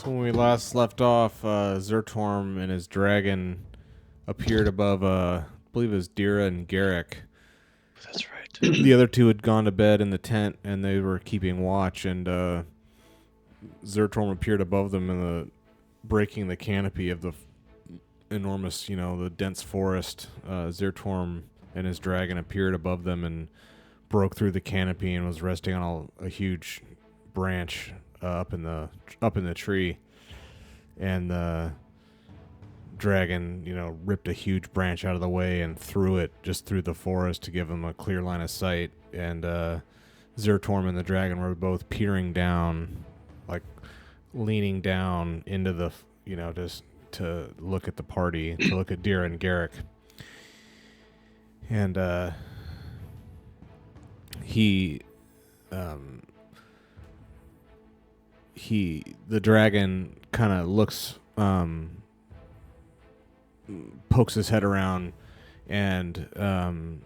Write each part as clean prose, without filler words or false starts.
So when we last left off, Zertorm and his dragon appeared above, I believe it was Dira and Garrick. That's right. The other two had gone to bed in the tent, and they were keeping watch, and Zertorm appeared above them breaking the canopy of the enormous, the dense forest. Zertorm and his dragon appeared above them and broke through the canopy and was resting on a huge branch up in the tree, and the dragon, ripped a huge branch out of the way and threw it just through the forest to give him a clear line of sight. And Zertorm and the dragon were both peering down, like leaning down into the, just to look at the party, to look at Dira and Garrick. And the dragon kind of looks, pokes his head around and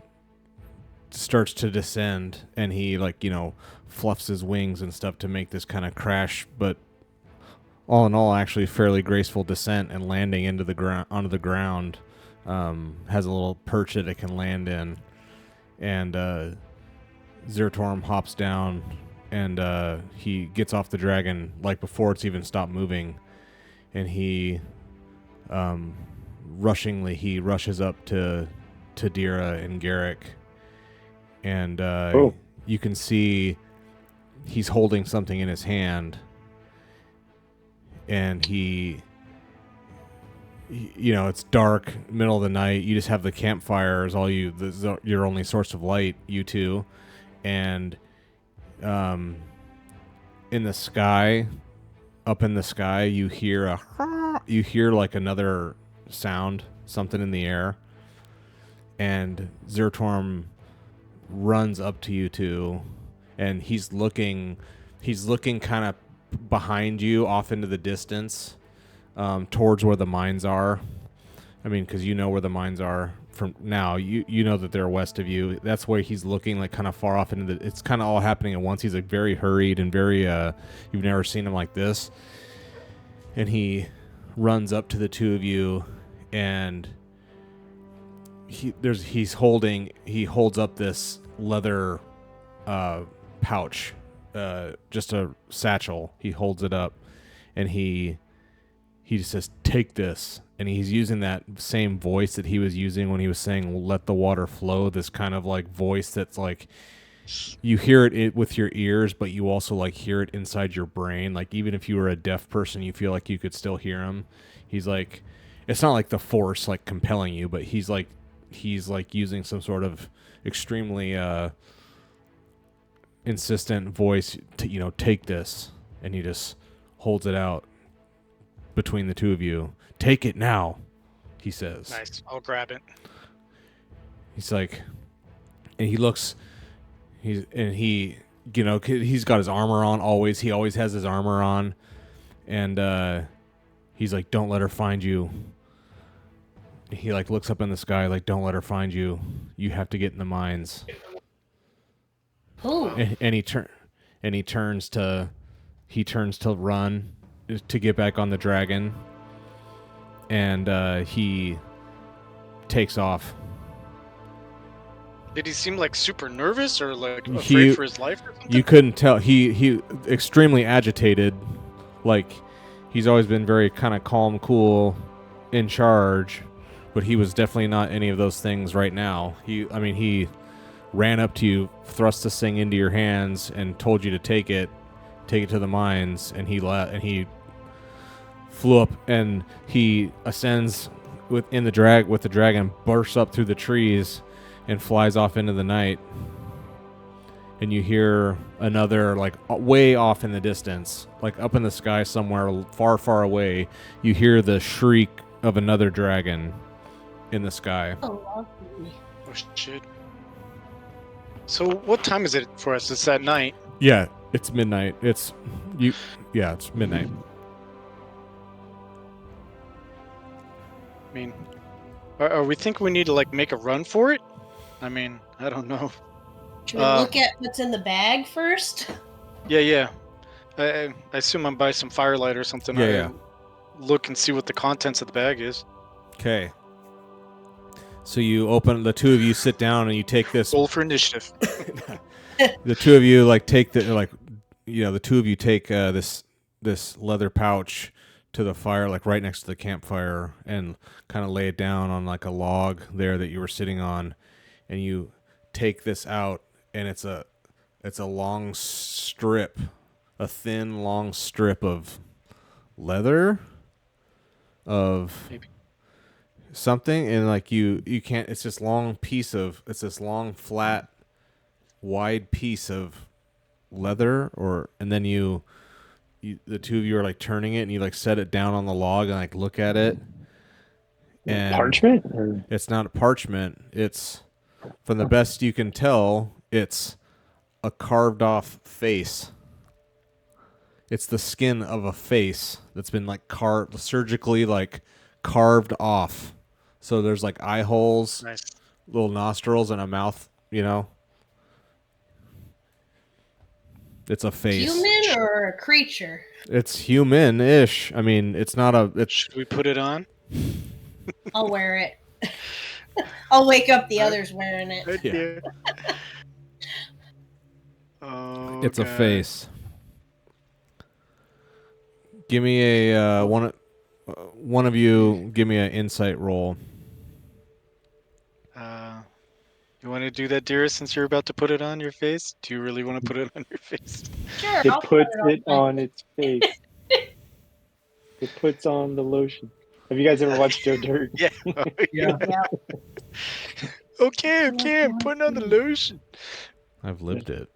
starts to descend, and he fluffs his wings and stuff to make this kind of crash, but all in all actually fairly graceful descent and landing onto the ground. Has a little perch that it can land in, and Zertorm hops down, and he gets off the dragon before it's even stopped moving, and he rushes up to Dira and Garrick, and you can see he's holding something in his hand, and it's dark, middle of the night. You just have the campfire as your only source of light, you two. And in the sky, up in the sky, you hear another sound, something in the air. And Zertorm runs up to you two, and he's looking kind of behind you off into the distance, towards where the mines are. I mean, because you know where the mines are from now. You know that they're west of you. That's where he's looking, kind of far off into it's kind of all happening at once. He's very hurried and very you've never seen him like this. And he runs up to the two of you, and he holds up this leather pouch, just a satchel. He holds it up, and he just says, "Take this." And he's using that same voice that he was using when he was saying, "Let the water flow." This kind of voice that's you hear it with your ears, but you also hear it inside your brain. Even if you were a deaf person, you feel like you could still hear him. He's it's not like the force compelling you, but he's using some sort of extremely insistent voice to take this, and he just holds it out between the two of you. "Take it now," he says. Nice. I'll grab it. He's and he's got his armor on always. He always has his armor on, and he's "Don't let her find you." He looks up in the sky "Don't let her find you. You have to get in the mines." Oh. And he turns to run to get back on the dragon, and he takes off. Did he seem super nervous or afraid for his life or something? You couldn't tell. He extremely agitated. He's always been very kind of calm, cool, in charge, but he was definitely not any of those things right now. He ran up to you, thrust this thing into your hands, and told you to take it to the mines, and he flew up, and he ascends with the dragon, bursts up through the trees and flies off into the night. And you hear another, way off in the distance, up in the sky somewhere far, far away, you hear the shriek of another dragon in the sky. Oh, lovely. Oh, shit. So what time is it for us? It's at night. Yeah, it's midnight. It's midnight. I mean, are we think we need to make a run for it? I mean, I don't know. Should we look at what's in the bag first? Yeah. I assume I'm by some firelight or something. Yeah. Look and see what the contents of the bag is. Okay. So you open. The two of you sit down and you take this. Roll for initiative. The two of you take the two of you take this leather pouch to the fire, like right next to the campfire, and kind of lay it down on like a log there that you were sitting on, and you take this out, and it's a long strip, a thin long strip of leather of Maybe. something, and like you can't. It's this long flat wide piece of leather, and then you the two of you are like turning it, and you like set it down on the log and like look at it. And parchment? Or? It's not a parchment. It's, from the best you can tell, it's a carved off face. It's the skin of a face that's been like surgically like carved off. So there's like eye holes, Nice. little nostrils, and a mouth. It's a face. Human or a creature? It's human-ish. I mean, it's not a. Should we put it on? I'll wear it. I'll wake up the others wearing it. Right Yeah. there. Oh, It's a God. face. Give me a one of you. Give me an insight roll. You want to do that, dearest, since you're about to put it on your face? Do you really want to put it on your face? Sure, It I'll put puts it it on its face. It puts on the lotion. Have you guys ever watched Joe Dirt? Yeah. Yeah. Okay, I'm putting on the lotion. I've lived it.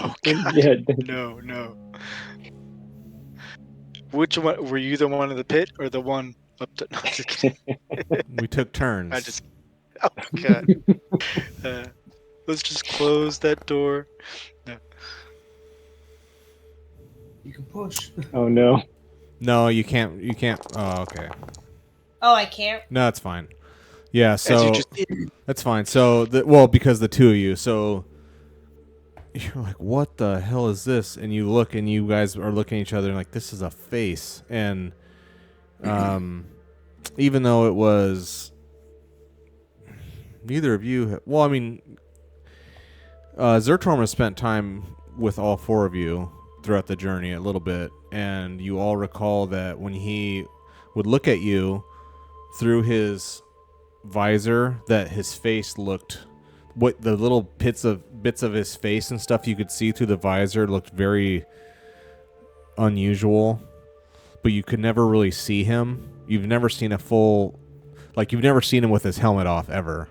Oh, God. Yeah. No. Which one? Were you the one in the pit or the one up to... No, just kidding. We took turns. I just... Oh, God. Let's just close that door. No. You can push. Oh no. No, you can't. You can't. Oh, okay. Oh, I can't. No, it's fine. Yeah. As So you just did. that's fine. So because the two of you. So you're like, what the hell is this? And you look, and you guys are looking at each other, and like, this is a face. And even though it was. Neither of you. Well, I mean, Zertorm has spent time with all four of you throughout the journey a little bit, and you all recall that when he would look at you through his visor, that his face looked, what the little bits of his face and stuff you could see through the visor looked very unusual, but you could never really see him. You've never seen you've never seen him with his helmet off ever.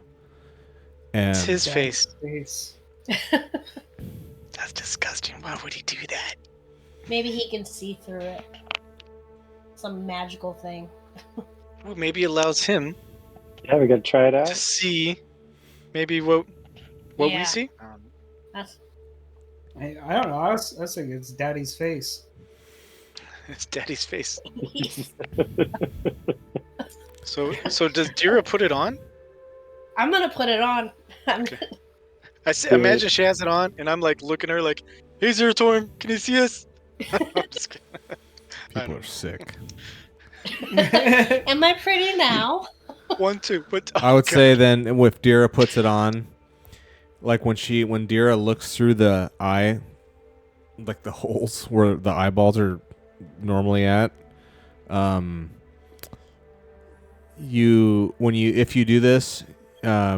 And It's his face. Face. That's disgusting. Why would he do that? Maybe he can see through it. Some magical thing. Well, maybe it allows him Yeah, we gotta try it to out. see maybe what we Yeah. see. That's I don't know. I was thinking it's Daddy's face. It's Daddy's face. So does Dira put it on? I'm gonna put it on. Imagine she has it on, and I'm like looking at her like, "Hey, Zeratorm, can you see us?" I'm just kidding. people are sick. Am I pretty now? 1, 2. But I would say then, if Dira puts it on, like when Dira looks through the eye, like the holes where the eyeballs are normally at, if you do this, give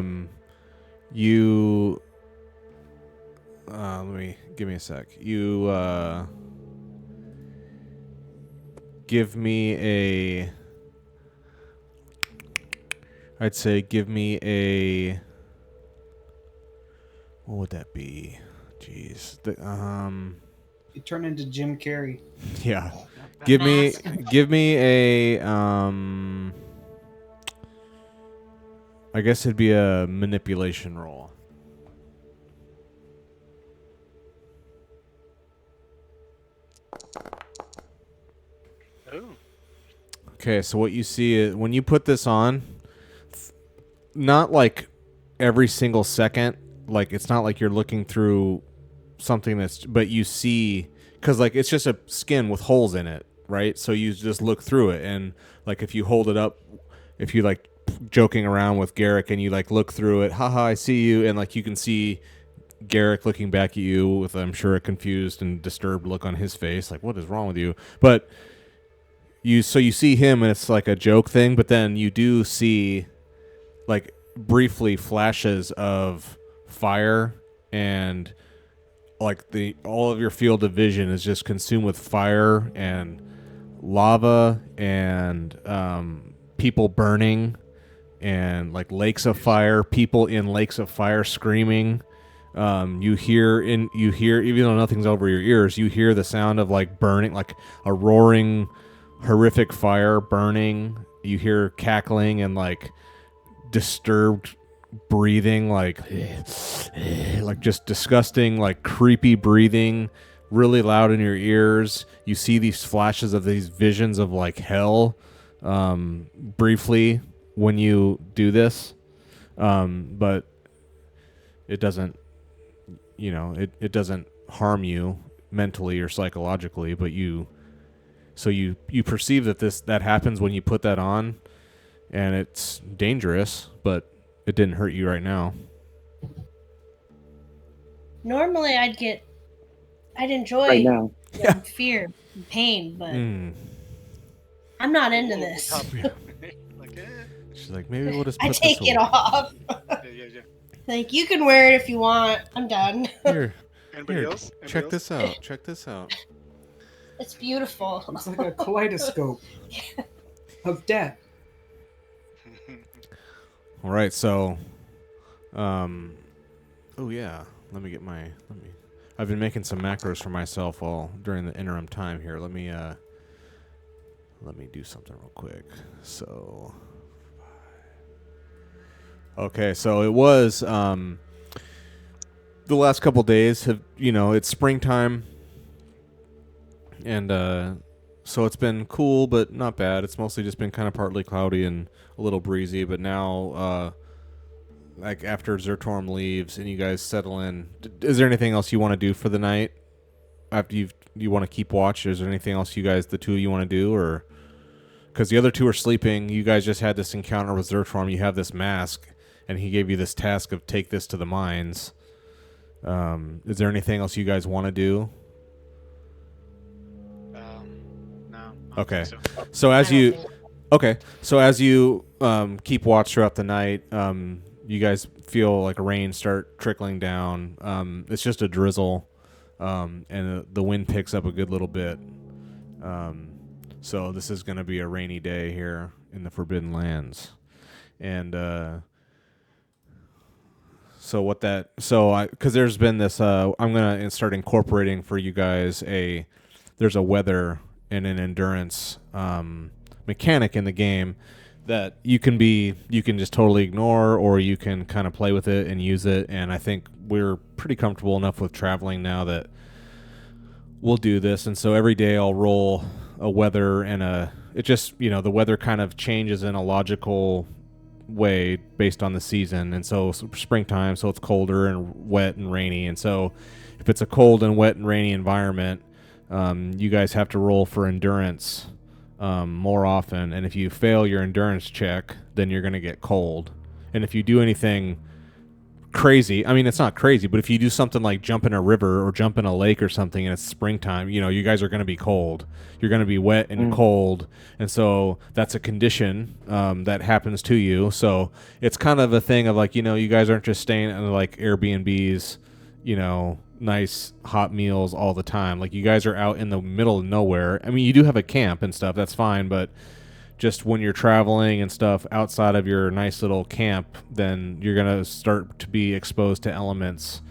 me a sec. You give me a. I'd say give me a. What would that be? Jeez. You turn into Jim Carrey. Yeah. Give me a I guess it'd be a manipulation roll. Oh. Okay, so what you see is when you put this on, not like every single second, like it's not like you're looking through something but you see because like it's just a skin with holes in it, right? So you just look through it, and like if you hold it up, if you like joking around with Garrick and you like look through it, haha, I see you, and like you can see Garrick looking back at you with, I'm sure, a confused and disturbed look on his face, like what is wrong with you? But you see him and it's like a joke thing, but then you do see like briefly flashes of fire, and like all of your field of vision is just consumed with fire and lava and people burning and like lakes of fire, people in lakes of fire screaming. You hear, even though nothing's over your ears, you hear the sound of like burning, like a roaring, horrific fire burning. You hear cackling and like disturbed breathing, like just disgusting, like creepy breathing, really loud in your ears. You see these flashes of these visions of like hell, briefly when you do this, but it doesn't, it doesn't harm you mentally or psychologically, but you perceive that happens when you put that on, and it's dangerous, but it didn't hurt you right now. Normally, I'd enjoy Right now. fear and pain, but I'm not into this. Like, She's like, maybe we'll just put I this take it away. off. yeah. Like, you can wear it if you want. I'm done. Here, Anybody else? check this out. Check this out. It's beautiful. It's like a kaleidoscope of death. All right, so, oh yeah, I've been making some macros for myself during the interim time here. Let me do something real quick. So, okay, so it was, the last couple days have, it's springtime, and, so it's been cool, but not bad. It's mostly just been kind of partly cloudy and a little breezy. But now, like after Zertorm leaves and you guys settle in, is there anything else you want to do for the night? After you want to keep watch? Is there anything else you guys, the two of you, want to do, or because the other two are sleeping? You guys just had this encounter with Zertorm. You have this mask, and he gave you this task of take this to the mines. Is there anything else you guys want to do? Okay. So as you keep watch throughout the night, you guys feel like rain start trickling down. It's just a drizzle, and the wind picks up a good little bit. So this is going to be a rainy day here in the Forbidden Lands, and because there's been this, I'm going to start incorporating for you guys there's a weather and an endurance mechanic in the game that you can just totally ignore, or you can kind of play with it and use it. And I think we're pretty comfortable enough with traveling now that we'll do this. And so every day I'll roll a weather and the weather kind of changes in a logical way based on the season. And so springtime, so it's colder and wet and rainy. And so if it's a cold and wet and rainy environment, you guys have to roll for endurance more often, and if you fail your endurance check, then you're going to get cold. And if you do anything crazy, I mean, it's not crazy, but if you do something like jump in a river or jump in a lake or something and it's springtime, you guys are going to be cold. You're going to be wet and cold, and so that's a condition that happens to you. So it's kind of a thing of like, you guys aren't just staying in like Airbnbs, nice hot meals all the time. Like, you guys are out in the middle of nowhere. I mean, you do have a camp and stuff, that's fine, but just when you're traveling and stuff outside of your nice little camp, then you're going to start to be exposed to elements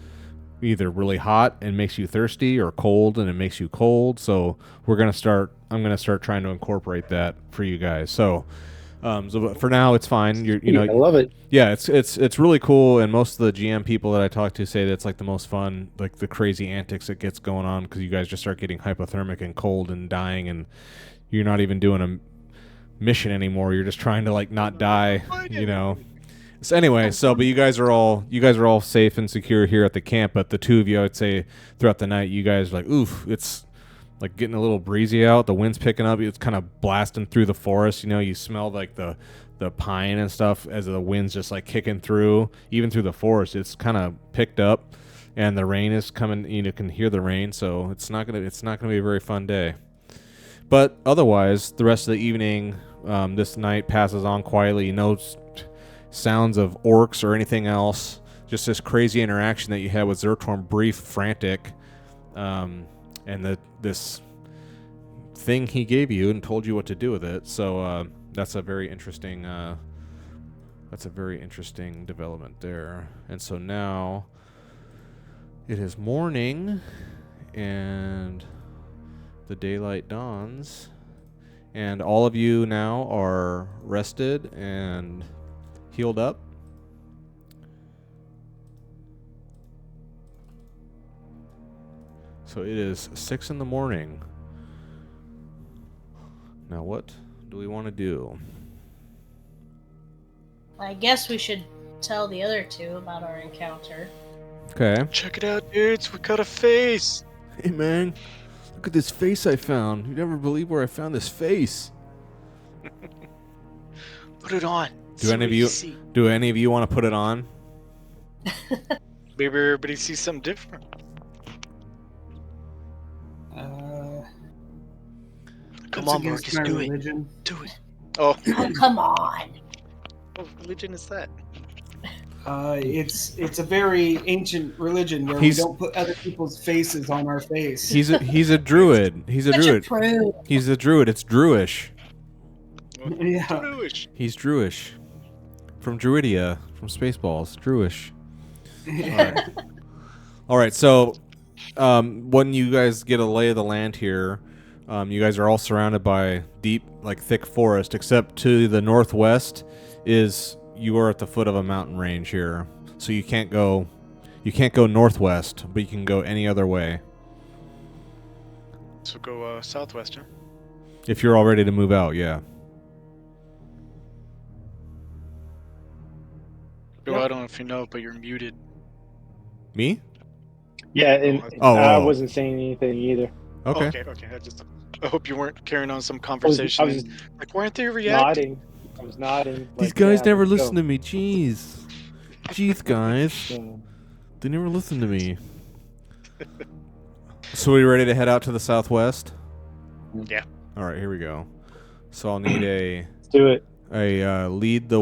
either really hot and makes you thirsty, or cold and it makes you cold. So I'm going to start trying to incorporate that for you guys. So but for now, it's fine. I love it. Yeah, it's really cool, and most of the GM people that I talk to say that it's like the most fun, like the crazy antics that gets going on, because you guys just start getting hypothermic and cold and dying, and you're not even doing a mission anymore. You're just trying to like not die, So anyway, but you guys are all safe and secure here at the camp. But the two of you, I would say, throughout the night, you guys are like, oof, it's like getting a little breezy out. The wind's picking up. It's kind of blasting through the forest. You know, you smell like the pine and stuff as the wind's just like kicking through, even through the forest. It's kind of picked up, and the rain is coming. You know, can hear the rain, so it's not gonna be a very fun day. But otherwise, the rest of the evening, this night passes on quietly. No sounds of orcs or anything else. Just this crazy interaction that you had with Zertorm, brief, frantic, and this thing he gave you and told you what to do with it. So that's a very interesting. That's a very interesting development there. And so now it is morning, and the daylight dawns, and all of you now are rested and healed up. So it is 6 in the morning. Now what do we want to do? I guess we should tell the other two about our encounter. Okay. Check it out, dudes. We got a face. Hey man, look at this face I found. You never believe where I found this face. Put it on. Do any of you want to put it on? Maybe everybody sees something different. Come on, Marcus, do it. Do it. Oh. Oh, come on. What religion is that? It's a very ancient religion where we don't put other people's faces on our face. He's a druid. He's a Such druid. a prude. He's a druid. It's Druish. Yeah. Druish. He's Druish. From Druidia, from Spaceballs. Druish. All right. So, when you guys get a lay of the land here, you guys are all surrounded by deep, like thick forest, except to the northwest is you are at the foot of a mountain range here. So you can't go northwest, but you can go any other way. So go southwest, huh? If you're all ready to move out, yeah. Bill, I don't know if you know, but you're muted. Me? Yeah, and I wasn't saying anything either. Okay. Okay. I hope you weren't carrying on some conversation. I was like, weren't they reacting? nodding. I was nodding. These like, guys yeah, never let's listen go. to me. Jeez, guys. They never listen to me. So we ready to head out to the southwest? Yeah. All right, here we go. So I'll need Let's do it. a lead the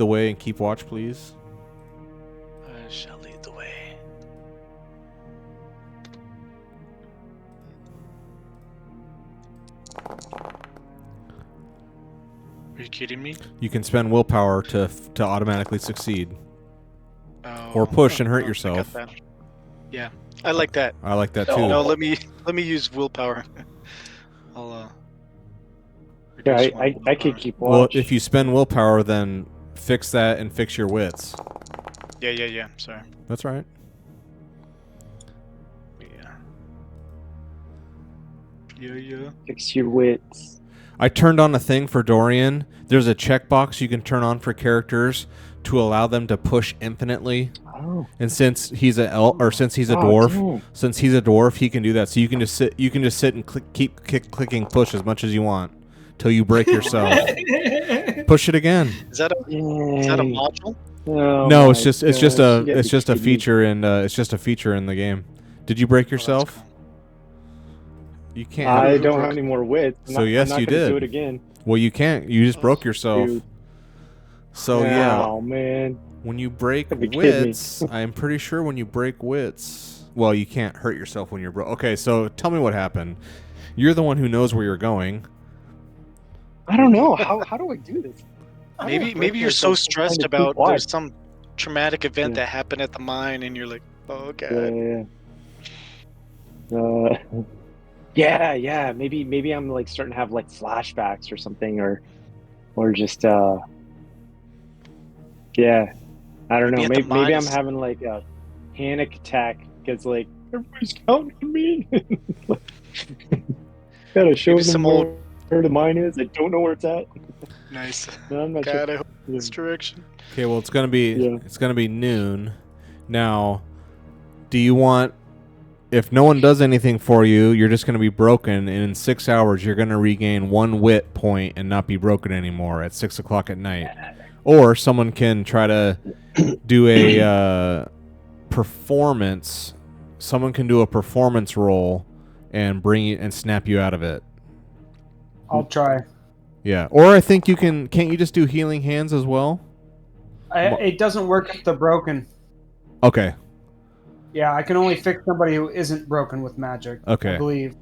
way and keep watch, please. I shall lead the way. Are you kidding me? You can spend willpower to automatically succeed, Oh, or push and hurt I got yourself. that. Yeah, I like that. I like that too. No, let me use willpower. I'll Yeah, reduce my I willpower. could keep Well, watch. if you spend willpower, then fix that and fix your wits. Yeah. Sorry. That's right. Yeah. Fix your wits. I turned on a thing for Dorian. There's a checkbox you can turn on for characters to allow them to push infinitely. Oh. And since he's a dwarf, he can do that. So you can just sit and keep clicking push as much as you want till you break yourself. Push it again. Is that a module? Oh No, it's just my it's just gosh, a you it's gotta just a be kidding me. feature in the game. Did you break yourself? cool. You can't. I don't have any more wits. So yes, I'm you not gonna did. Do it again. Well, you can't. You just broke yourself. Dude. So yeah, Oh man. when you break Gotta be kidding me. wits, I'm pretty sure when you break wits, well, you can't hurt yourself when you're broke. Okay, so tell me what happened. You're the one who knows where you're going. I don't know. How do I do this? How do I break Maybe you're so myself from trying stressed to about keep watch? there's some traumatic event Yeah. that happened at the mine, and you're like, oh god. Yeah. Maybe I'm like starting to have like flashbacks or something, or just yeah. I don't know. Maybe at the Maybe I'm mines- having like a panic attack because like everybody's counting on me. Gotta show Maybe them some where the mine is. I don't know where it's at. Nice. No, I'm not God, sure. I hope this Yeah. direction. direction. Okay, well, it's gonna be Yeah. noon. Now, do you want if no one does anything for you, you're just going to be broken, and in 6 hours, you're going to regain 1 wit point and not be broken anymore at 6 o'clock at night. Or someone can try to do a performance. Someone can do a performance roll and bring you and snap you out of it. I'll try. Yeah. Or I think you can. Can't you just do healing hands as well? It doesn't work if they're broken. Okay. Yeah, I can only fix somebody who isn't broken with magic. Okay. I believe.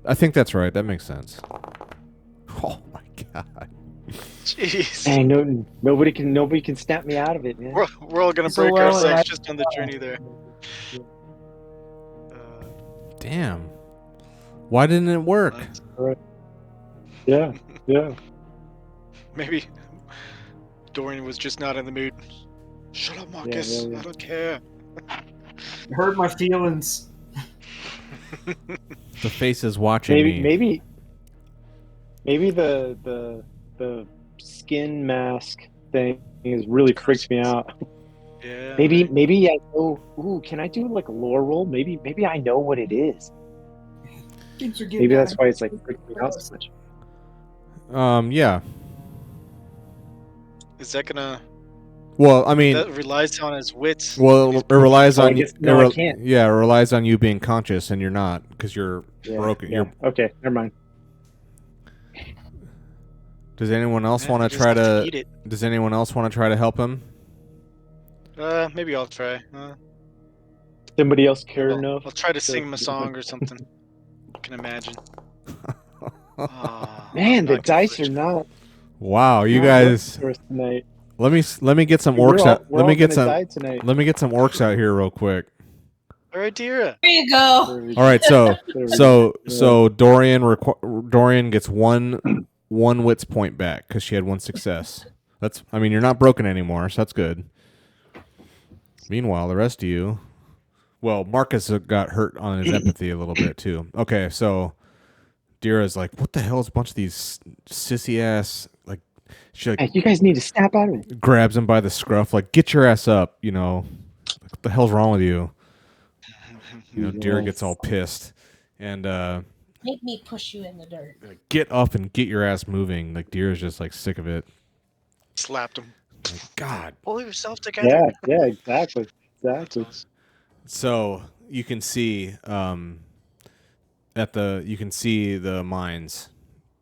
I think that's right. That makes sense. Oh my god. Jeez. Dang, nobody can snap me out of it, man. We're all gonna So break well, ourselves I- just on the journey there. Damn. Why didn't it work? Yeah, yeah. Maybe Dorian was just not in the mood. Shut up, Marcus. yeah. I don't care. It hurt my feelings. The face is watching me. Maybe the skin mask thing has really freaked me out. Yeah. Maybe I know. Ooh, can I do like a lore roll? Maybe I know what it is. Things are getting Maybe out that's of why it's like freaking me out so much. Yeah. Is that gonna? Well, I mean, That relies on his wits. well, it relies Oh, I on guess- no, I can't. Yeah, it relies on you being conscious, and you're not because you're Yeah, broken. yeah. Okay, never mind. Does anyone else Yeah, want you to just try have to? eat it. Does anyone else want to try to help him? Maybe I'll try. Somebody else care I'll, enough? I'll try to sing him a song or something. I can imagine. Man, the not good dice for are not. Wow, you not guys. working for us tonight. Let me get some We're orcs all- out. we're Let me all get gonna some. die tonight. Let me get some orcs out here real quick. All right, Dira. There you go. All right, so There we go. so Dorian gets one wits point back because she had one success. That's I mean you're not broken anymore, so that's good. Meanwhile, the rest of you, well, Marcus got hurt on his empathy a little bit too. Okay, so Dira's like, what the hell is a bunch of these sissy ass like? She like Hey, you guys need to snap out of it. grabs him by the scruff, like get your ass up, you know. What the hell's wrong with you? You know, Dira gets all pissed and Make me push you in the dirt. like, get up and get your ass moving. Like Dira's just like sick of it. Slapped him. Like, God. Pull yourself together. Yeah, exactly. That's awesome. So you can see you can see the mines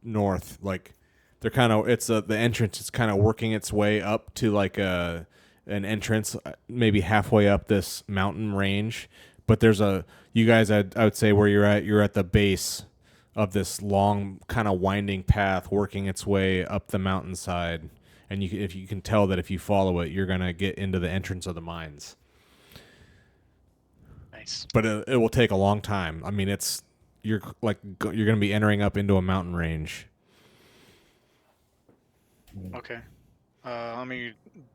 north, like they're kind of the entrance is kind of working its way up to like an entrance maybe halfway up this mountain range, but there's you guys I would say where you're at the base of this long kind of winding path working its way up the mountainside, and if you can tell that if you follow it you're going to get into the entrance of the mines. Nice. But it will take a long time. I mean, you're going to be entering up into a mountain range. Okay. I mean,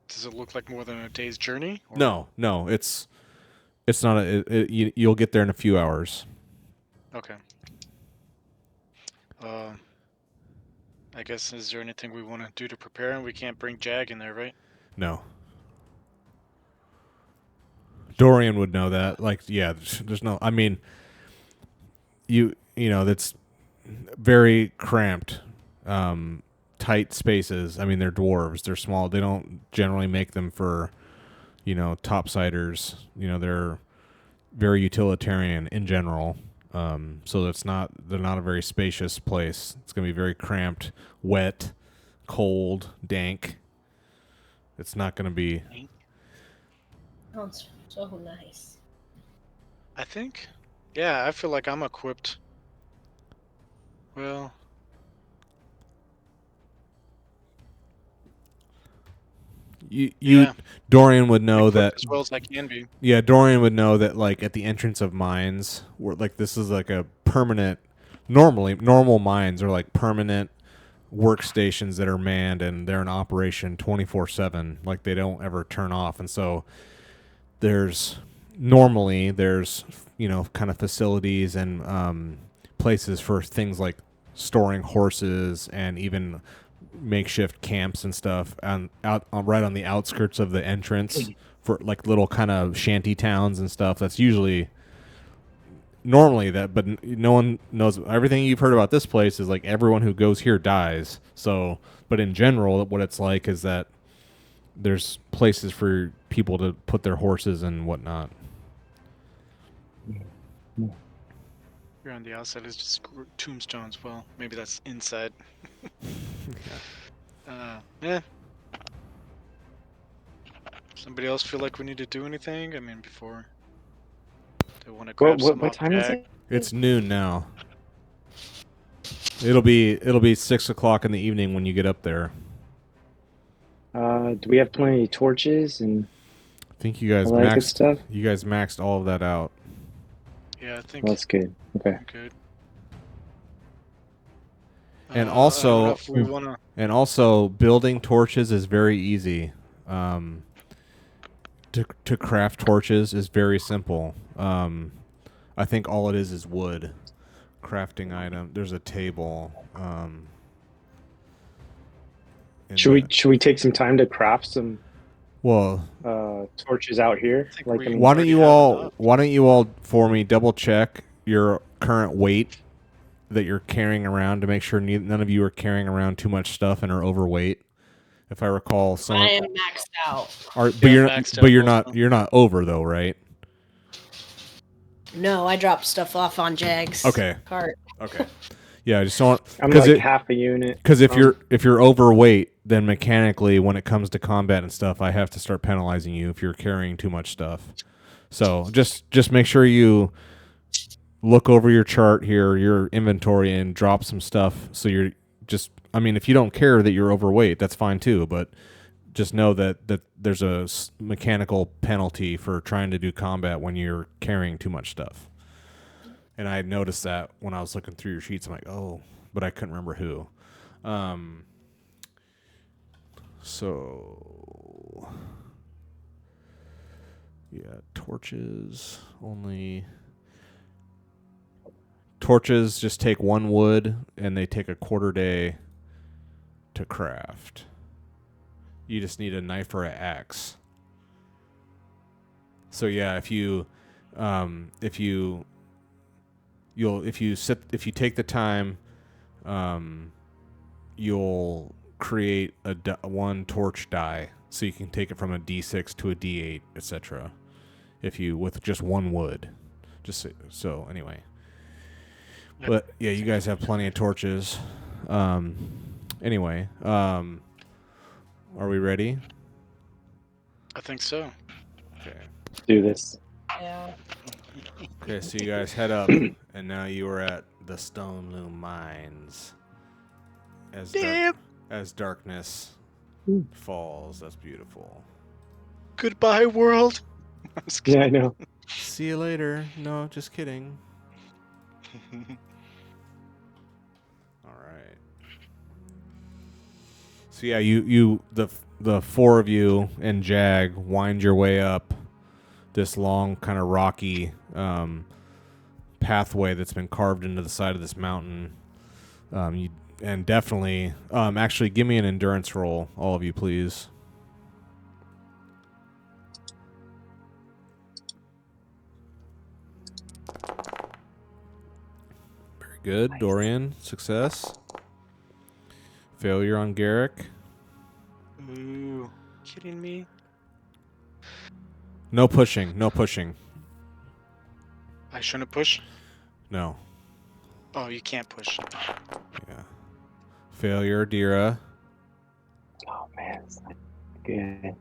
does it look like more than a day's journey? Or- No, it's not. You'll get there in a few hours. Okay. I guess is there anything we want to do to prepare? And we can't bring Jag in there, right? No. Dorian would know that. Like, yeah, there's no. I mean, you know that's very cramped, tight spaces. I mean, they're dwarves. They're small. They don't generally make them for, topsiders. They're very utilitarian in general. So they're not a very spacious place. It's gonna be very cramped, wet, cold, dank. It's not gonna be. Sounds so nice. I think. Yeah, I feel like I'm equipped. Well, yeah. Dorian would know equipped that. as well as I can be. Yeah, Dorian would know that, like, at the entrance of mines, where like this is like a permanent. Normal mines are like permanent workstations that are manned and they're in operation 24/7. Like they don't ever turn off, and so there's kind of facilities and places for things like storing horses and even makeshift camps and stuff right on the outskirts of the entrance for like little kind of shanty towns and stuff. That's usually normally that, but no one knows. Everything you've heard about this place is like everyone who goes here dies. So, but in general, what it's like is that there's places for people to put their horses and whatnot. Here on the outside is just tombstones. Well, maybe that's inside. Yeah. Somebody else feel like we need to do anything? I mean, before they want to grab some What time is Jack? it? It's noon now. It'll be 6:00 in the evening when you get up there. Do we have plenty of torches and I think you guys all that good maxed. stuff? You guys maxed all of that out. Yeah, I think Well, that's good. Okay. I'm good. And I don't also- know if we wanna. And also, building torches is very easy. To craft torches is very simple. I think all it is wood. Crafting item. There's a table. Should we take some time to craft some Well, torches out here? I think Like, we- I mean, why don't already you have all? enough. Why don't you all for me double check your current weight that you're carrying around to make sure none of you are carrying around too much stuff and are overweight. If I recall, some. I am maxed out. But Yeah, you're maxed but out you're also. not you're not over though, right? No, I dropped stuff off on Jag's Okay. cart. Okay. Yeah, I just don't I'm because like half a unit. because if you're overweight, then mechanically when it comes to combat and stuff, I have to start penalizing you if you're carrying too much stuff. So just make sure you look over your chart here, your inventory, and drop some stuff. So you're just, I mean, if you don't care that you're overweight, that's fine too. But just know that there's a mechanical penalty for trying to do combat when you're carrying too much stuff. And I had noticed that when I was looking through your sheets. I'm like, oh, but I couldn't remember who. So yeah, torches only. Torches just take 1 wood, and they take a quarter day to craft. You just need a knife or an axe. So yeah, if you take the time, you'll create one torch die, so you can take it from a D6 to a D8, etc. With just 1 wood, so anyway. But yeah, you guys have plenty of torches. Anyway, are we ready? I think so. Okay. Let's do this. Yeah. Okay, so you guys head up, and now you are at the Stoneloom mines. As darkness falls, that's beautiful. Goodbye, world. I'm just Yeah, I know. See you later. No, just kidding. kidding. All right. So yeah, the 4 of you and Jag wind your way up this long, kind of rocky pathway that's been carved into the side of this mountain. And definitely, actually, give me an endurance roll, all of you, please. Very good, Nice. Dorian. Success. Failure on Garrick. Ooh, kidding me? No pushing. No pushing. I shouldn't push. No. Oh, you can't push. Yeah. Failure, Dira. Oh man, it's not good.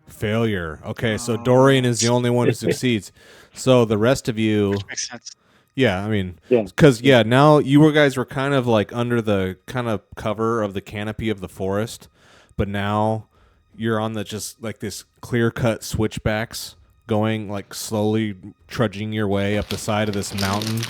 Failure. Okay, so Dorian is the only one who succeeds. So the rest of you, Which makes sense. yeah, I mean, Yeah. because now you guys were kind of like under the kind of cover of the canopy of the forest, but now you're on the just like this clear cut switchbacks going like slowly trudging your way up the side of this mountain,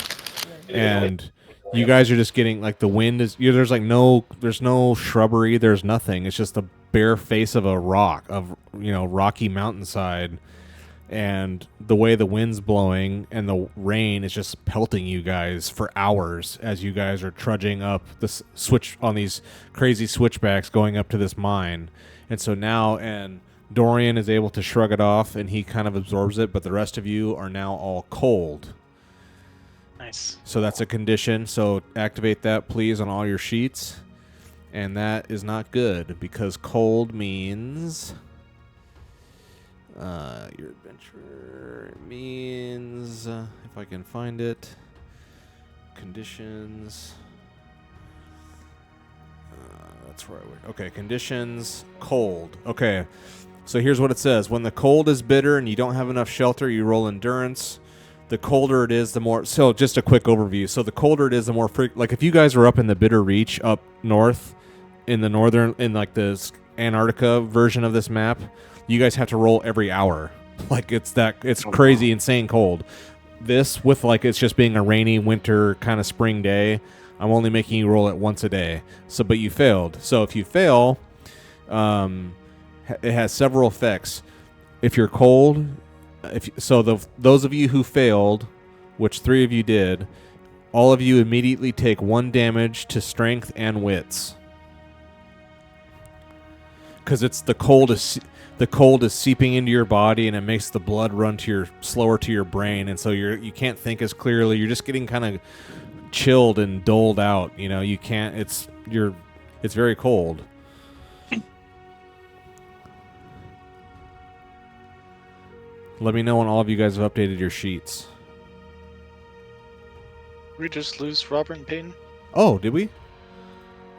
and you guys are just getting like the wind is there's no shrubbery, there's nothing. It's just the bare face of a rocky mountainside, and the way the wind's blowing and the rain is just pelting you guys for hours as you guys are trudging up this switch on these crazy switchbacks going up to this mine. And so now, and Dorian is able to shrug it off, and he kind of absorbs it, but the rest of you are now all cold. Nice. So that's a condition. So activate that, please, on all your sheets. And that is not good, because cold means... your adventure means... if I can find it... Conditions... that's where I would... Okay, conditions, cold. Okay, so here's what it says. When the cold is bitter and you don't have enough shelter, you roll endurance. The colder it is, the more... So just a quick overview. So the colder it is, the more... Like if you guys are up in the Bitter Reach up north, in the northern... in like the Antarctica version of this map, you guys have to roll every hour. Like it's crazy, insane cold. This, with like it's just being a rainy winter kind of spring day, I'm only making you roll it once a day. So, but you failed. So if you fail, it has several effects. If you're cold, those of you who failed, which 3 of you did, all of you immediately take 1 damage to strength and wits. Because it's the cold is seeping into your body, and it makes the blood run slower to your brain, and so you can't think as clearly. You're just getting kind of chilled and doled out. You know, you can't. It's very cold. Let me know when all of you guys have updated your sheets. We just lose Robert and Peyton. Oh, did we?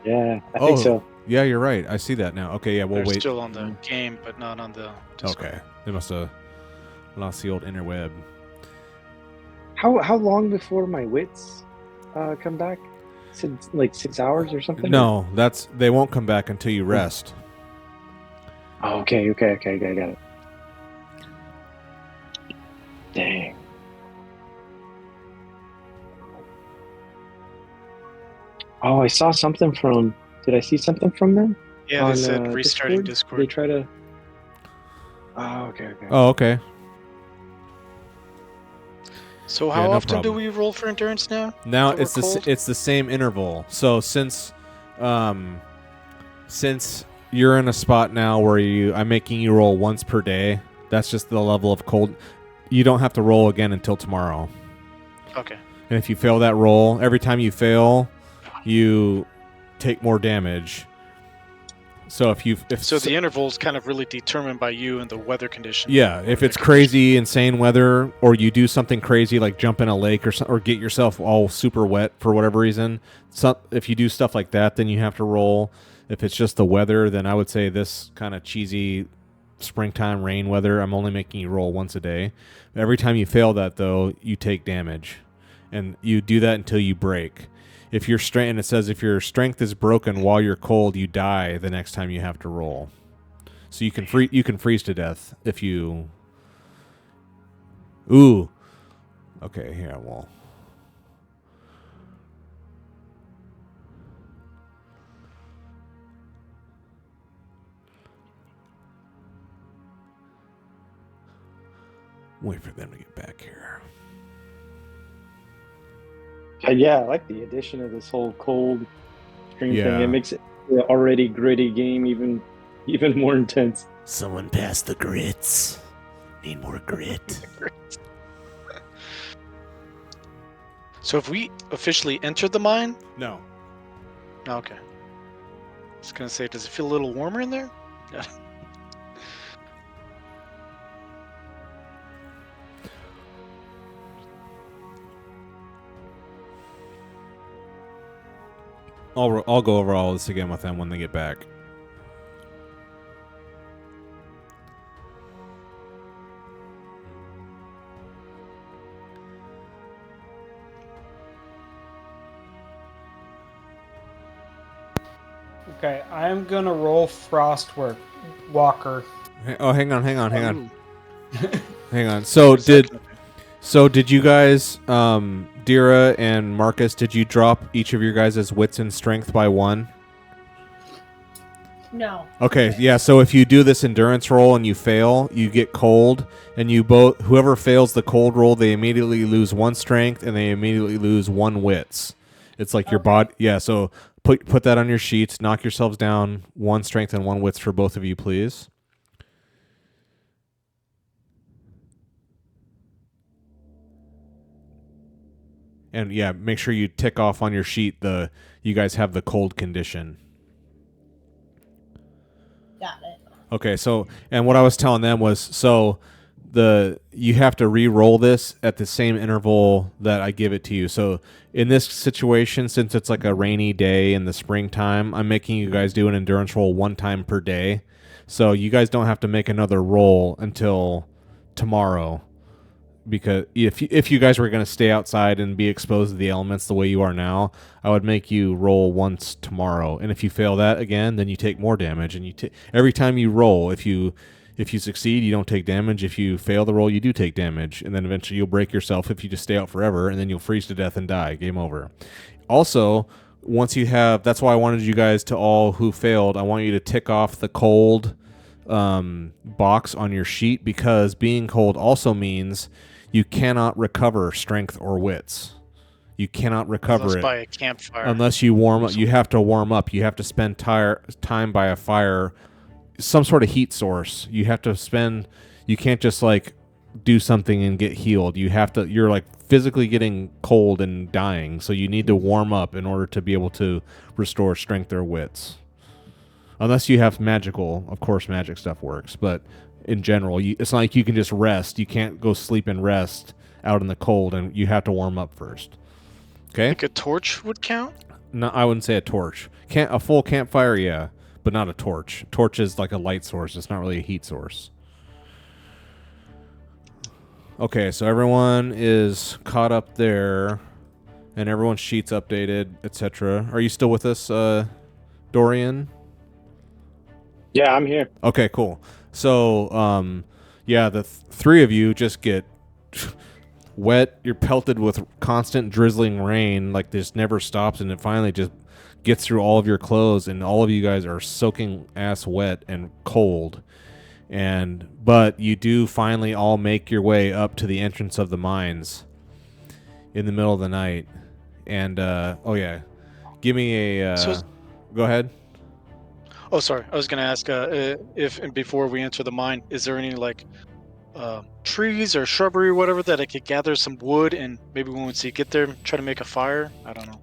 Yeah, I think so. Yeah, you're right. I see that now. Okay, yeah, we'll They're wait. still on the game, but not on the Discord. Okay, they must have lost the old interweb. How long before my wits come back? Like 6 hours or something? No, they won't come back until you rest. Oh, okay, got it. Dang. Oh, I saw something from... Did I see something from them? Yeah, on, they said restarting Discord. They try to... Oh, okay. Oh, okay. So Yeah, how no often do problem. we roll for endurance now? Now That we're cold? it's the same interval. So since you're in a spot now where I'm making you roll once per day, that's just the level of cold. You don't have to roll again until tomorrow. Okay. And if you fail that roll, every time you fail, you take more damage. So So the interval is kind of really determined by you and the weather conditions. yeah, if it's crazy, insane weather, or you do something crazy like jump in a lake or get yourself all super wet for whatever reason, if you do stuff like that, then you have to roll. If it's just the weather, then I would say this kind of cheesy springtime rain weather, I'm only making you roll once a day. Every time you fail that, though, you take damage, and you do that until you break. If your strength, and it says if your strength is broken while you're cold, you die the next time you have to roll. So you can freeze to death if you. Ooh. Okay, here, well. Wait for them to get back here. Yeah, I like the addition of this whole cold stream Yeah. thing. It makes it the already gritty game even more intense. Someone pass the grits. Need more grit. So have we officially entered the mine? No. Oh, okay. I was gonna say, does it feel a little warmer in there? Yeah. I'll go over all this again with them when they get back. Okay, I'm gonna roll Frostwork Walker. Oh, hang on. Ooh. Hang on. So did you guys, Dira and Marcus, did you drop each of your guys' wits and strength by 1? No. Okay, yeah, so if you do this endurance roll and you fail, you get cold, and whoever fails the cold roll, they immediately lose 1 strength and they immediately lose 1 wits. It's like your body, yeah, so put that on your sheets, knock yourselves down 1 strength and 1 wits for both of you, please. And yeah, make sure you tick off on your sheet you guys have the cold condition. Got it. Okay, so and what I was telling them was you have to re-roll this at the same interval that I give it to you. So in this situation, since it's like a rainy day in the springtime, I'm making you guys do an endurance roll 1 time per day. So you guys don't have to make another roll until tomorrow. Because if you guys were going to stay outside and be exposed to the elements the way you are now, I would make you roll once tomorrow. And if you fail that again, then you take more damage. And every time you roll, if you succeed, you don't take damage. If you fail the roll, you do take damage. And then eventually you'll break yourself if you just stay out forever, and then you'll freeze to death and die. Game over. Also, once you have, that's why I wanted you guys to all who failed, I want you to tick off the cold box on your sheet, because being cold also means you cannot recover strength or wits. You cannot recover it by a campfire. unless you warm up. You have to warm up. You have to spend time by a fire, some sort of heat source. You have to spend. You can't just like do something and get healed. You have to. You're like physically getting cold and dying, so you need to warm up in order to be able to restore strength or wits. Unless you have magical, of course, magic stuff works, but in general, it's not like you can just rest. You can't go sleep and rest out in the cold, and you have to warm up first. Okay? Like a torch would count? No, I wouldn't say a torch. A full campfire, yeah, but not a torch. Torch is like a light source. It's not really a heat source. Okay, so everyone is caught up there, and everyone's sheets updated, etc. Are you still with us, Dorian? Yeah, I'm here. Okay, cool. So, yeah, the three of you just get wet. You're pelted with constant drizzling rain, like this never stops, and it finally just gets through all of your clothes, and all of you guys are soaking ass wet and cold. But you do finally all make your way up to the entrance of the mines in the middle of the night. And oh yeah, give me a. Go ahead. Oh, sorry. I was going to ask if before we enter the mine, is there any like trees or shrubbery or whatever that I could gather some wood, and maybe once you get there, try to make a fire? I don't know.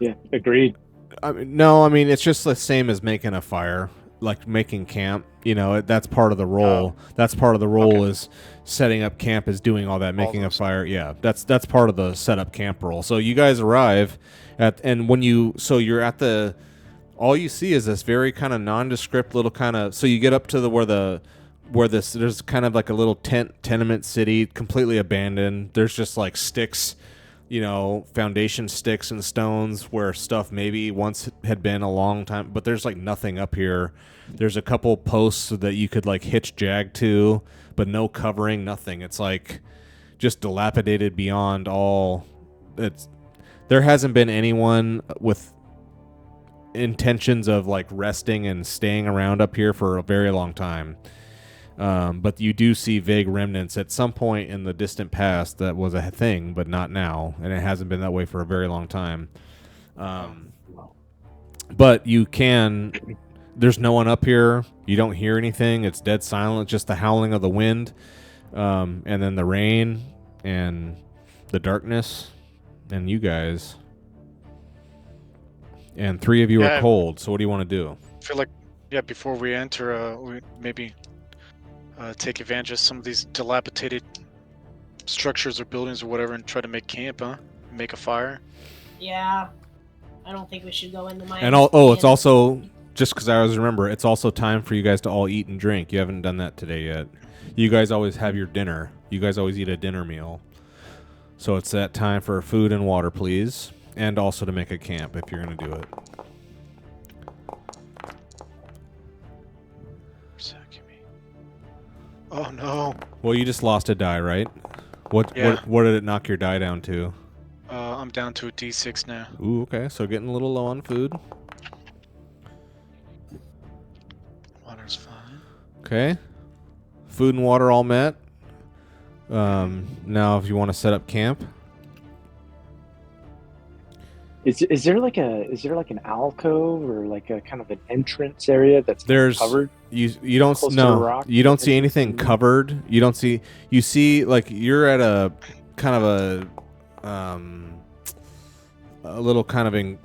Yeah, agreed. No, I mean, it's just the same as making a fire, like making camp. You know, that's part of the role. That's part of the role is setting up camp, is doing all that, making a fire. Yeah, that's part of the setup camp role. So you guys arrive you're at the. All you see is this very kind of nondescript little kind of. So you get up to there's kind of like a little tenement city, completely abandoned. There's just like sticks, foundation sticks and stones where stuff maybe once had been a long time, but there's like nothing up here. There's a couple posts that you could like hitch jag to, but no covering, nothing. It's like just dilapidated beyond all. There hasn't been anyone with intentions of like resting and staying around up here for a very long time. But you do see vague remnants at some point in the distant past that was a thing, but not now, and it hasn't been that way for a very long time. But there's no one up here. You don't hear anything. It's dead silent, just the howling of the wind, and then the rain and the darkness and you guys. And three of you are cold, so what do you want to do? I feel like, before we enter, we maybe take advantage of some of these dilapidated structures or buildings or whatever and try to make camp, make a fire. Yeah. I don't think we should go in the mine. And it's also, just because I always remember, it's also time for you guys to all eat and drink. You haven't done that today yet. You guys always have your dinner. You guys always eat a dinner meal. So it's that time for food and water, please. And also to make a camp if you're going to do it. Oh no. Well, you just lost a die, right? What did it knock your die down to? I'm down to a D6 now. Ooh, okay. So getting a little low on food. Water's fine. Okay. Food and water all met. Now if you want to set up camp. Is there like an alcove or like a kind of an entrance area that's covered? You don't see anything covered. You see like you're at a kind of a little kind of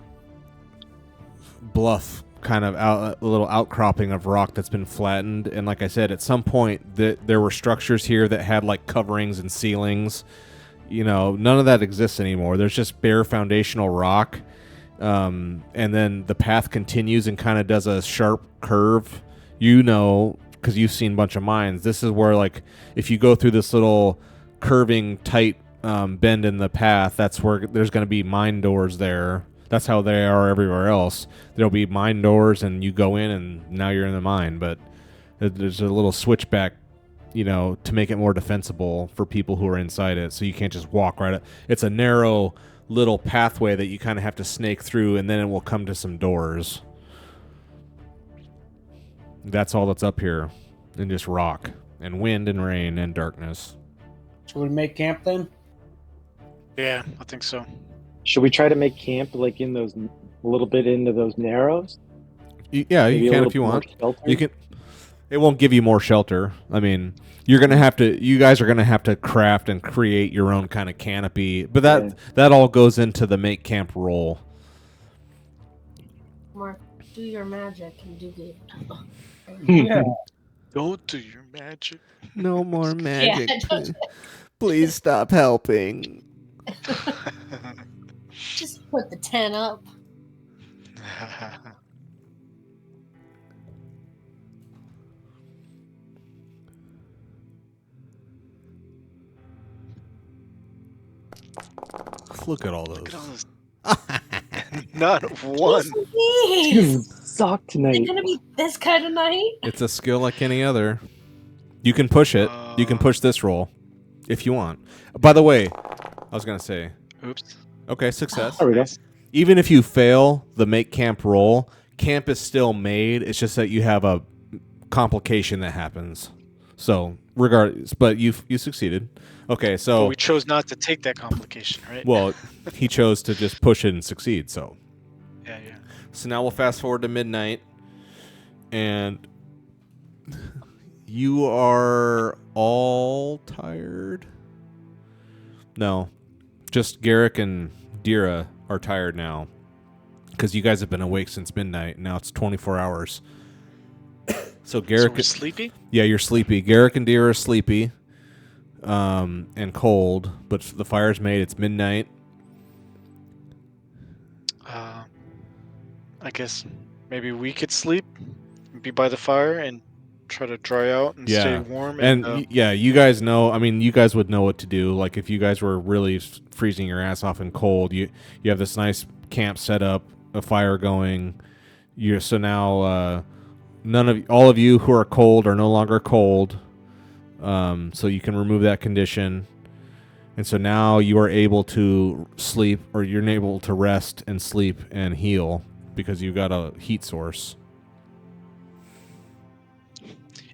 bluff kind of a little outcropping of rock that's been flattened. And like I said, at some point there were structures here that had like coverings and ceilings. None of that exists anymore. There's just bare foundational rock. And then the path continues and kind of does a sharp curve. Because you've seen a bunch of mines. This is where, like, if you go through this little curving, tight bend in the path, that's where there's going to be mine doors there. That's how they are everywhere else. There'll be mine doors, and you go in, and now you're in the mine. But there's a little switchback, to make it more defensible for people who are inside it. So you can't just walk right up. It's a narrow little pathway that you kind of have to snake through, and then it will come to some doors. That's all that's up here, and just rock and wind and rain and darkness. Should we make camp then? Yeah, I think so. Should we try to make camp like in those a little bit into those narrows? Yeah, you can if you want. You can. It won't give you more shelter. I mean, you guys are gonna have to craft and create your own kind of canopy. But that all goes into the make camp roll. Mark, do your magic and do good. Yeah. Don't do your magic. No more magic. Yeah, Please stop helping. just put the 10 up. Look at all those. Look at all those. Not one. You suck tonight. It's gonna be this kind of night. It's a skill like any other. You can push it. You can push this roll if you want. By the way, I was gonna say. Oops. Okay, success. There we go. Even if you fail the make camp roll, camp is still made. It's just that you have a complication that happens. So regardless, but you succeeded. Okay, so But we chose not to take that complication, right? well, he chose to just push it and succeed. So yeah. So now we'll fast forward to midnight, and you are all tired. No, just Garrick and Dira are tired now because you guys have been awake since midnight. Now it's 24 hours. So Garrick is sleepy. Yeah, you're sleepy. Garrick and Dira are sleepy, and cold. But the fire's made. It's midnight. I guess maybe we could sleep, be by the fire, and try to dry out and stay warm. And you guys know. I mean, you guys would know what to do. Like if you guys were really freezing your ass off and cold, you have this nice camp set up, a fire going. So now all of you who are cold are no longer cold. So you can remove that condition. And so now you are able to sleep, or you're able to rest and sleep and heal because you've got a heat source.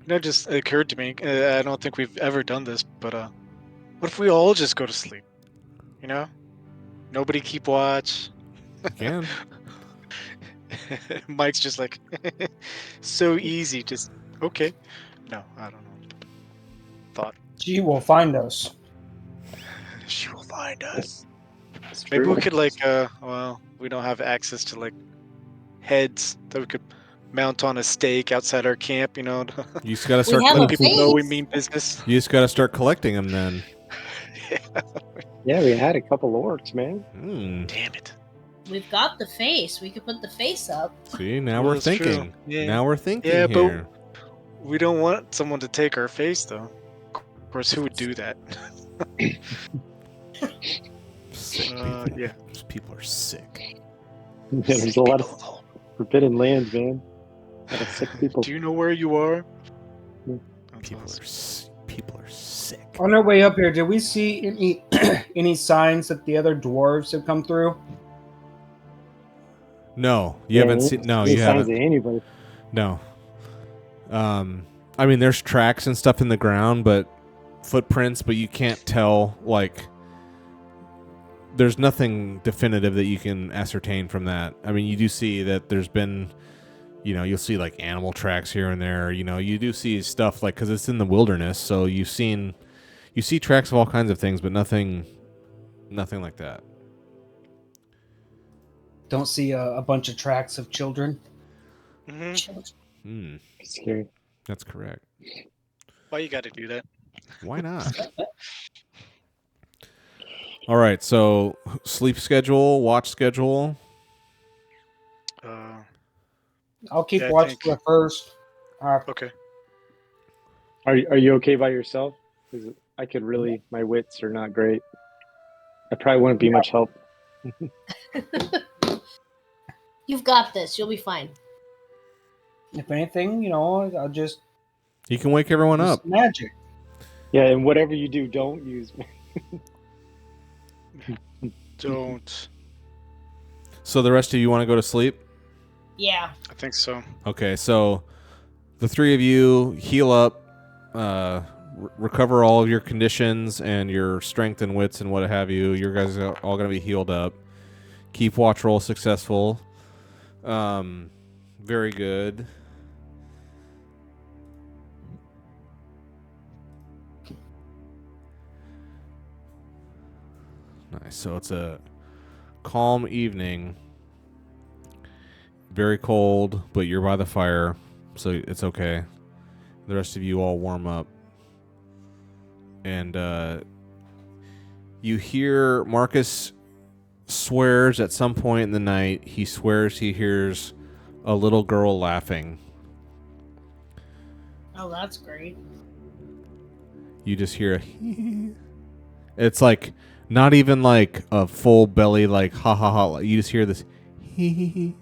It just occurred to me. I don't think we've ever done this, but what if we all just go to sleep? Nobody keep watch. You can. Mike's just like, so easy. Just okay. No, I don't know. Thought She will find us. she will find us. That's Maybe true. we could we don't have access to heads that we could mount on a stake outside our camp. You just gotta start. have a Let people know we face. mean business. You just gotta start collecting them then. Yeah, we had a couple orcs, man. Damn it. We've got the face. We could put the face up. See, now Well, we're that's true. thinking. Yeah. Now we're thinking Yeah, but- here. We don't want someone to take our face, though. Of course, who would do that? Sick Yeah. people. These people are sick. Yeah, there's a lot of forbidden lands, man. A lot of sick people. Do you know where you are? Yeah. That's People awesome. are sick. On our way up here, did we see any any signs that the other dwarves have come through? No, you haven't seen. No, you signs haven't. of anybody. No. I mean, there's tracks and stuff in the ground, but footprints, but you can't tell. There's nothing definitive that you can ascertain from that. I mean, you do see that there's been, you'll see animal tracks here and there. You do see stuff because it's in the wilderness, so you see tracks of all kinds of things, but nothing like that. don't see a bunch of tracks of children. Mm-hmm. Scary. That's correct. Why you got to do that? Why not? All right, so sleep schedule, watch schedule. I'll keep Yeah, I watch think- for the first. Okay. Are you okay by yourself? Because I could really, my wits are not great. I probably wouldn't be much help. You've got this. You'll be fine. If anything, I'll just You can wake everyone use up. magic. Yeah, and whatever you do, don't use me. Don't. So the rest of you want to go to sleep? Yeah. I think so. Okay, so the three of you heal up, recover all of your conditions and your strength and wits and what have you. You guys are all going to be healed up. Keep watch roll successful. Very good. Nice. So it's a calm evening. Very cold, but you're by the fire, so it's okay. The rest of you all warm up. And you hear Marcus swears at some point in the night, he swears he hears a little girl laughing. Oh, that's great. You just hear a it's like not even like a full belly like ha ha ha. You just hear this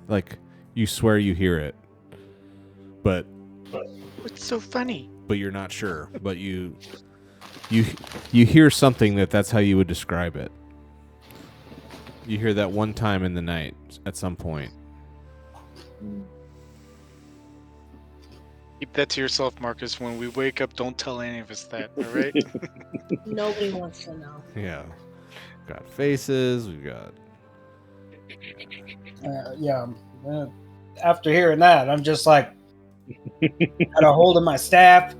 like you swear you hear it. But What's so funny? but you're not sure. But you hear something that's how you would describe it. You hear that one time in the night at some point. Keep that to yourself, Marcus. When we wake up, don't tell any of us that, all right? Nobody wants to know. Yeah. Got faces, we've got After hearing that, I'm just like, got a hold of my staff.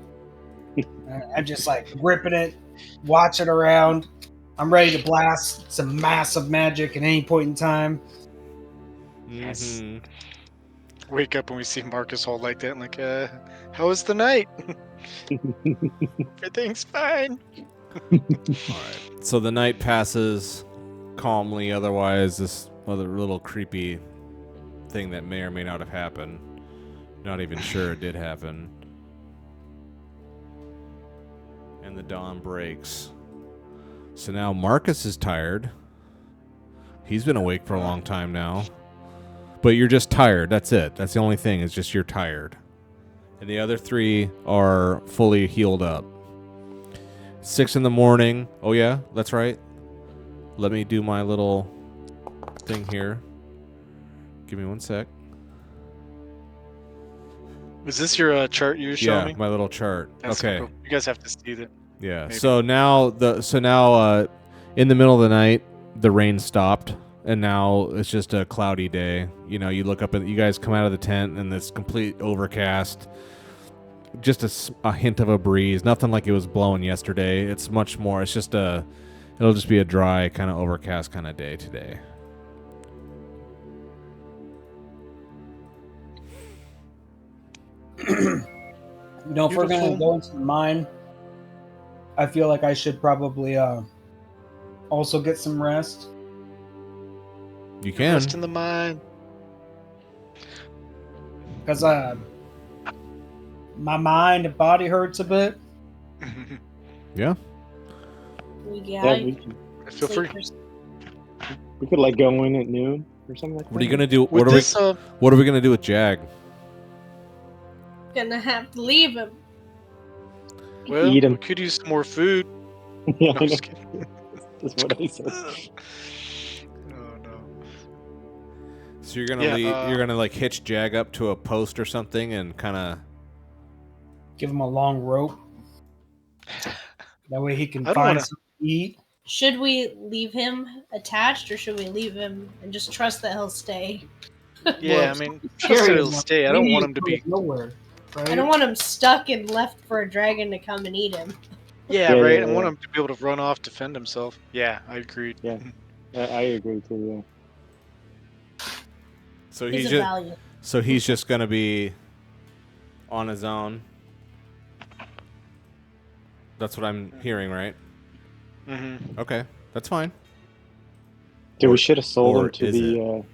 I'm just like gripping it, watching around. I'm ready to blast some massive magic at any point in time. Yes. Wake up and we see Marcus all like that, and like, how was the night? Everything's fine. Alright. So the night passes calmly, otherwise this other little creepy thing that may or may not have happened. Not even sure it did happen. And the dawn breaks. So now Marcus is tired. He's been awake for a long time now. But you're just tired. That's it. That's the only thing. It's just you're tired. And the other three are fully healed up. 6 a.m. Oh, yeah? That's right. Let me do my little thing here. Give me 1 sec. Was this your chart you were showing me? Yeah, my little chart. That's okay. so cool. You guys have to see that. Yeah. Maybe. So now in the middle of the night, the rain stopped, and now it's just a cloudy day. You know, you look up and you guys come out of the tent, and it's complete overcast. Just a hint of a breeze. Nothing like it was blowing yesterday. It's much more. It's just it'll just be a dry kind of overcast kind of day today. If we're gonna go into the mine, I feel like I should probably also get some rest. You can. Rest in the mine. Because my mind and body hurts a bit. Yeah. Yeah, Feel free. We could like go in at noon or something like that. What are you gonna do? With this, What are we gonna do with Jag? Gonna have to leave him. well, Eat 'em. we could use some more food. Yeah, No, I I'm know. just kidding. That's what I said. Oh no. So you're gonna Yeah, you're gonna like hitch Jag up to a post or something and kind of. Give him a long rope. That way he can I don't find wanna- something to eat. Should we leave him attached, or should we leave him and just trust that he'll stay? Yeah, I mean, trust that he'll stay. I don't want him to be. nowhere. Right? I don't want him stuck and left for a dragon to come and eat him. Yeah, Yeah, right. yeah, I want yeah. him to be able to run off, defend himself. Yeah, I agreed. Yeah. I agree too. So is he's of just value. so he's just gonna be on his own. That's what I'm hearing, right? Mm-hmm. Okay, that's fine. Dude, Or- we should have sold or him to is the.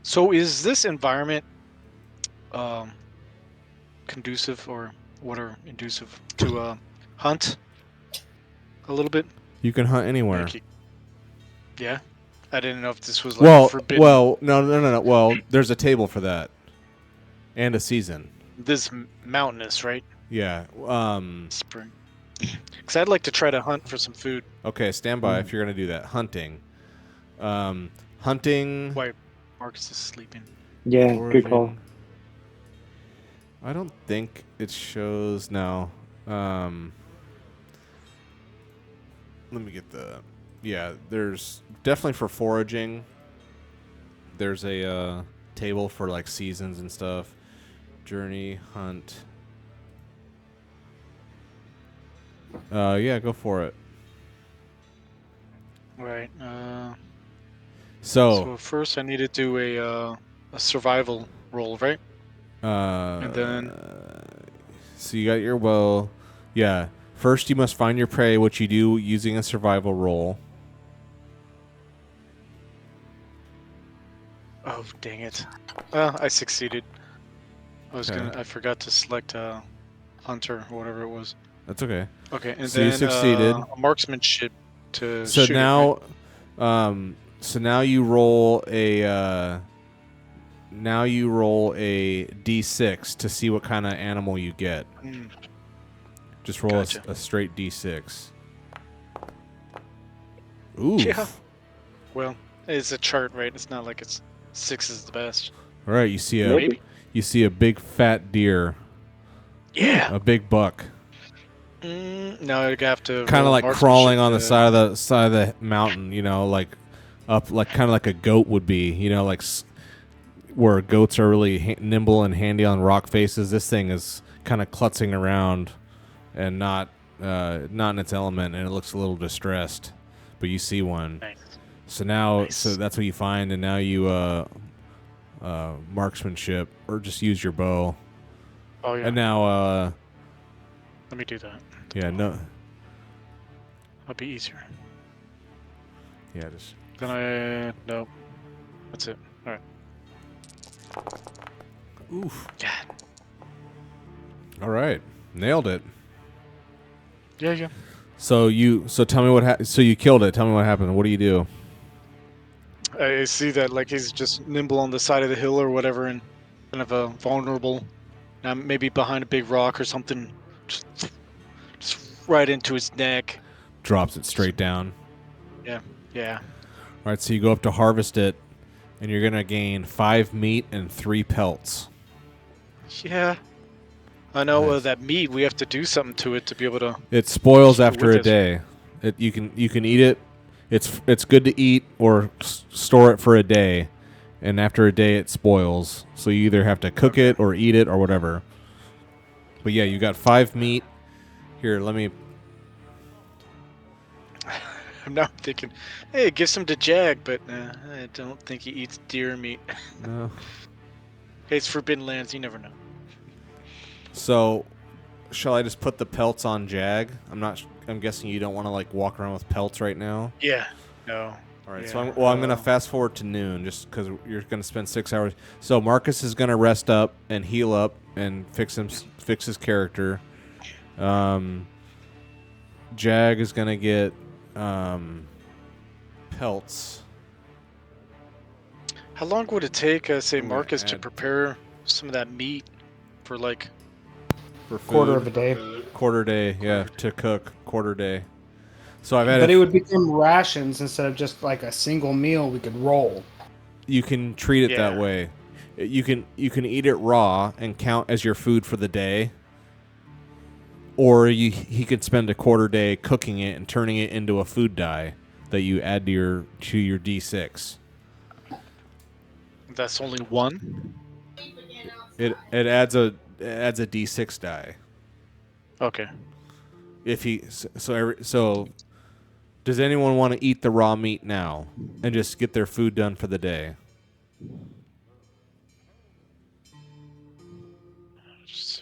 So is this environment um, conducive or what are inducive to hunt a little bit? You can hunt anywhere. Like, yeah, I didn't know if this was like Well, forbidden. no. Well, there's a table for that, and a season. This mountainous, right? Yeah. Spring. Because I'd like to try to hunt for some food. Okay, stand by if you're gonna do that. Hunting. Hunting. Why Marcus is sleeping. Yeah, good call. Foraging. I don't think it shows now. Let me get the. Yeah, there's definitely for foraging. There's a table for like seasons and stuff. Journey, hunt. Yeah, go for it. Right. So, So first I need to do a survival roll, right? and then- so you got your bow. Yeah. First, you must find your prey, which you do using a survival roll. Oh, dang it. I succeeded. Okay. I forgot to select hunter or whatever it was. That's okay. Okay, and So you then succeeded. a marksmanship to So shoot it, now, right? so now you roll a. Now you roll a d6 to see what kind of animal you get. Mm, Just roll Gotcha. a straight d6. Ooh. Yeah. Well, it's a chart, right? It's not like it's 6 is the best. All right, you see a Maybe. you see a big fat deer, Yeah. a big buck, No, I have to kind of roll like marksmanship crawling on the to- side of the mountain. You know, like up, like kind of like a goat would be. You know, like where goats are really nimble and handy on rock faces. This thing is kind of klutzing around and not in its element, and it looks a little distressed. But you see one. Nice. So now, Nice. so that's what you find, and now you marksmanship or just use your bow. Oh yeah. And now, Let me do that. yeah, no, That'll be easier. yeah, just Then no. That's it. All right. oof. Yeah. All right, nailed it. Yeah. So tell me what so you killed it. Tell me what happened. What do you do? I see that like he's just nimble on the side of the hill or whatever, and kind of vulnerable. Maybe behind a big rock or something. Just right into his neck. Drops it straight down. Yeah. All right, so you go up to harvest it, and you're gonna gain 5 meat and 3 pelts. Yeah. I know Nice. that meat. We have to do something to it to be able to. It spoils With after a this- day. You can eat it. It's good to eat or store it for a day, and after a day it spoils. So you either have to cook it or eat it or whatever. But yeah, you got 5 meat. Here, let me. I'm now thinking, hey, give some to Jag, but I don't think he eats deer meat. No. Hey, it's Forbidden Lands. You never know. So, shall I just put the pelts on Jag? I'm guessing you don't want to like walk around with pelts right now. Yeah. No. All right, Yeah, so I'm going to fast forward to noon just because you're going to spend 6 hours. So Marcus is going to rest up and heal up and fix his character. Jag is going to get pelts. How long would it take, say, I'm gonna Marcus, to add- prepare some of that meat for like? For food. Quarter of a day. Quarter day, yeah, to cook. Quarter day. So I've But had it would become rations instead of just like a single meal we could roll. you can treat it that Yeah. way. You can eat it raw and count as your food for the day. Or he could spend a quarter day cooking it and turning it into a food dye that you add to your D6. That's only one. It adds a D6 die. Okay. If he so does anyone want to eat the raw meat now and just get their food done for the day?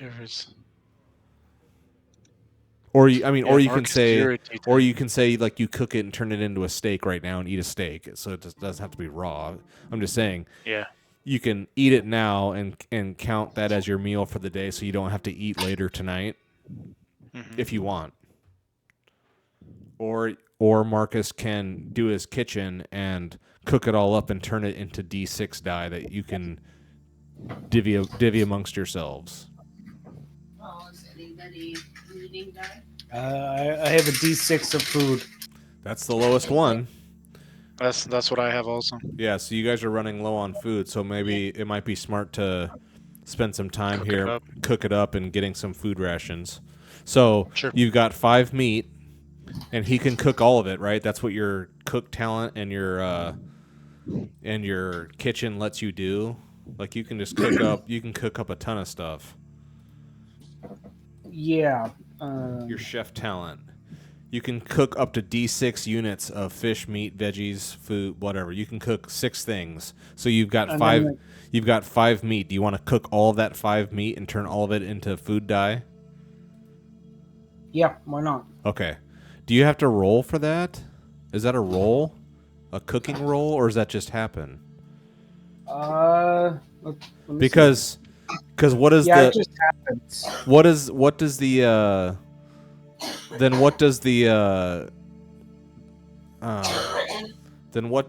There's... Or or you can Marcus say, irritates or me. you can say like you cook it and turn it into a steak right now and eat a steak. So it just doesn't have to be raw. I'm just saying Yeah. you can eat it now and count that as your meal for the day, so you don't have to eat later tonight if you want. Or Marcus can do his kitchen and cook it all up and turn it into D6 die that you can divvy amongst yourselves. Oh, is anybody reading die? I have a D6 of food. That's the lowest one. That's what I have also. Yeah, so you guys are running low on food, so maybe it might be smart to spend some time here, cook it up, and getting some food rations. So Sure. you've got 5 meat, and he can cook all of it, right? That's what your cook talent and your kitchen lets you do. Like you can just cook up a ton of stuff. Yeah. Your chef talent. You can cook up to D6 units of fish, meat, veggies, food, whatever. You can cook 6 things. So you've got 5. You've got 5 meat. Do you want to cook all of that 5 meat and turn all of it into food dye? Yeah, why not? Okay. Do you have to roll for that? Is that a roll? A cooking roll, or does that just happen? Let me Because what is it just happens. what does the then what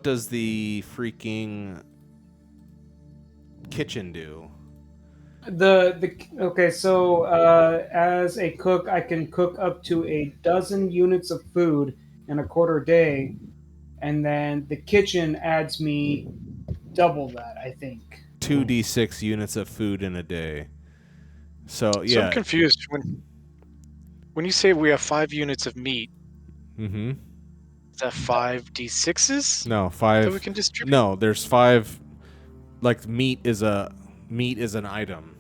does the freaking kitchen do? Okay, so as a cook, I can cook up to 12 units of food in a quarter day, and then the kitchen adds me double that, I think. 2d6 units of food in a day. So yeah. So I'm confused. When you say we have 5 units of meat, Mm-hmm. is that 5 D6s? No, 5. That we can distribute? No, there's 5. Like meat is an item.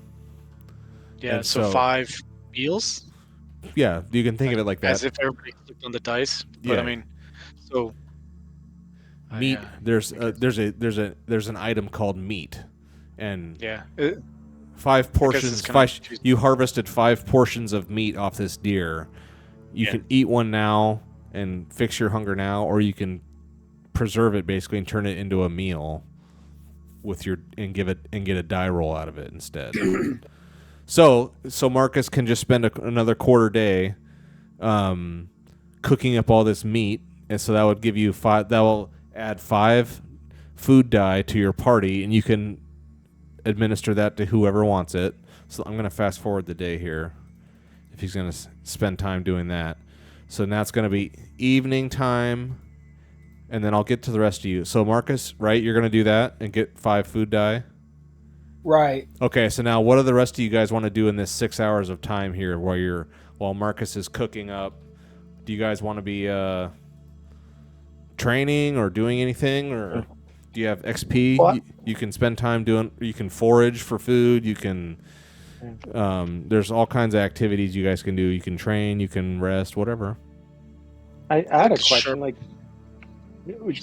Yeah, And so 5 meals? Yeah, you can think of it like that. As if everybody clicked on the dice. But Yeah. I mean, so meat. There's an item called meat, and yeah, 5 portions. it's kinda confusing. You harvested 5 portions of meat off this deer. You can eat one now and fix your hunger now, or you can preserve it basically and turn it into a meal and get a die roll out of it instead. So Marcus can just spend another quarter day cooking up all this meat, and so that would give you 5. That will add 5 food die to your party, and you can administer that to whoever wants it. So I'm going to fast forward the day here if he's going to spend time doing that. So now it's going to be evening time, and then I'll get to the rest of you. So Marcus, right, you're going to do that and get 5 food die? Right. Okay, so now what do the rest of you guys want to do in this 6 hours of time here while Marcus is cooking up? Do you guys want to be training or doing anything, or do you have XP you can spend time doing? You can forage for food. You can. There's all kinds of activities you guys can do. You can train. You can rest. Whatever. I had a question. Like,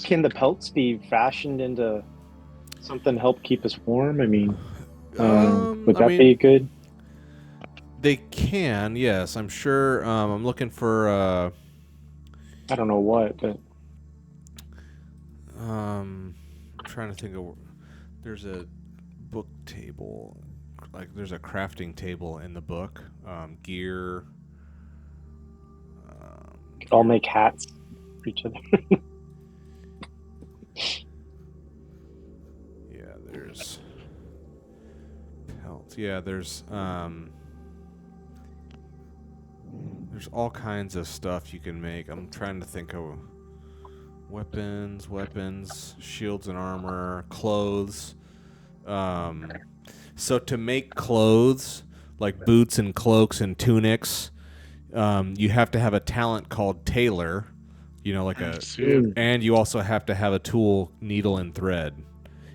can the pelts be fashioned into something to help keep us warm? I mean, would that be good? They can, yes. I'm sure. I'm looking for. I don't know what, but. I'm trying to think of. There's a book table, like there's a crafting table in the book. Gear. I'll make hats for each other. Yeah, there's pelts. Yeah, there's all kinds of stuff you can make. I'm trying to think of weapons, shields and armor, clothes. So to make clothes like boots and cloaks and tunics, you have to have a talent called tailor. You know, like and you also have to have a tool, needle and thread.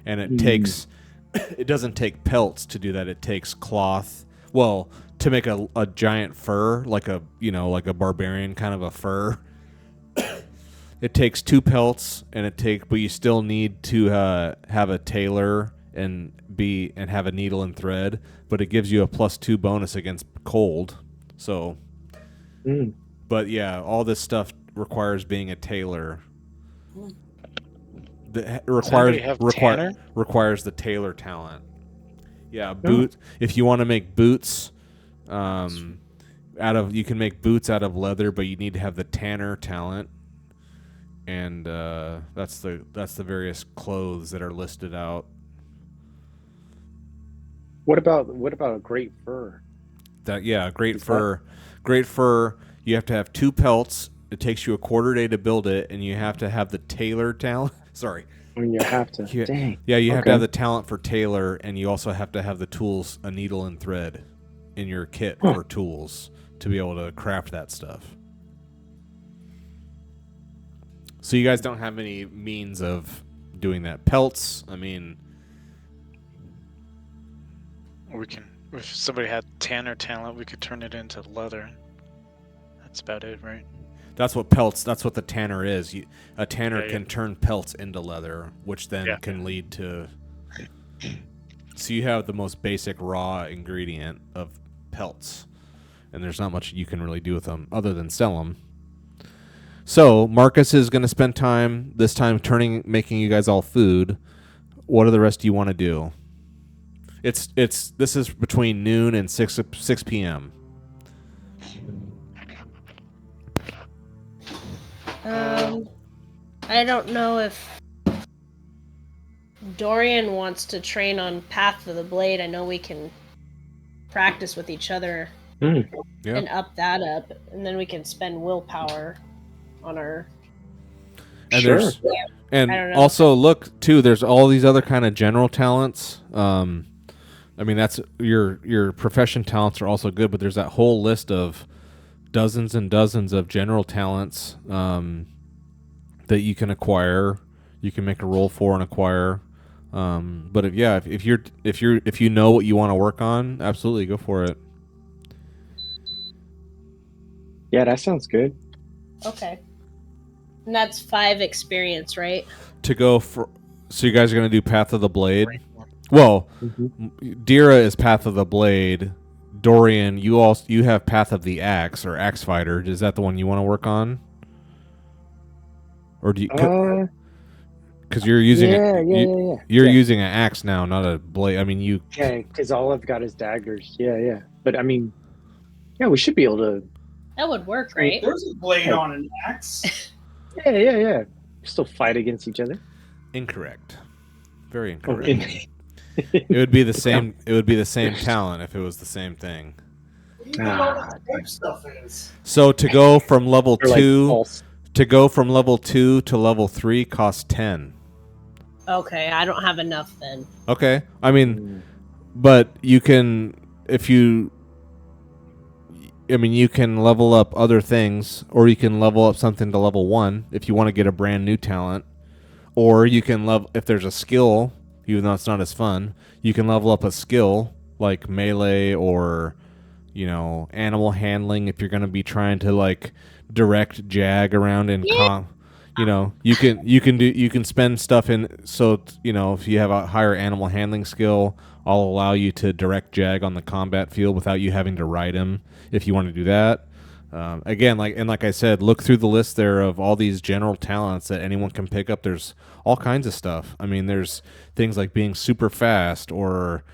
And it takes, it doesn't take pelts to do that. It takes cloth. Well, to make a giant fur, like a barbarian kind of a fur, it takes 2 pelts, but you still need to have a tailor and have a needle and thread, but it gives you a +2 bonus against cold. So, but yeah, all this stuff requires being a tailor. Requires the tailor talent. Yeah, boot. If you want to make boots, you can make boots out of leather, but you need to have the tanner talent. And that's the various clothes that are listed out. What about a great fur? Great fur. Great fur. You have to have 2 pelts. It takes you a quarter day to build it, and you have to have the tailor talent. Sorry. You have to. Dang. Yeah, you have to have the talent for tailor, and you also have to have the tools, a needle and thread, in your kit for tools to be able to craft that stuff. So you guys don't have any means of doing that. Pelts, I mean... We can, if somebody had tanner talent, we could turn it into leather. That's about it, right? That's what the tanner is. A tanner can turn pelts into leather, which then can lead to... So you have the most basic raw ingredient of pelts, and there's not much you can really do with them other than sell them. So Marcus is going to spend time making you guys all food. What do the rest of you want to do? This is between noon and 6 p.m. I don't know if Dorian wants to train on Path of the Blade. I know we can practice with each other and up that up, and then we can spend willpower on our... And also look too, there's all these other kind of general talents. I mean, that's your profession talents are also good, but there's that whole list of dozens and dozens of general talents that you can acquire. You can make a roll for and acquire. But if you know what you want to work on, absolutely go for it. Yeah, that sounds good. Okay. And that's 5 experience, right? So you guys are going to do Path of the Blade? Well, Dira is Path of the Blade. Dorian, you have Path of the Axe or Axe Fighter. Is that the one you want to work on? Or do you? Because you're using you're using an axe now, not a blade. I mean, you. Yeah, because all I've got is daggers. Yeah. But I mean, yeah, we should be able to. That would work, right? There's a blade on an axe. Yeah. Still fight against each other. Incorrect. Very incorrect. It would be the same. It would be the same talent if it was the same thing. So to go from level 2 to level 3 costs 10. Okay, I don't have enough then. Okay, I mean, but you can you can level up other things, or you can level up something to level 1 if you want to get a brand new talent, or you can if there's a skill. Even though it's not as fun, you can level up a skill like melee or, animal handling if you're going to be trying to like direct Jag around in you can spend stuff in. So if you have a higher animal handling skill, I'll allow you to direct Jag on the combat field without you having to ride him if you want to do that. Again, like I said, look through the list there of all these general talents that anyone can pick up. There's all kinds of stuff. I mean, there's things like being super fast, or,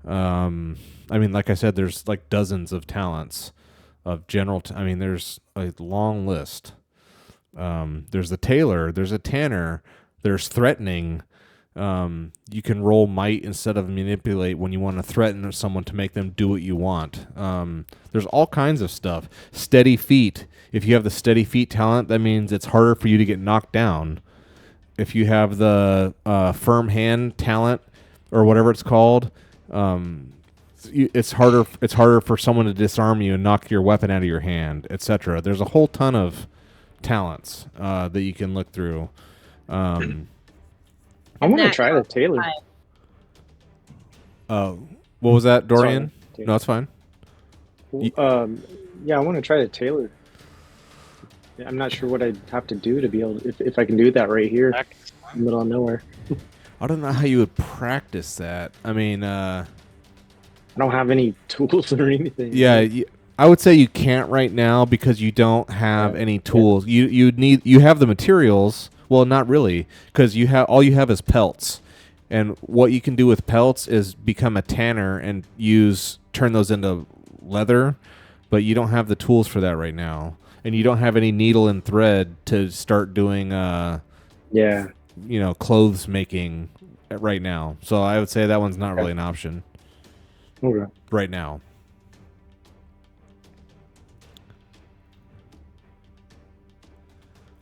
like I said, there's like dozens of talents of general. There's a long list. There's the tailor. There's a tanner. There's threatening. You can roll might instead of manipulate when you want to threaten someone to make them do what you want. There's all kinds of stuff. Steady feet. If you have the steady feet talent, that means it's harder for you to get knocked down. If you have the firm hand talent or whatever it's called, it's harder for someone to disarm you and knock your weapon out of your hand, etc. There's a whole ton of talents that you can look through. I want to try the tailor. What was that, Dorian? Sorry. No, it's fine. Yeah, I want to try the tailor. I'm not sure what I'd have to do to be able to, if I can do that right here in the middle of nowhere. I don't know how you would practice that. I mean, I don't have any tools or anything. Yeah, I would say you can't right now because you don't have any tools. Yeah. You have the materials. Well, not really, because all you have is pelts, and what you can do with pelts is become a tanner and turn those into leather, but you don't have the tools for that right now, and you don't have any needle and thread to start doing clothes making right now. So I would say that one's not really an option. Okay. Right now.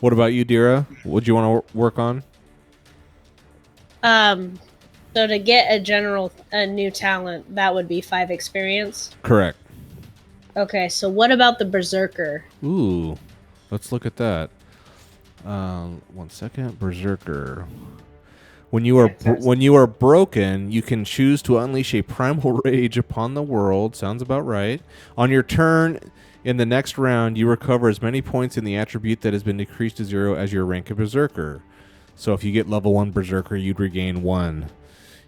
What about you, Dira? What do you want to work on? So to get a new talent, that would be 5 experience. Correct. Okay, so what about the Berserker? Ooh, let's look at that. 1 second, Berserker. When you are broken, you can choose to unleash a primal rage upon the world. Sounds about right. On your turn, in the next round, you recover as many points in the attribute that has been decreased to 0 as your rank of Berserker. So if you get level 1 Berserker, you'd regain 1.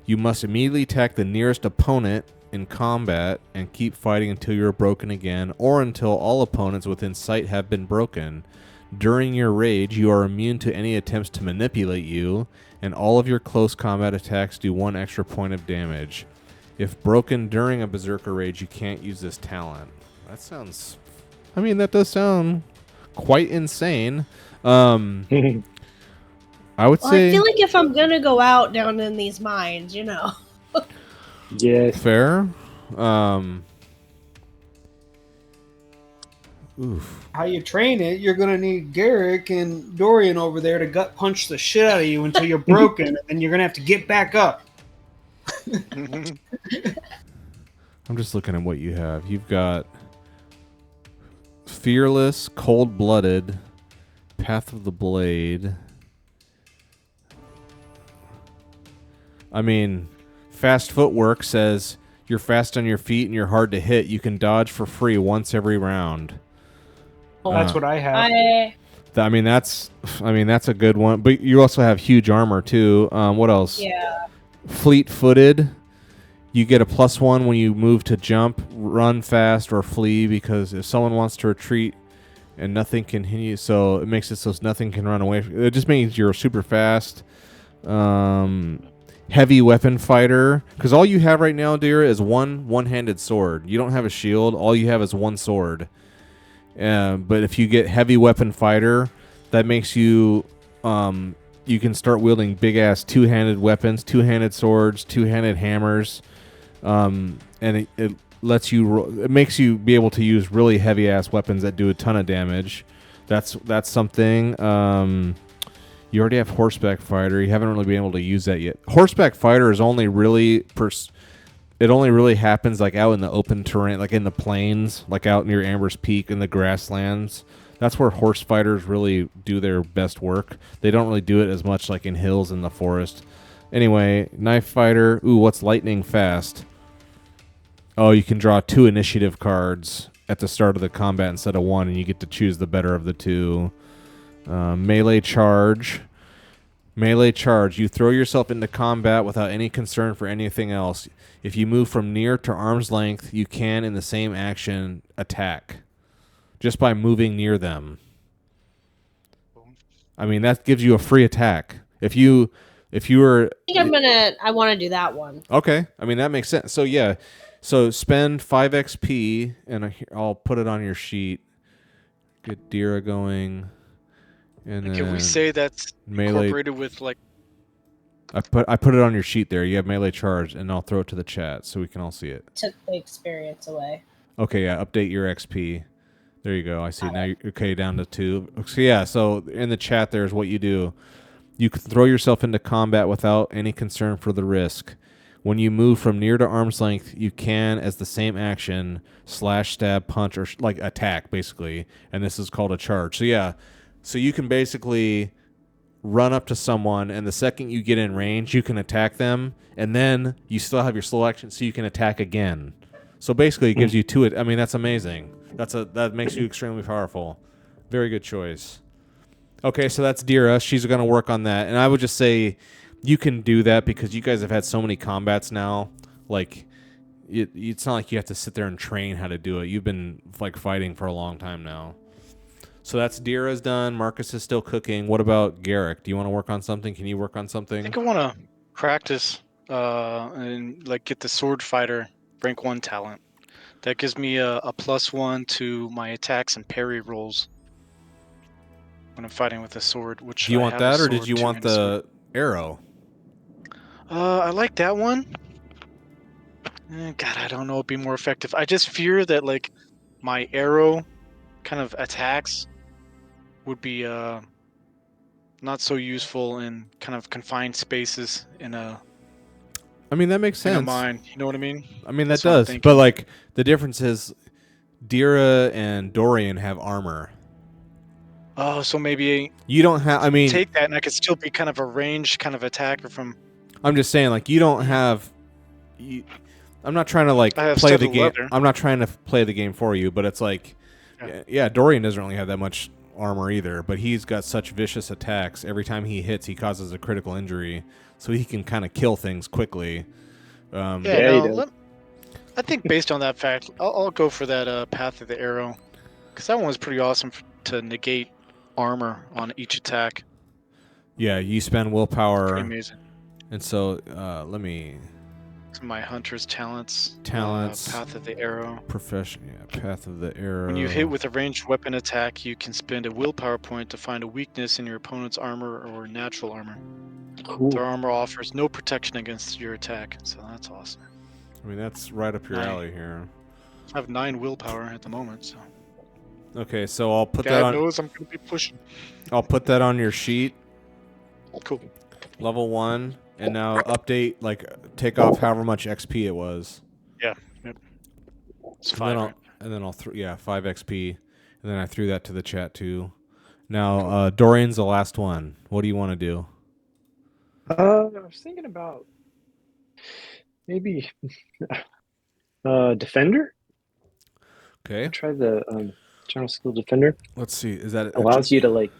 You must immediately attack the nearest opponent in combat and keep fighting until you are broken again, or until all opponents within sight have been broken. During your rage, you are immune to any attempts to manipulate you, and all of your close combat attacks do 1 extra point of damage. If broken during a Berserker rage, you can't use this talent. That does sound quite insane. I would say... I feel like if I'm going to go out down in these mines, Yes. Fair. Oof. How you train it, you're going to need Garrick and Dorian over there to gut punch the shit out of you until you're broken, and you're going to have to get back up. I'm just looking at what you have. You've got Fearless, Cold-Blooded, Path of the Blade. Fast Footwork says you're fast on your feet and you're hard to hit. You can dodge for free once every round. That's what I have. That's a good one. But you also have huge armor too. What else? Yeah. Fleet-footed. You get a +1 when you move to jump, run fast, or flee, because if someone wants to retreat and nothing can hit you, so it makes it so nothing can run away. It just means you're super fast. Heavy weapon fighter, because all you have right now, dear, is one-handed sword. You don't have a shield. All you have is one sword. But if you get heavy weapon fighter, that makes you you can start wielding big-ass two-handed weapons, two-handed swords, two-handed hammers, and it lets you. It makes you be able to use really heavy-ass weapons that do a ton of damage. That's something. You already have horseback fighter. You haven't really been able to use that yet. Horseback fighter is only really it only really happens like out in the open terrain, like in the plains, like out near Amber's Peak in the grasslands. That's where horse fighters really do their best work. They don't really do it as much like in hills in the forest. Anyway, knife fighter. Ooh, what's lightning fast? Oh, you can draw 2 initiative cards at the start of the combat instead of 1, and you get to choose the better of the 2. Melee charge. Melee charge. You throw yourself into combat without any concern for anything else. If you move from near to arm's length, you can, in the same action, attack. Just by moving near them. That gives you a free attack. If you were... I want to do that one. Okay. that makes sense. So, yeah. So, spend 5 XP, and I'll put it on your sheet. Get Dira going... And can we say that's melee, incorporated with like? I put it on your sheet there. You have melee charge, and I'll throw it to the chat so we can all see it. Took the experience away. Okay, yeah. Update your XP. There you go. I see. Now you're down to 2. So yeah. So in the chat, there's what you do. You can throw yourself into combat without any concern for the risk. When you move from near to arm's length, you can, as the same action, slash, stab, punch, or like attack, basically. And this is called a charge. So yeah. So you can basically run up to someone, and the second you get in range, you can attack them, and then you still have your slow action, so you can attack again. So basically, it gives you 2. That's amazing. That makes you extremely powerful. Very good choice. Okay, so that's Dira. She's going to work on that, and I would just say you can do that because you guys have had so many combats now. Like, it's not like you have to sit there and train how to do it. You've been like fighting for a long time now. So that's Dira's done. Marcus is still cooking. What about Garrick? Do you want to work on something? Can you work on something? I think I want to practice and like get the sword fighter rank 1 talent. That gives me a +1 to my attacks and parry rolls when I'm fighting with a sword. Which do you I want have that, a or did sword, you want two-handed sword. the arrow? I like that one. God, I don't know. It'd be more effective. I just fear that like my arrow kind of attacks would be not so useful in kind of confined spaces in a. I mean, that makes sense. In a mine, you know what I mean? I mean, that does. But like the difference is, Dira and Dorian have armor. Oh, so maybe you don't have. I mean, take that, and I could still be kind of a ranged kind of attacker from. I'm just saying, like, you don't have. I'm not trying to like play the game. I'm not trying to play the game for you, but it's like, yeah, Dorian doesn't really have that much armor either, but he's got such vicious attacks. Every time he hits, he causes a critical injury, so he can kind of kill things quickly. I think based on that fact, I'll go for that Path of the Arrow, because that one was pretty awesome to negate armor on each attack. Yeah, you spend willpower. Pretty amazing. And so, let me. My hunter's talents. Path of the Arrow. Path of the Arrow. When you hit with a ranged weapon attack, you can spend a willpower point to find a weakness in your opponent's armor or natural armor. Cool. Their armor offers no protection against your attack, so that's awesome. I mean, that's right up your alley here. I have 9 willpower at the moment, so. Okay, so I'll put Dad that on. knows I'm gonna be pushing. I'll put that on your sheet. Cool. Level 1, and now update, like, take off however much XP it was. Yeah. Yep. It's 5. And then I'll 5 XP, and then I threw that to the chat too. Now, Dorian's the last one. What do you want to do? I was thinking about maybe Defender. Okay. Try the general skill Defender. Let's see. Is that allows you to like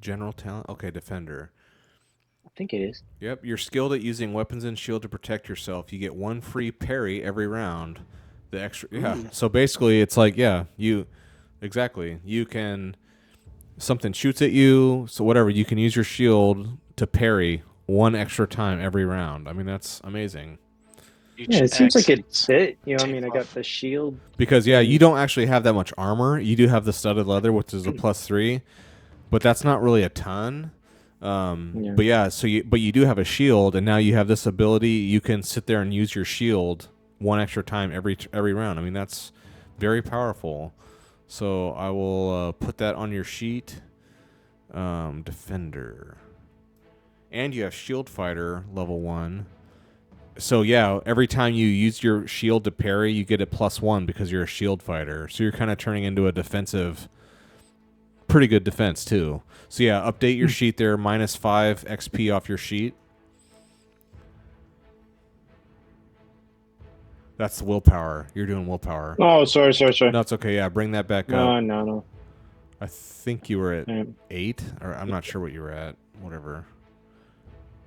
general talent? Okay, Defender. I think it is. Yep, you're skilled at using weapons and shield to protect yourself. You get 1 free parry every round. The extra, So basically, it's like, you can. Something shoots at you, so whatever. You can use your shield to parry 1 extra time every round. I mean, that's amazing. It seems like it's it. You know, I mean, I got the shield. Because you don't actually have that much armor. You do have the studded leather, which is a +3, but that's not really a ton. But you do have a shield, and now you have this ability. You can sit there and use your shield 1 extra time every round. I mean, that's very powerful. So I will put that on your sheet. Defender, and you have shield fighter level 1. So every time you use your shield to parry, you get a +1 because you're a shield fighter. So you're kind of turning into a defensive. Pretty good defense too. So update your sheet there. -5 XP off your sheet. That's the willpower. You're doing willpower. Oh, sorry. No, it's okay. Yeah, bring that back up. No. I think you were at 8, or I'm not sure what you were at. Whatever.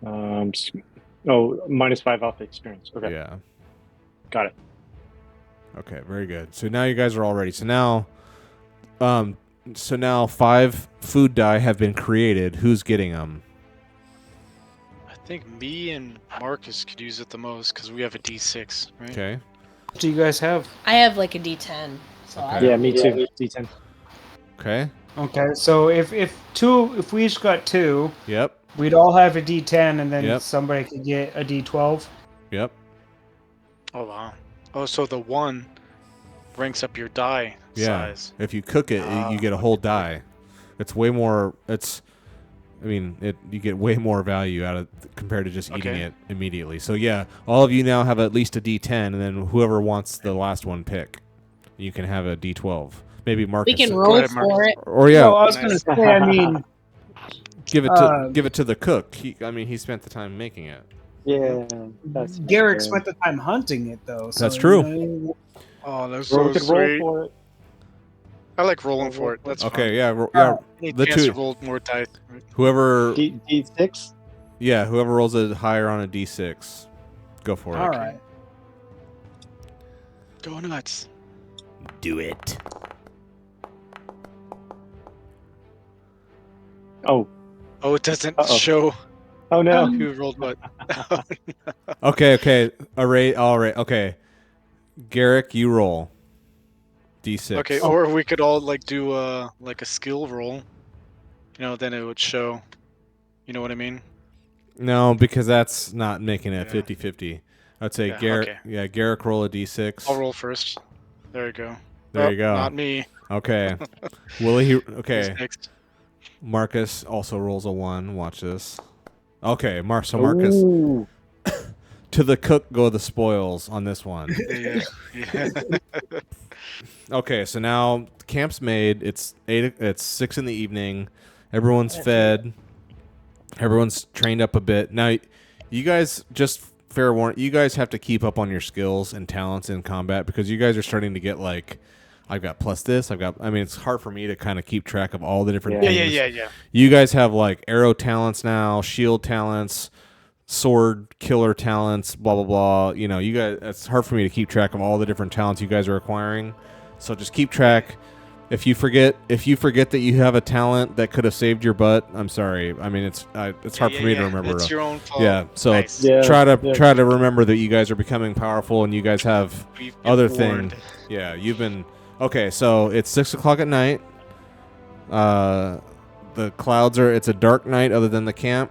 -5 off the experience. Okay. Yeah. Got it. Okay, very good. So now you guys are all ready. So now 5 food dye have been created. Who's getting them? I think me and Marcus could use it the most because we have a D6, right? Okay. What do you guys have? I have like a D10. So Yeah, me too. D10. Okay. Okay, so if we each got 2, Yep. we'd all have a D10, and then somebody could get a D12. Yep. Oh wow. Oh, so the 1 ranks up your die size. If you cook it, you get a whole die. It's way more. You get way more value out of compared to just eating it immediately. So all of you now have at least a D10, and then whoever wants the last one pick, you can have a D12. Maybe Marcus. We can roll for it. Or I was gonna say, I mean, give it to the cook. He spent the time making it. Yeah, Garrick spent the time hunting it though. So, that's true. Oh, that's so sweet. Roll for it. I like rolling for it. That's okay. fun. Yeah. The two rolled more dice. Whoever D6. Yeah, whoever rolls it higher on a d6, go for it. All right. Go nuts. Do it. Oh. Oh, it doesn't show Oh no. who rolled what. Okay. All right. Okay. Garrick, you roll. D6. Okay, or we could all like do like a skill roll. Then it would show. You know what I mean? No, because that's not making it Yeah. 50-50. I'd say Yeah, Garrick. okay. Yeah, Garrick, roll a d6. I'll roll first. There you go. There you go. Not me. Okay. Willie. Who's Okay. next? Marcus also rolls a 1. Watch this. Okay, so Marcus, Ooh. to the cook go the spoils on this one. Yeah. Okay, so now camp's made. It's 6 in the evening. Everyone's fed. Everyone's trained up a bit. Now, you guys, just fair warning, you guys have to keep up on your skills and talents in combat because you guys are starting to get like, I've got plus this. It's hard for me to kind of keep track of all the different things. Yeah. You guys have like arrow talents now, shield talents, sword killer talents, blah, blah, blah. You guys, it's hard for me to keep track of all the different talents you guys are acquiring. So just keep track. If you forget that you have a talent that could have saved your butt, I'm sorry. It's hard for me to remember. It's your own fault. Yeah, so Nice. try to remember that you guys are becoming powerful and you guys have We've been other warned. things. Yeah, you've been okay. So it's 6:00 at night. The clouds are. It's a dark night other than the camp.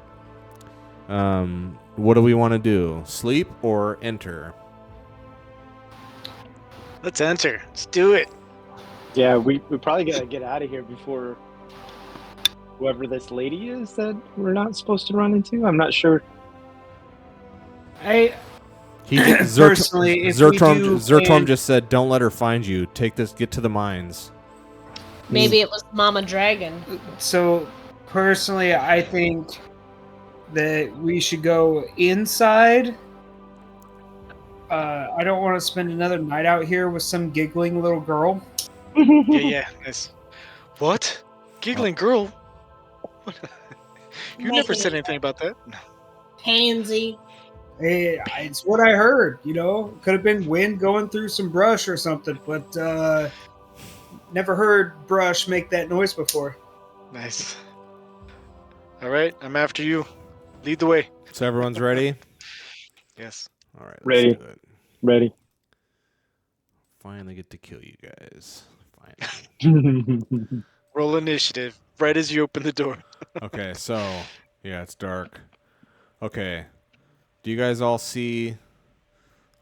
What do we want to do? Sleep or enter? Let's enter. Let's do it. Yeah, we probably gotta get out of here before whoever this lady is that we're not supposed to run into. I'm not sure. Personally, if we do Zertorm just said, "Don't let her find you. Take this. Get to the mines." Maybe it was Mama Dragon. So, personally, I think that we should go inside. I don't want to spend another night out here with some giggling little girl. Yeah. Nice. What? Giggling girl? You never said anything about that. Pansy. Hey, it's what I heard. Could have been wind going through some brush or something, but never heard brush make that noise before. Nice. All right, I'm after you. Lead the way. So everyone's ready. Yes. All right. Ready. Let's do it. Ready. Finally get to kill you guys. Finally. Roll initiative right as you open the door. Okay, so yeah, it's dark. Okay. Do you guys all see?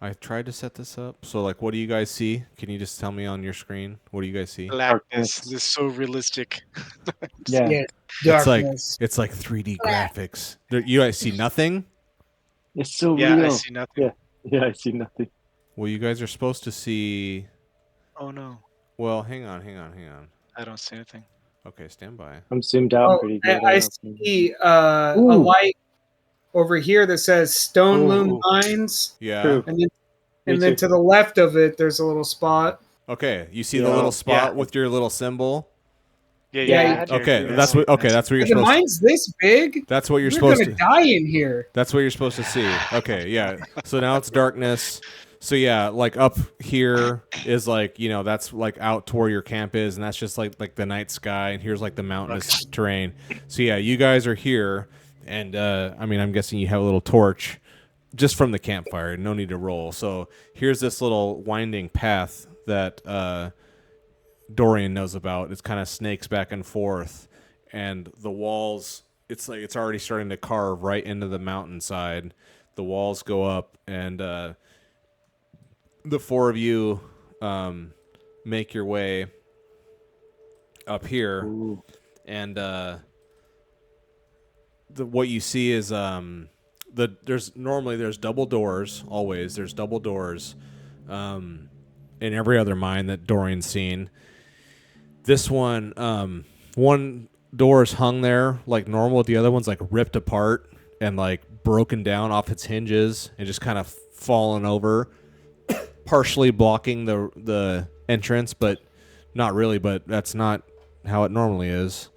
I tried to set this up. So like, what do you guys see? Can you just tell me on your screen? What do you guys see? Blackness. This is so realistic. Yeah. Darkness. It's like 3D graphics. You guys see nothing? It's so Yeah, real. I see nothing. Yeah, I see nothing. Well, you guys are supposed to see. Oh no, Well, hang on. I don't see anything. Okay, stand by. I'm zoomed out pretty good. I see a light over here that says Stoneloom Mines. Yeah. True. And then to the left of it, there's a little spot. Okay, you see the little spot with your little symbol? Yeah. Okay, that's what you're The supposed to. mine's this big. That's what you're We're supposed gonna to. die in here. That's what you're supposed to see. Okay, yeah. So now it's darkness. So yeah, like up here is like, that's like out to where your camp is, and that's just like the night sky, and here's like the mountainous terrain. So yeah, you guys are here, and I'm guessing you have a little torch just from the campfire. No need to roll. So here's this little winding path that Dorian knows about. It's kind of snakes back and forth, and the walls. It's like it's already starting to carve right into the mountainside. The walls go up, and the four of you make your way up here. Ooh. And what you see is there's double doors. Always there's double doors in every other mine that Dorian's seen. This one door is hung there like normal. The other one's like ripped apart and like broken down off its hinges and just kind of fallen over, partially blocking the entrance, but not really. But that's not how it normally is.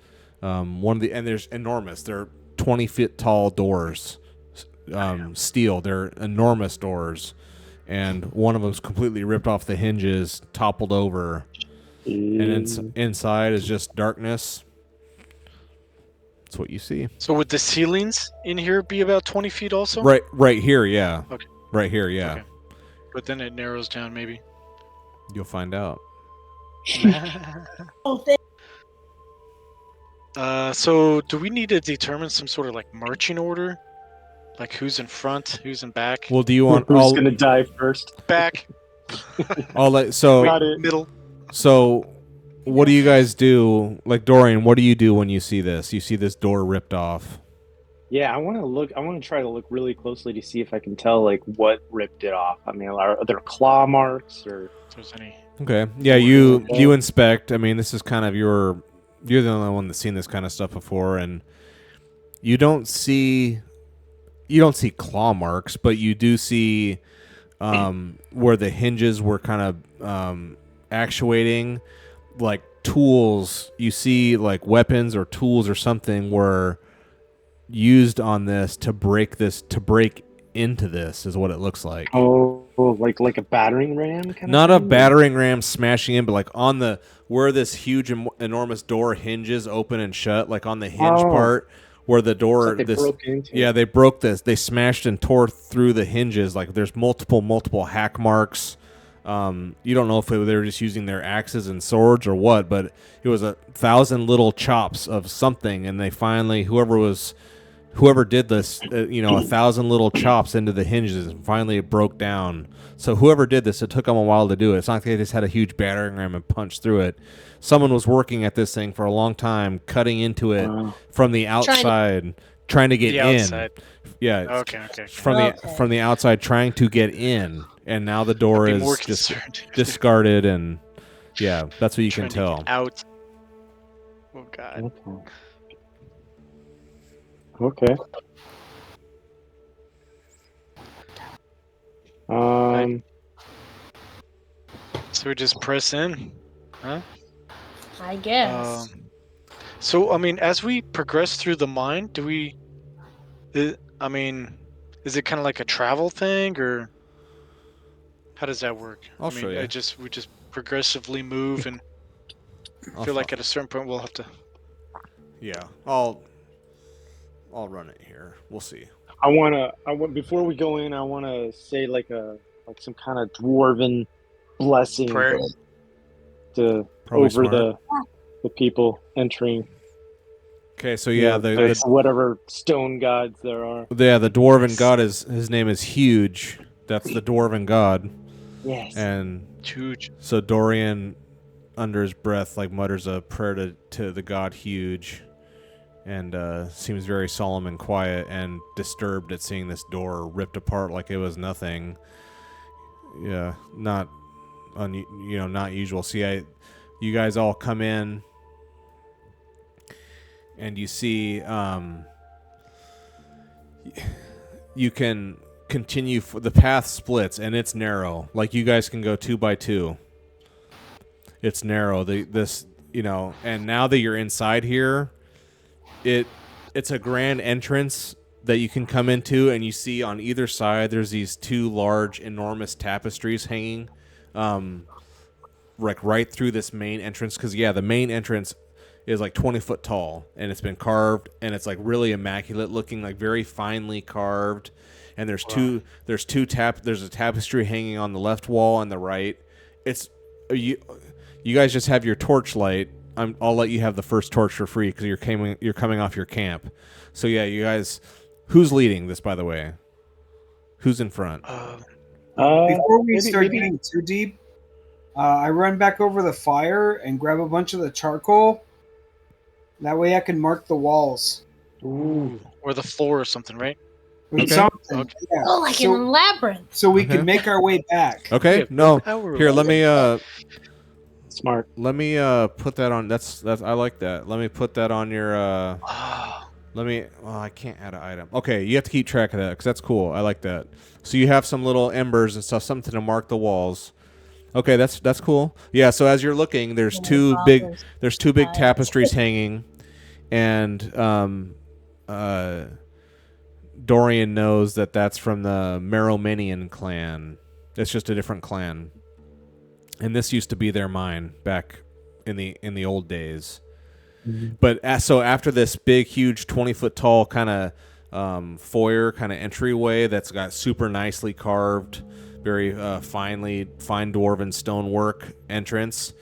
And there's enormous. They're 20-foot tall doors, steel. They're enormous doors, and one of them's completely ripped off the hinges, toppled over, and inside is just darkness. That's what you see. So would the ceilings in here be about 20 feet also? Right here, yeah. Okay. Right here, yeah. Okay. But then it narrows down, maybe. You'll find out. So do we need to determine some sort of like marching order? Like who's in front, who's in back? Well, do you want who's gonna die first? Back. I'll let Middle. So what do you guys do? Like Dorian, what do you do when you see this? You see this door ripped off. Yeah, I want to try to look really closely to see if I can tell like what ripped it off. I mean, are there claw marks or if there's any? Okay. Yeah, you inspect. I mean, this is kind of you're the only one that's seen this kind of stuff before, and you don't see claw marks, but you do see where the hinges were kind of actuating, like tools. You see like weapons or tools or something were used on this to break into this is what it looks like. Oh, like a battering ram kind Not of a battering ram smashing in, but like on the where this huge enormous door hinges open and shut, like on the hinge part where the door like they broke this. They smashed and tore through the hinges. Like there's multiple hack marks. You don't know if they were just using their axes and swords or what, but it was 1,000 little chops of something, and they finally whoever did this, 1,000 little chops into the hinges, and finally it broke down. So whoever did this, it took them a while to do it. It's not like they just had a huge battering ram and punched through it. Someone was working at this thing for a long time, cutting into it from the outside, trying to get in. Outside. Yeah. Okay. From the outside, trying to get in, and now the door is just discarded, and yeah, that's what you can tell. Out. Oh God. Okay. So we just press in, huh? I guess. So I mean, as we progress through the mine, is it kind of like a travel thing, or how does that work? I'll show you. We just progressively move, and I feel like at a certain point we'll have to. Yeah, I'll run it here. We'll see. I want before we go in, I want to say like some kind of dwarven blessing prayer to Probably over smart. the people entering. Okay, so yeah, the whatever stone gods there are. Yeah, the dwarven god his name is Huge. That's the dwarven god. Yes. And huge. So Dorian, under his breath, like mutters a prayer to the god Huge, and seems very solemn and quiet and disturbed at seeing this door ripped apart like it was nothing. Yeah, not usual. See, you guys all come in, and you see you can continue. The path splits, and it's narrow. Like you guys can go 2 by 2. It's narrow. And now that you're inside here, it's a grand entrance that you can come into, and you see on either side there's these 2 large, enormous tapestries hanging, like right through this main entrance. Because the main entrance is like 20 foot tall, and it's been carved, and it's like really immaculate looking, like very finely carved. And there's there's a tapestry hanging on the left wall and the right. It's you guys just have your torchlight. I'll let you have the first torch for free because you're coming off your camp. So yeah, you guys, who's leading this, by the way? Who's in front? Before we start getting too deep, I run back over the fire and grab a bunch of the charcoal. That way I can mark the walls. Ooh. Or the floor or something, right? Okay. Something. Okay. Yeah. Oh, like in a labyrinth. So we can make our way back. Okay, no. Here, let me smart. Let me put that on. That's I like that. Let me put that on your. I can't add an item. Okay, you have to keep track of that because that's cool. I like that. So you have some little embers and stuff, something to mark the walls. Okay, that's cool. Yeah. So as you're looking, there's two big tapestries hanging, and Dorian knows that that's from the Merominian clan. It's just a different clan, and this used to be their mine back in the old days. Mm-hmm. But so after this big, huge, 20-foot tall kind of foyer, kind of entryway that's got super nicely carved, very fine dwarven stonework entrance,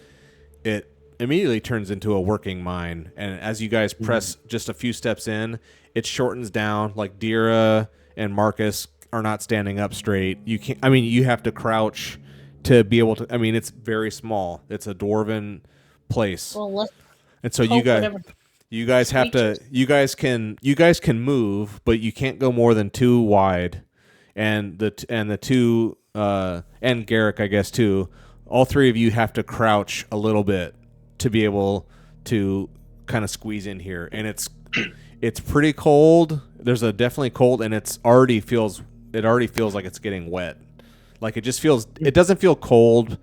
it immediately turns into a working mine. And as you guys press just a few steps in, it shortens down. Like Dira and Marcus are not standing up straight. You can't. I mean, you have to crouch to be able to. I mean, it's very small. It's a dwarven place. Well, and so you guys have to. You guys can move, but you can't go more than 2 wide. And the two and Garrick, I guess too. All 3 of you have to crouch a little bit to be able to kind of squeeze in here, and it's pretty cold. There's a definitely cold, and it already feels like it's getting wet. Like it doesn't feel cold.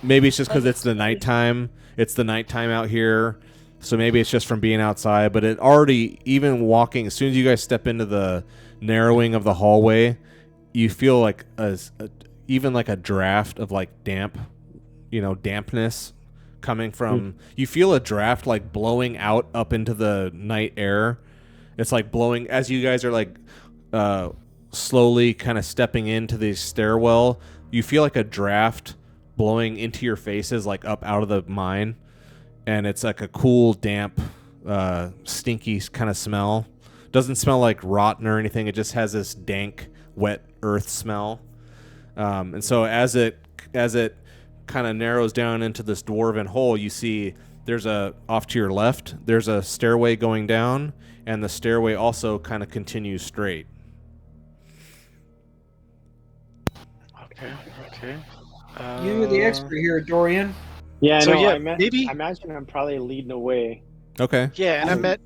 Maybe it's just because it's the nighttime. It's the nighttime out here, so maybe it's just from being outside. But it already, even walking, as soon as you guys step into the narrowing of the hallway, you feel like even like a draft of like dampness coming from. You feel a draft like blowing out up into the night air. It's like blowing as you guys are like slowly kind of stepping into the stairwell. You feel like a draft blowing into your faces, like up out of the mine, and it's like a cool, damp, stinky kind of smell. Doesn't smell like rotten or anything. It just has this dank, wet earth smell. And so as it kind of narrows down into this dwarven hole, you see there's off to your left, there's a stairway going down, and the stairway also kind of continues straight. Okay. You're the expert here, Dorian. Yeah, so no, yeah, I imagine I'm probably leading the way. Okay. Yeah, and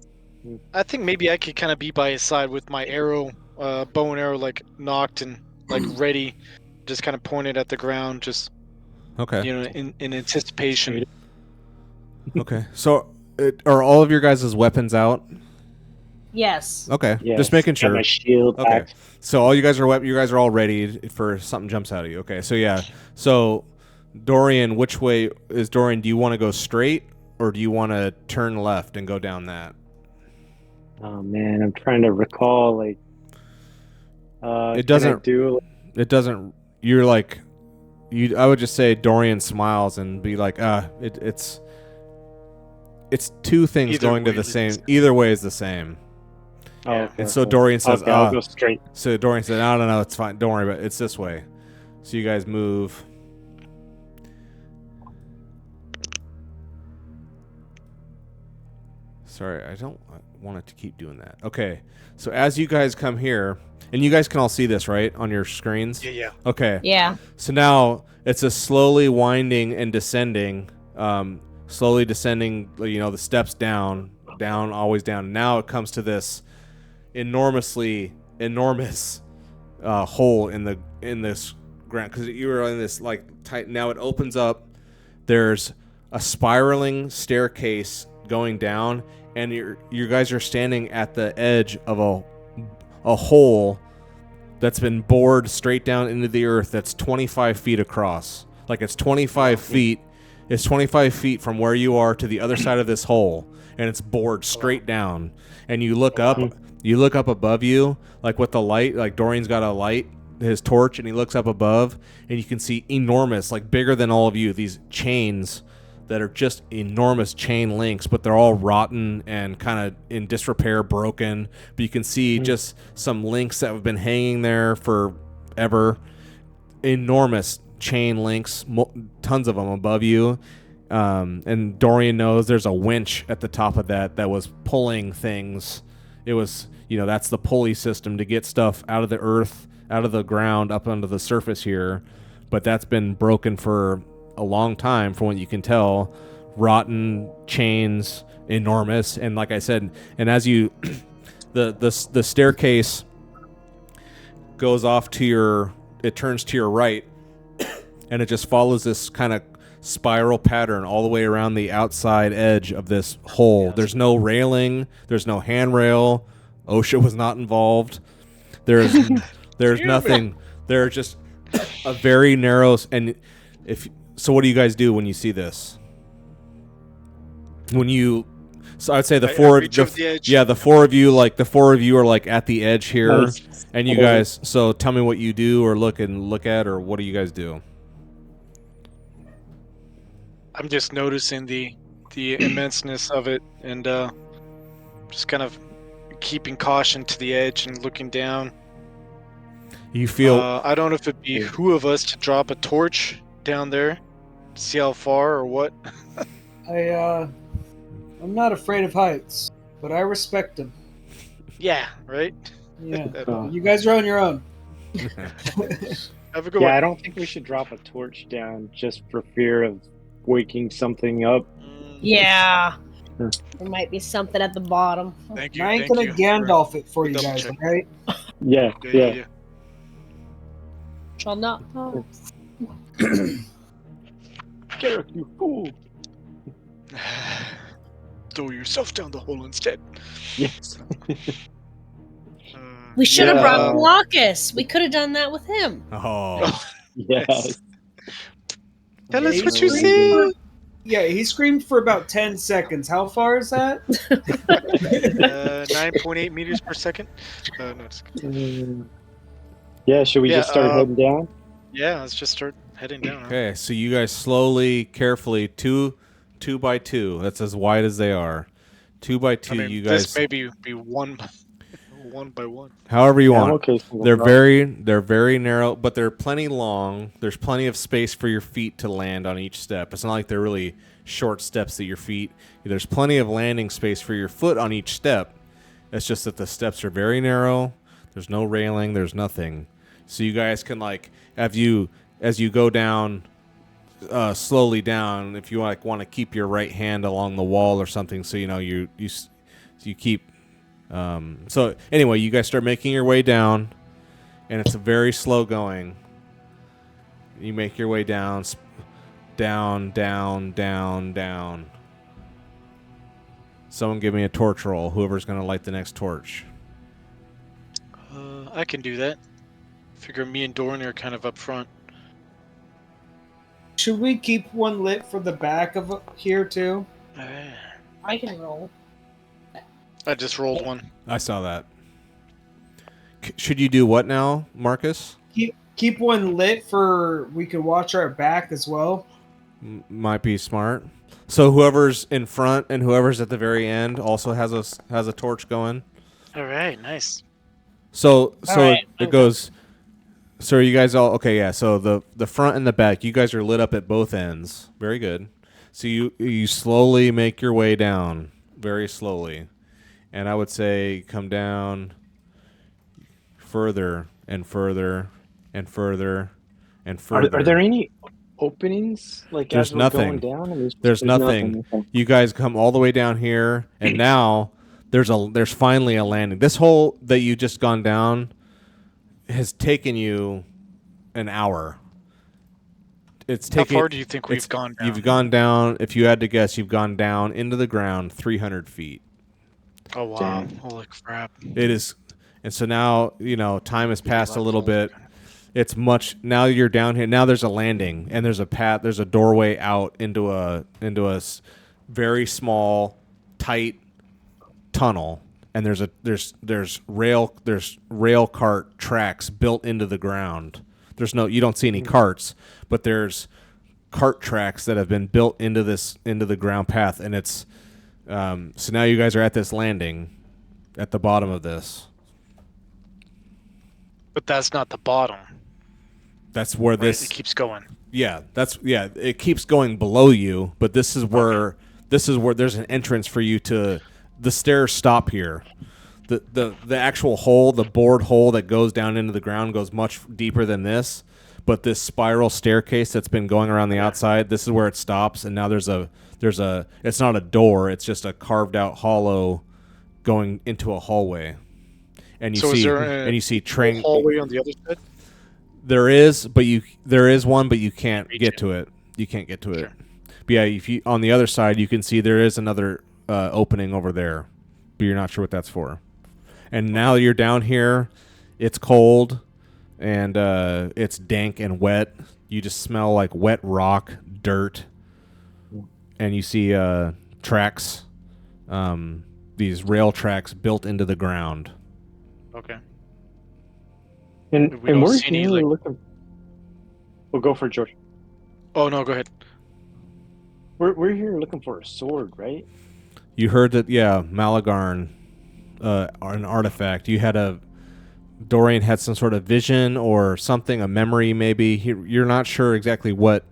I think maybe I could kind of be by his side with my arrow, bow and arrow, like knocked and like ready, just kind of pointed at the ground, just okay, in anticipation. Okay, so are all of your guys' weapons out? Yes. Okay, yes. just making sure. Got my shield back. Okay, so all you guys are all ready for something jumps out at you. Okay, so yeah, so Dorian, which way is Dorian? Do you want to go straight or do you want to turn left and go down that? Oh man, I'm trying to recall. Like, it doesn't. It doesn't. You're like, I would just say Dorian smiles and be like, it's 2 things going to the same. Either way is the same. Oh, okay, and so Dorian says, I'll go straight. So Dorian said, no, it's fine. Don't worry about it. It's this way. So you guys move. Sorry, I don't want it to keep doing that. Okay, so as you guys come here, and you guys can all see this, right, on your screens? Yeah. Okay. Yeah. So now it's a slowly winding and descending, slowly descending, the steps down, always down. Now it comes to this enormous hole in this ground, because you were in this like tight. Now it opens up. There's a spiraling staircase going down, and you guys are standing at the edge of a hole that's been bored straight down into the earth. That's 25 feet across. Like it's 25 feet. It's 25 feet from where you are to the other side of this hole, and it's bored straight down. And you look up above you, like with the light, like Dorian's got a light, his torch, and he looks up above, and you can see enormous, like bigger than all of you, these chains that are just enormous chain links, but they're all rotten and kind of in disrepair, broken. But you can see just some links that have been hanging there forever. Enormous chain links, tons of them above you. And Dorian knows there's a winch at the top of that was pulling things. It was, that's the pulley system to get stuff out of the earth, out of the ground, up onto the surface here. But that's been broken for a long time, from what you can tell. Rotten chains, enormous. And like I said, and as you the staircase goes off it turns to your right, and it just follows this kind of spiral pattern all the way around the outside edge of this hole. There's no railing, there's no handrail, OSHA was not involved. There's nothing. There are just a very narrow. And so, what do you guys do when you see this? So I'd say the four of you, like the four of you are like at the edge here, nice. And you guys. So tell me what you do, or look at, or what do you guys do? I'm just noticing the immenseness of it, and just kind of keeping caution to the edge and looking down. You feel? I don't know if it'd be who of us to drop a torch down there, see how far or what. I'm not afraid of heights, but I respect them. Yeah, right? Yeah. You guys are on your own. Have a good one. I don't think we should drop a torch down just for fear of waking something up. Yeah. There might be something at the bottom. Thank you. I ain't gonna Gandalf it for you guys, alright? Yeah. Shall not pass. Garrick, you fool. Throw yourself down the hole instead. Yes. We should have brought Glaucus. We could have done that with him. Oh. Yes. Tell us what you see. Yeah, he screamed for about 10 seconds. How far is that? 9.8 meters per second. No, yeah, should we just start heading down? Yeah, let's just start heading down. Okay, so you guys slowly, carefully, two by two. That's as wide as they are. 2 by 2. You guys. This maybe be one by one. However you want. Okay, they're very narrow, but they're plenty long. There's plenty of space for your feet to land on each step. It's not like they're really short steps that your feet. There's plenty of landing space for your foot on each step. It's just that the steps are very narrow. There's no railing. There's nothing. So you guys can as you go down. Slowly down, if you want to keep your right hand along the wall or something, so you keep. So anyway, you guys start making your way down, and it's a very slow going. You make your way down, down. Someone give me a torch roll. Whoever's going to light the next torch. I can do that. Figure me and Doran are kind of up front. Should we keep one lit for the back of here too? I can roll. I just rolled one. I saw that. Should you do what now, Marcus? Keep one lit for we could watch our back as well. Might be smart. So whoever's in front and whoever's at the very end also has a torch going. All right, nice. So it goes. So are you guys all okay? Yeah. So the front and the back, you guys are lit up at both ends. Very good. So you slowly make your way down, very slowly, and I would say come down further and further and further and further. Are there any openings? There's as we're nothing. Going down? I mean, there's nothing. Okay. You guys come all the way down here, and now there's finally a landing. This hole that you just gone down has taken you an hour. How far do you think we've gone down? You've gone down, if you had to guess, you've gone down into the ground 300 feet. Oh, wow. Damn. Holy crap. It is. And so now, time has passed a little bit. It's much. Now you're down here. Now there's a landing, and there's a path. There's a doorway out into a very small, tight tunnel. And there's rail cart tracks built into the ground. You don't see any carts, but there's cart tracks that have been built into the ground path, and it's so now you guys are at this landing at the bottom of this. But that's not the bottom. That's where it keeps going. Yeah, it keeps going below you, but this is where there's an entrance for you to. The stairs stop here. The actual hole, the bored hole that goes down into the ground goes much deeper than this. But this spiral staircase that's been going around the outside, this is where it stops. And now there's a it's not a door, it's just a carved out hollow going into a hallway. And you see train hallway on the other side. There is one, but you can't get to it. You can't get to it. But yeah, if you on the other side, you can see there is another opening over there, but you're not sure what that's for. And now you're down here. It's cold, and it's dank and wet. You just smell like wet rock, dirt, and you see tracks, these rail tracks built into the ground. Okay. And We don't we're see any, here like- looking. We'll go for George. Oh no, go ahead. We're here looking for a sword, right? You heard that, yeah, Malagarn, an artifact. You had Dorian had some sort of vision or something, a memory maybe. You're not sure exactly where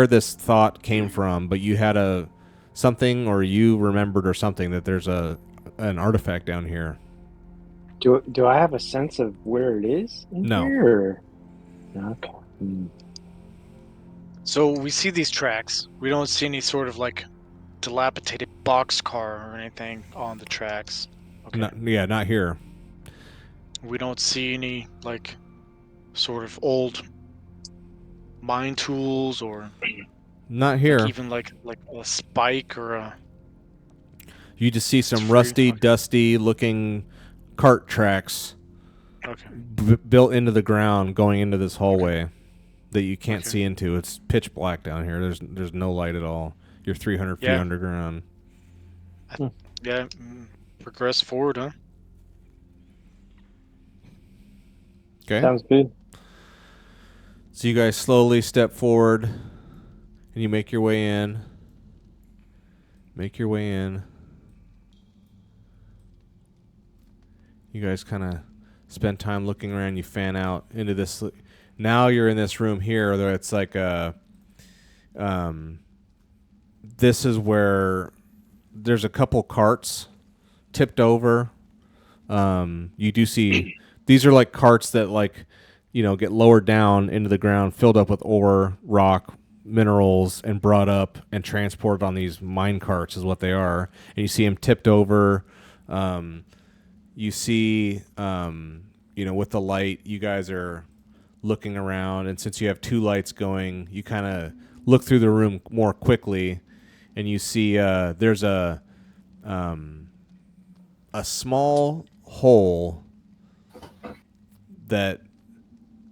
this thought came from, but you had something, or you remembered or something, that there's an artifact down here. Do I have a sense of where it is? No. Here? Okay. So we see these tracks. We don't see any sort of like dilapidated boxcar or anything on the tracks. Okay. Not here. We don't see any like sort of old mine tools or Not here. even like a spike or a. You just see some It's rusty, free. dusty looking cart tracks Okay. built into the ground going into this hallway that you can't Okay. see into. It's pitch black down here. There's no light at all. You're 300 feet Yeah. underground. Yeah. Progress forward, huh? Okay. Sounds good. So you guys slowly step forward, and you make your way in. You guys kind of spend time looking around. You fan out into this. Now you're in this room here, where it's like this is where there's a couple carts tipped over. You do see these are like carts that get lowered down into the ground, filled up with ore, rock, minerals, and brought up and transported on these mine carts is what they are. And you see them tipped over. You see, with the light, you guys are looking around, and since you have two lights going, you kind of look through the room more quickly, and you see there's a small hole that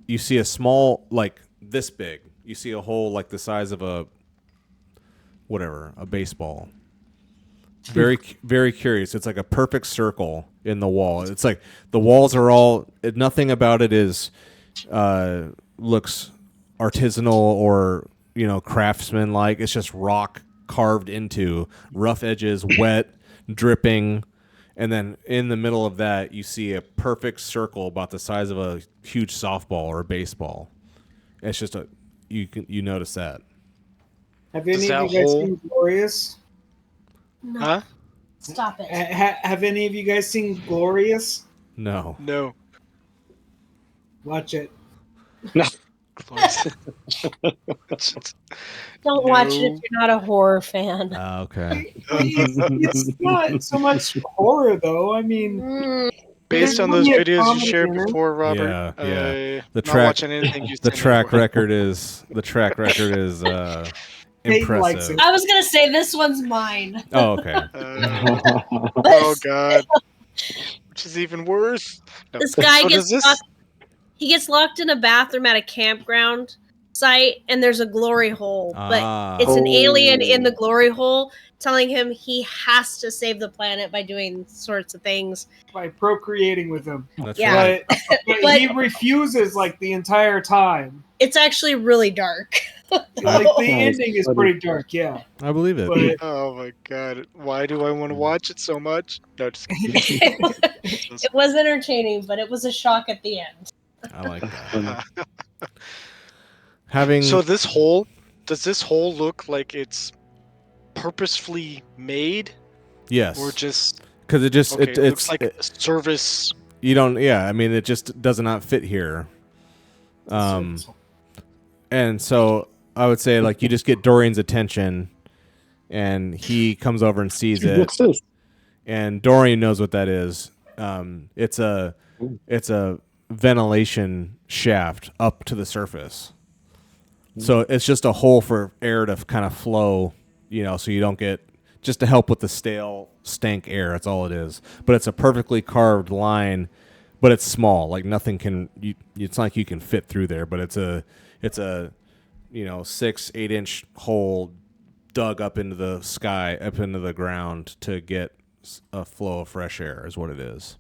you see a small, like this big. You see a hole like the size of a baseball. Very, very curious. It's like a perfect circle in the wall. It's like the walls are all. Nothing about it is looks artisanal or craftsman like. It's just rock carved into, rough edges, wet, dripping, and then in the middle of that you see a perfect circle about the size of a huge softball or a baseball. It's just you notice that. Have any Does of that you guys hole- seen Glorious? No. Huh? Stop it. Have any of you guys seen Glorious? No. No. Watch it. Don't watch it if you're not a horror fan. Okay. It's not so much horror, though. I mean, Based there's on those plenty of videos you comedy shared in it. before, Robert, Yeah. The not track- watching anything you The said track anymore. record is Peyton likes impressive. it. I was gonna say this one's mine. Oh, okay. Oh God, which is even worse. No. This guy So gets does this- locked. He gets locked in a bathroom at a campground site, and there's a glory hole. But it's an alien in the glory hole telling him he has to save the planet by doing sorts of things. By procreating with him. That's Yeah. right. But he refuses like the entire time. It's actually really dark. Like the Nice. ending is pretty dark, yeah. I believe it. But Oh my God, why do I want to watch it so much? No, just kidding. It was entertaining, but it was a shock at the end. I like that. Having So does this hole look like it's purposefully made, yes, or just because it it looks it's like a service? you don't. Yeah, I mean, it just does not fit here. And so I would say like you just get Dorian's attention, and he comes over and sees it. What's this? And Dorian knows what that is. It's a ventilation shaft up to the surface. So it's just a hole for air to kind of flow, so you don't get just to help with the stale stank air. That's all it is. But it's a perfectly carved line, but it's small. Like nothing can. It's not like you can fit through there. But it's a 6-8 inch hole dug up into the sky, up into the ground to get a flow of fresh air. Is what it is.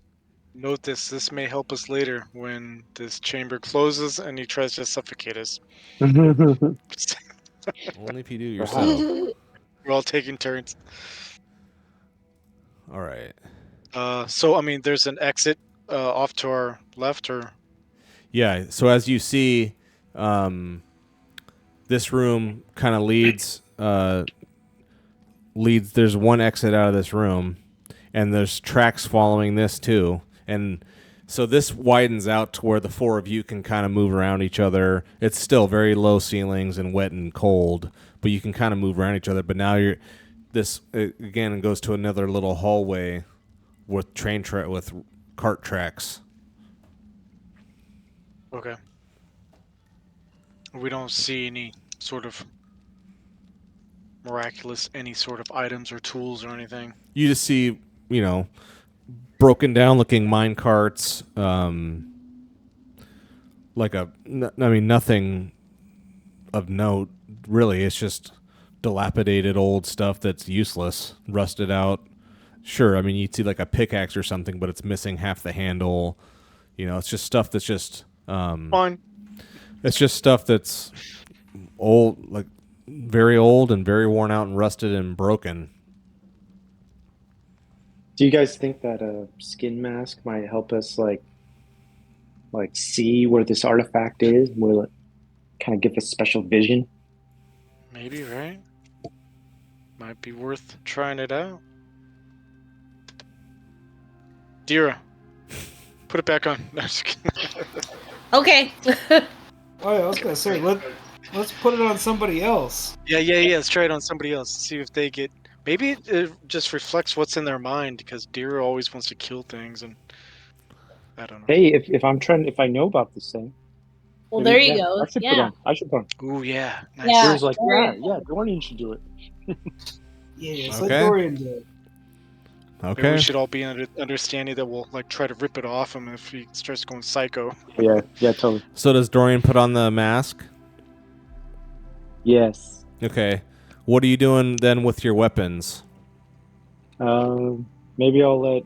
Note this. This may help us later when this chamber closes and he tries to suffocate us. Only if you do yourself. We're all taking turns. All right. So I mean, there's an exit off to our left, or Yeah. So as you see, this room kind of leads. There's one exit out of this room, and there's tracks following this too. And so this widens out to where the four of you can kind of move around each other. It's still very low ceilings and wet and cold, but you can kind of move around each other. But now again goes to another little hallway with with cart tracks. okay. We don't see any sort of miraculous, any sort of items or tools or anything. You just see, broken down looking mine carts, nothing of note really. It's just dilapidated old stuff that's useless, rusted out. Sure, I mean you'd see like a pickaxe or something, but it's missing half the handle. It's just stuff that's just Fine. It's just stuff that's old, like very old and very worn out and rusted and broken. Do you guys think that a skin mask might help us like see where this artifact is? Will it kind of give us special vision? Maybe, right? Might be worth trying it out. Dira, put it back on. No, I'm just kidding. Okay. Oh, yeah, I was gonna say let's put it on somebody else. Yeah. Let's try it on somebody else. See if they get. Maybe it just reflects what's in their mind, because Dira always wants to kill things, and I don't know. Hey, if I know about this thing. Well, maybe, there you yeah, go. I should put on. Ooh, yeah. Nice. Yeah. Dira's like, Dorian. Dorian should do it. Yeah, Okay. let Dorian do it. Maybe Okay. we should all be understanding that we'll like try to rip it off him if he starts going psycho. Yeah, totally. So does Dorian put on the mask? Yes. Okay. What are you doing then with your weapons? Maybe I'll let.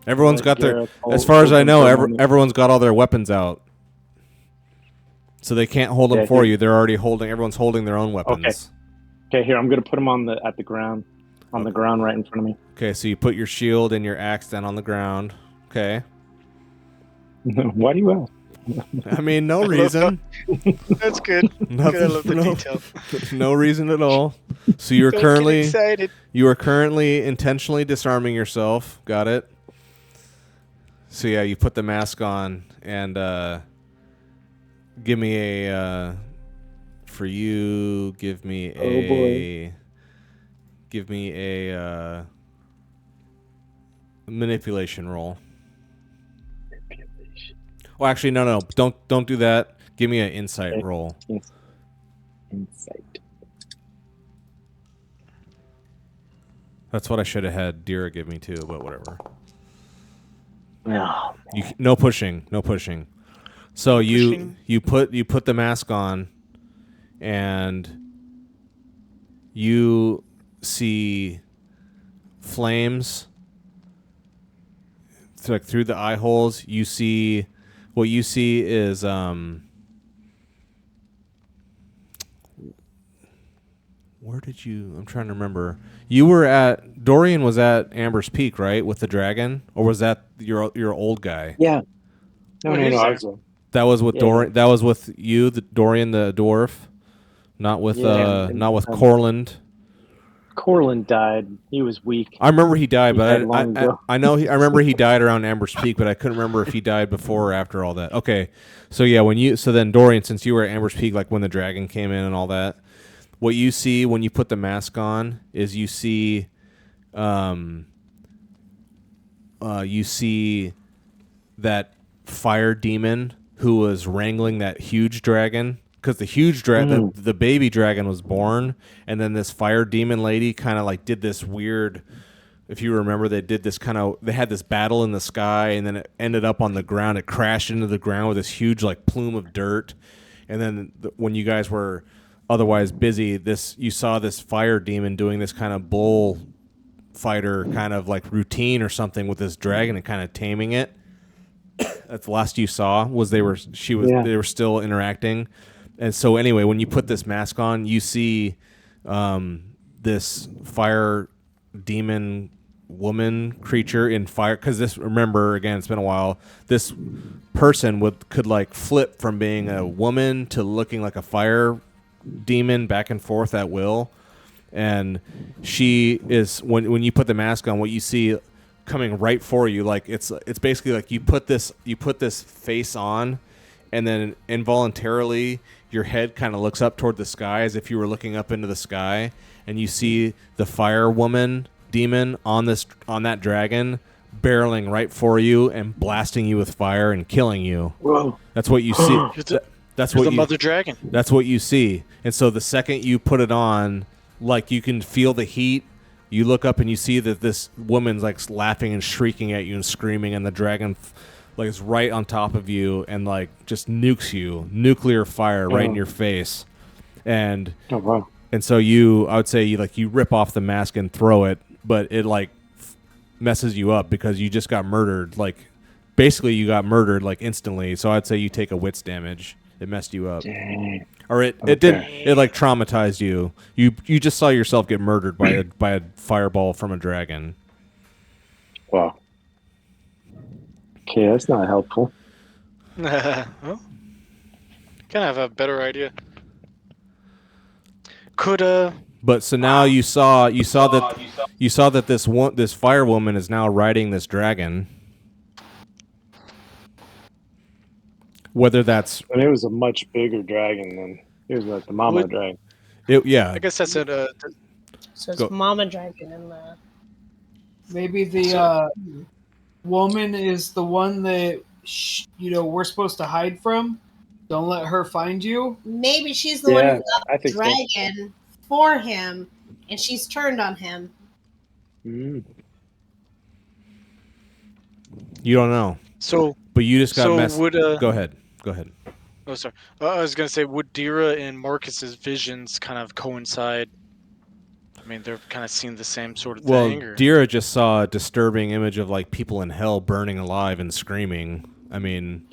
Everyone's let got their. Gareth As far as hold I know, them for a moment. everyone's got all their weapons out, so they can't hold them Yeah, for here. you. They're already holding. Everyone's holding their own weapons. Okay, here I'm gonna put them at the ground, on the ground right in front of me. Okay, so you put your shield and your axe down on the ground. Okay. Why do you ask? I mean, no reason. That's good. Nothing. I love the no, detail. no reason at all. So you are Don't get currently excited. intentionally disarming yourself. Got it. So yeah, you put the mask on and give me a for you. Give me a. Oh, boy. Give me a manipulation roll. Well, actually, no, don't do that. Give me an insight Okay. roll. Insight. That's what I should have had Dira give me too, but whatever. No. No pushing. So Pushing. you put the mask on, and you see flames. It's like through the eye holes. You see what you see is where did you? I'm trying to remember. Dorian was at Amber's Peak, right, with the dragon, or was that your old guy? Yeah. No. What is I that? was. That was with Yeah. Dorian. That was with you, Dorian the dwarf, not with Yeah, Corland. Corland died. He was weak. I remember he died, He but died long ago. I remember he died around Amber's Peak, but I couldn't remember if he died before or after all that. Okay, so yeah, then Dorian, since you were at Amber's Peak, like when the dragon came in and all that, what you see when you put the mask on is you see that fire demon who was wrangling that huge dragon because the huge the baby dragon was born, and then this fire demon lady kind of like did this weird. If you remember, they had this battle in the sky, and then it ended up on the ground. It crashed into the ground with this huge like plume of dirt, and then when you guys were otherwise busy, you saw this fire demon doing this kind of bull fighter kind of like routine or something with this dragon and kind of taming it. That's the last you saw they were still interacting. And so anyway, when you put this mask on, you see this fire demon woman creature in fire, because remember, again, it's been a while, this person could like flip from being a woman to looking like a fire demon back and forth at will. And she is, when you put the mask on, what you see coming right for you, like it's basically like you put this face on, and then involuntarily your head kind of looks up toward the sky as if you were looking up into the sky, and you see the fire woman demon on that dragon barreling right for you and blasting you with fire and killing you. Whoa. That's what you see. That's what the mother dragon. That's what you see. And so the second you put it on, like you can feel the heat. You look up and you see that this woman's like laughing and shrieking at you and screaming, and the dragon like is right on top of you and like just nukes you, nuclear fire right in your face. And and so I would say you rip off the mask and throw it, but it like messes you up because you just got murdered. Like basically you got murdered like instantly. So I'd say you take a wits damage. It messed you up. Dang. Or it like traumatized you. You just saw yourself get murdered by a fireball from a dragon. Wow. Okay, that's not helpful. Well, kind of have a better idea. But so now you saw that this fire woman is now riding this dragon. Whether that's, and it was a much bigger dragon than it was like the mama dragon. I guess that's it. So it's mama dragon in the. Maybe the woman is the one that we're supposed to hide from. Don't let her find you. Maybe she's the one who got the dragon for him, and she's turned on him. You don't know. So, but you just got messed. Go ahead. Oh, sorry. I was gonna say, would Dira and Marcus's visions kind of coincide? I mean, they're kind of seeing the same sort of thing. Well, Dira just saw a disturbing image of like people in hell burning alive and screaming. I mean,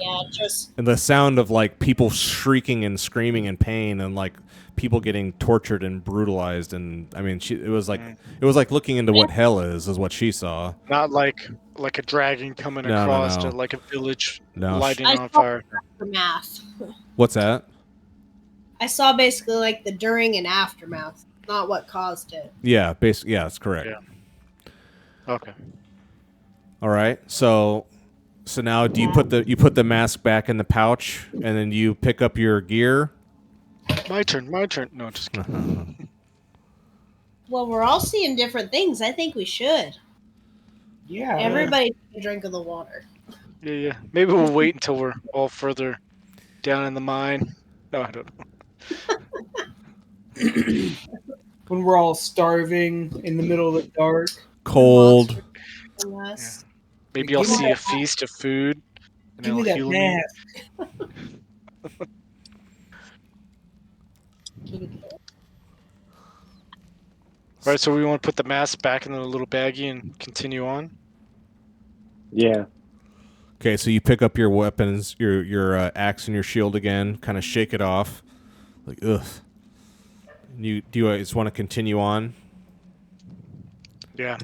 and the sound of like people shrieking and screaming in pain, and like people getting tortured and brutalized. And I mean, it was like looking into what hell is what she saw. Not like a dragon coming across to like a village lighting on fire. Aftermath. What's that? I saw basically like the during and aftermath, not what caused it. Yeah, basically, yeah, that's correct. Yeah. Okay. All right. So now do you put the mask back in the pouch, and then you pick up your gear? My turn. No, just kidding. Well, we're all seeing different things. I think we should. Yeah. Everybody take a drink of the water. Yeah. Maybe we'll wait until we're all further down in the mine. No, I don't know. When we're all starving in the middle of the dark. Cold. Yeah. Maybe I'll see a feast of food. And give me that mask. All right, so we want to put the mask back in the little baggie and continue on? Yeah. Okay, so you pick up your weapons, your axe and your shield again, kind of shake it off. Like, ugh. Do you just want to continue on? Yeah.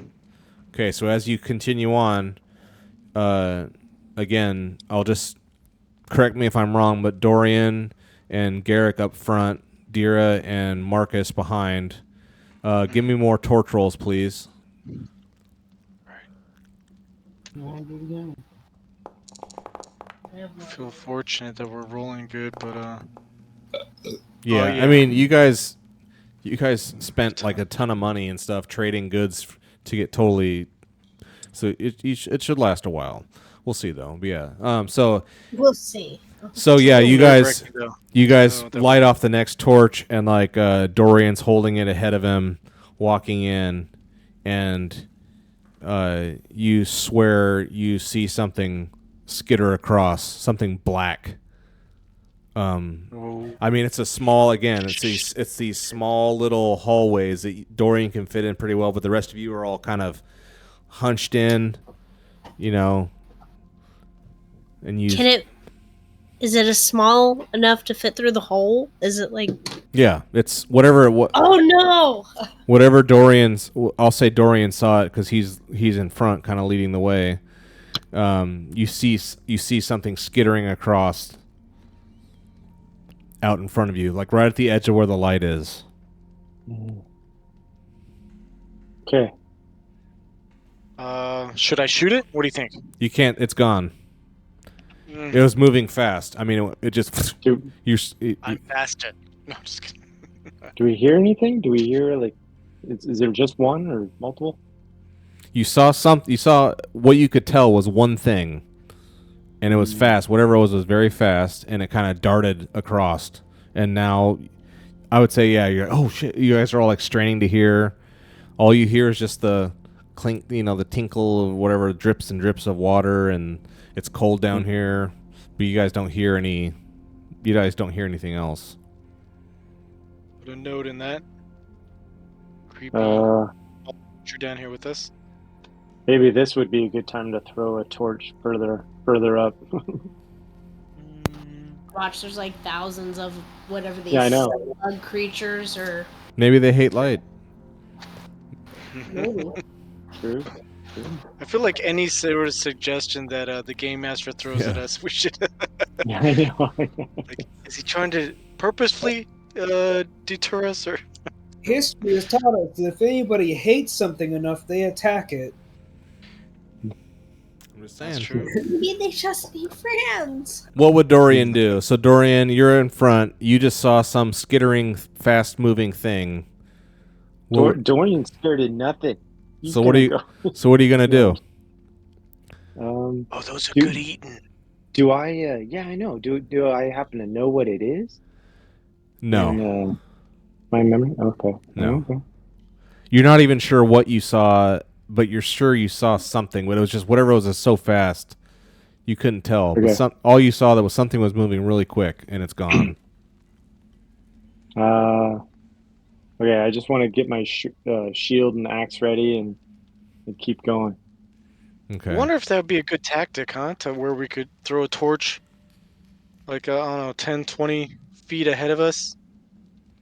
Okay, so as you continue on, again, I'll just correct me if I'm wrong, but Dorian and Garrick up front, Dira and Marcus behind. Give me more torch rolls, please. I feel fortunate that we're rolling good, but yeah, I mean, you guys spent like a ton of money and stuff trading goods to get totally. So it should last a while. We'll see though. But yeah. So we'll see. So yeah, you guys that light off the next torch, and like Dorian's holding it ahead of him, walking in, and you swear you see something skitter across, something black. I mean, it's a small, again, it's these small little hallways that Dorian can fit in pretty well, but the rest of you are all kind of hunched in, you know, and you. Is it a small enough to fit through the hole? Is it like? Yeah, it's whatever. Oh no! Whatever Dorian's, I'll say Dorian saw it because he's in front, kind of leading the way. You see something skittering across out in front of you, like right at the edge of where the light is. Okay. Should I shoot it? What do you think? You can't. It's gone. It was moving fast. I mean, it just. I'm faster. No, I'm just kidding. Do we hear anything? Do we hear like? Is there just one or multiple? You saw what you could tell was one thing, and it was fast. Whatever it was very fast, and it kind of darted across. And now, I would say, yeah, oh shit! You guys are all like straining to hear. All you hear is just the clink, the tinkle of whatever drips and drips of water, and it's cold down here. But you guys don't hear any. You guys don't hear anything else. Put a note in that. Creepy. You're down here with us. Maybe this would be a good time to throw a torch further up. Watch, there's like thousands of whatever these slug creatures or. Maybe they hate light. True. I feel like any sort of suggestion that the game master throws at us, we should. Yeah, I know. Like, is he trying to purposefully deter us, or? History has taught us that if anybody hates something enough, they attack it. I'm just saying. That's true. Maybe they just be friends. What would Dorian do? So Dorian, you're in front. You just saw some skittering, fast-moving thing. Dorian's scared of nothing. So what are you gonna do? Oh, those are good eating. Do I? Yeah, I know. Do I happen to know what it is? No. And, my memory. Okay. No. Okay. You're not even sure what you saw, but you're sure you saw something. But it was just whatever it was so fast, you couldn't tell. Okay. But all you saw that was something was moving really quick, and it's gone. Okay, I just want to get my shield and axe ready and keep going. Okay. I wonder if that would be a good tactic, huh? To where we could throw a torch, like, I don't know, 10, 20 feet ahead of us.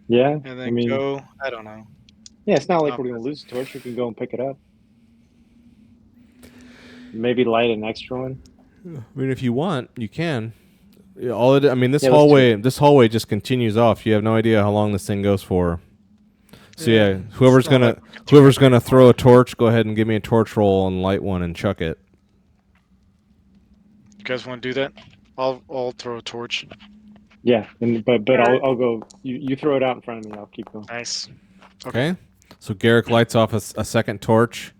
Yeah. And then go, I don't know. Yeah, it's not like we're going to lose a torch. We can go and pick it up. Maybe light an extra one. I mean, if you want, you can. This hallway just continues off. You have no idea how long this thing goes for. So yeah, whoever's gonna throw a torch, go ahead and give me a torch roll and light one and chuck it. You guys want to do that? I'll throw a torch. Yeah, but I'll go. You throw it out in front of me. I'll keep going. Nice. Okay. So Garrick lights off a second torch,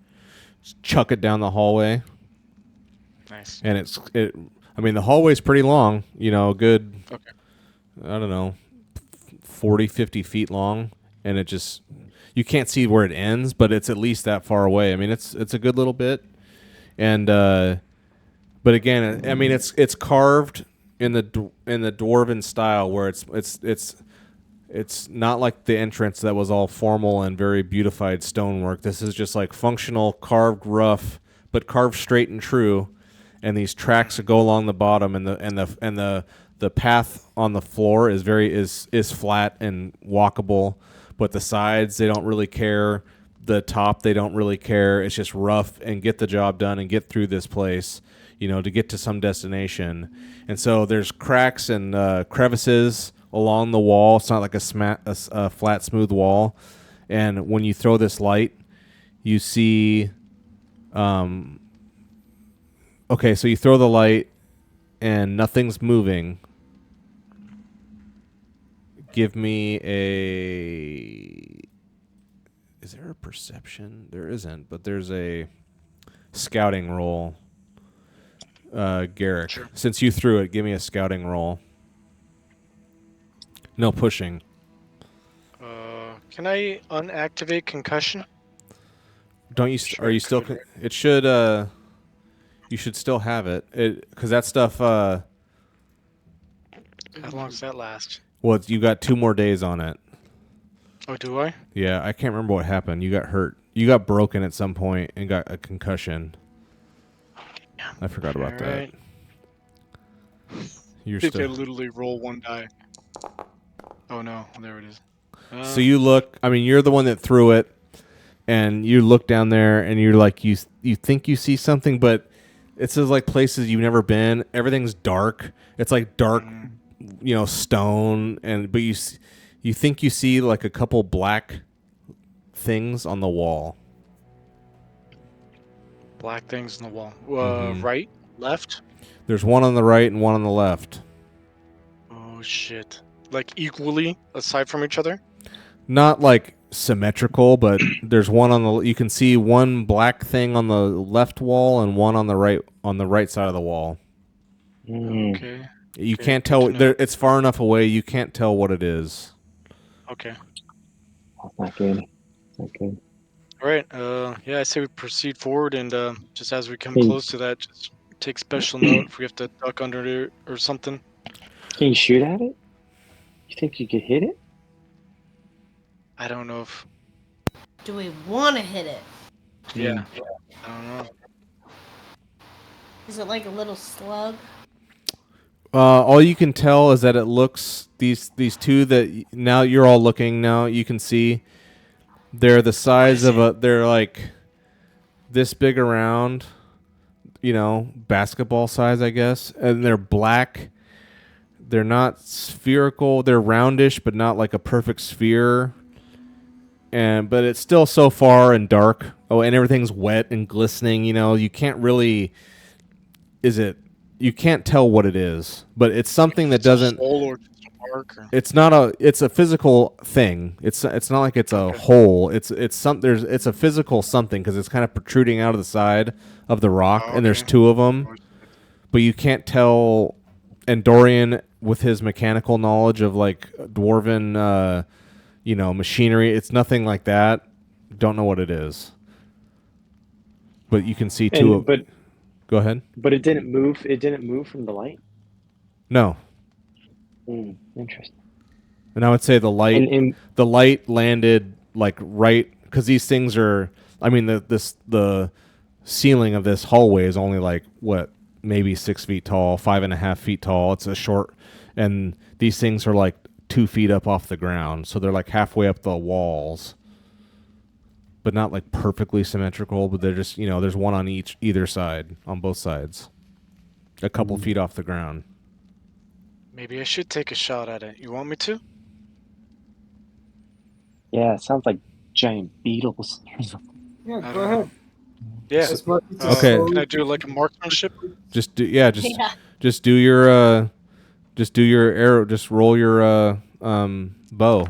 just chuck it down the hallway. Nice. And the hallway's pretty long. Good. Okay. I don't know, 40, 50 feet long. And it just, you can't see where it ends, but it's at least that far away. I mean, it's a good little bit, and but again, I mean, it's carved in the dwarven style, where it's not like the entrance that was all formal and very beautified stonework. This is just like functional, carved rough, but carved straight and true, and these tracks that go along the bottom, and the path on the floor is flat and walkable. But the sides, they don't really care. The top, they don't really care. It's just rough and get the job done and get through this place, to get to some destination. And so there's cracks and crevices along the wall. It's not like a flat, smooth wall. And when you throw this light, you see... so you throw the light and nothing's moving. Give me Is there a perception? There isn't, but there's a scouting roll. Garrick. Sure. Since you threw it, give me a scouting roll. No pushing. Can I unactivate concussion? Don't you? Sure Are you it still? could. It should. You should still have it. Because that stuff. How long does that last? Well, you got 2 more days on it. Oh, do I? Yeah, I can't remember what happened. You got hurt. You got broken at some point and got a concussion. I forgot about Alright. that. You're If I still. literally roll 1 die. Oh no, there it is. So you look. I mean, you're the one that threw it, and you look down there, and you're like, you think you see something, but it says like places you've never been. Everything's dark. It's like dark, stone, but you think you see like a couple black things on the wall. Black things on the wall. Mhm. Right? Left? There's one on the right and one on the left. Oh shit. Like equally aside from each other? Not like symmetrical, but there's one on the. You can see one black thing on the left wall and one on the right side of the wall. Okay. You Okay, can't good tell. to know. It's far enough away. You can't tell what it is. Okay. That's not good. Not good. All right. Yeah, I say we proceed forward, and just as we come Hey. close to that, just take special note if we have to duck under it or something. Can you shoot at it? You think you could hit it? I don't know if. Do we want to hit it? Yeah. I don't know. Is it like a little slug? All you can tell is that it looks these two that now you're all looking. Now you can see they're the size of a. They're like this big around, basketball size, I guess, and they're black. They're not spherical. They're roundish, but not like a perfect sphere. But it's still so far and dark. Oh, and everything's wet and glistening. You can't really. You can't tell what it is, but it's something that doesn't. Hole or just a mark or... It's not a. It's a physical thing. It's not like it's a hole. It's a physical something because it's kind of protruding out of the side of the rock, and there's 2 of them, but you can't tell. And Dorian, with his mechanical knowledge of like dwarven, machinery, it's nothing like that. Don't know what it is, but you can see 2 of. But go ahead. But it didn't move. It didn't move from the light. No. Interesting. And I would say the light landed like right because these things are. I mean, the ceiling of this hallway is only like what, maybe 6 feet tall, 5.5 feet tall. It's a short, and these things are like 2 feet up off the ground, so they're like halfway up the walls, but not like perfectly symmetrical. But they're just there's one on either side, on both sides, a couple feet off the ground. Maybe I should take a shot at it. You want me to? Yeah, it sounds like giant beetles. Yeah, go ahead. Yeah. Okay. Can I do like a marksmanship? Just do your arrow. Just roll your bow.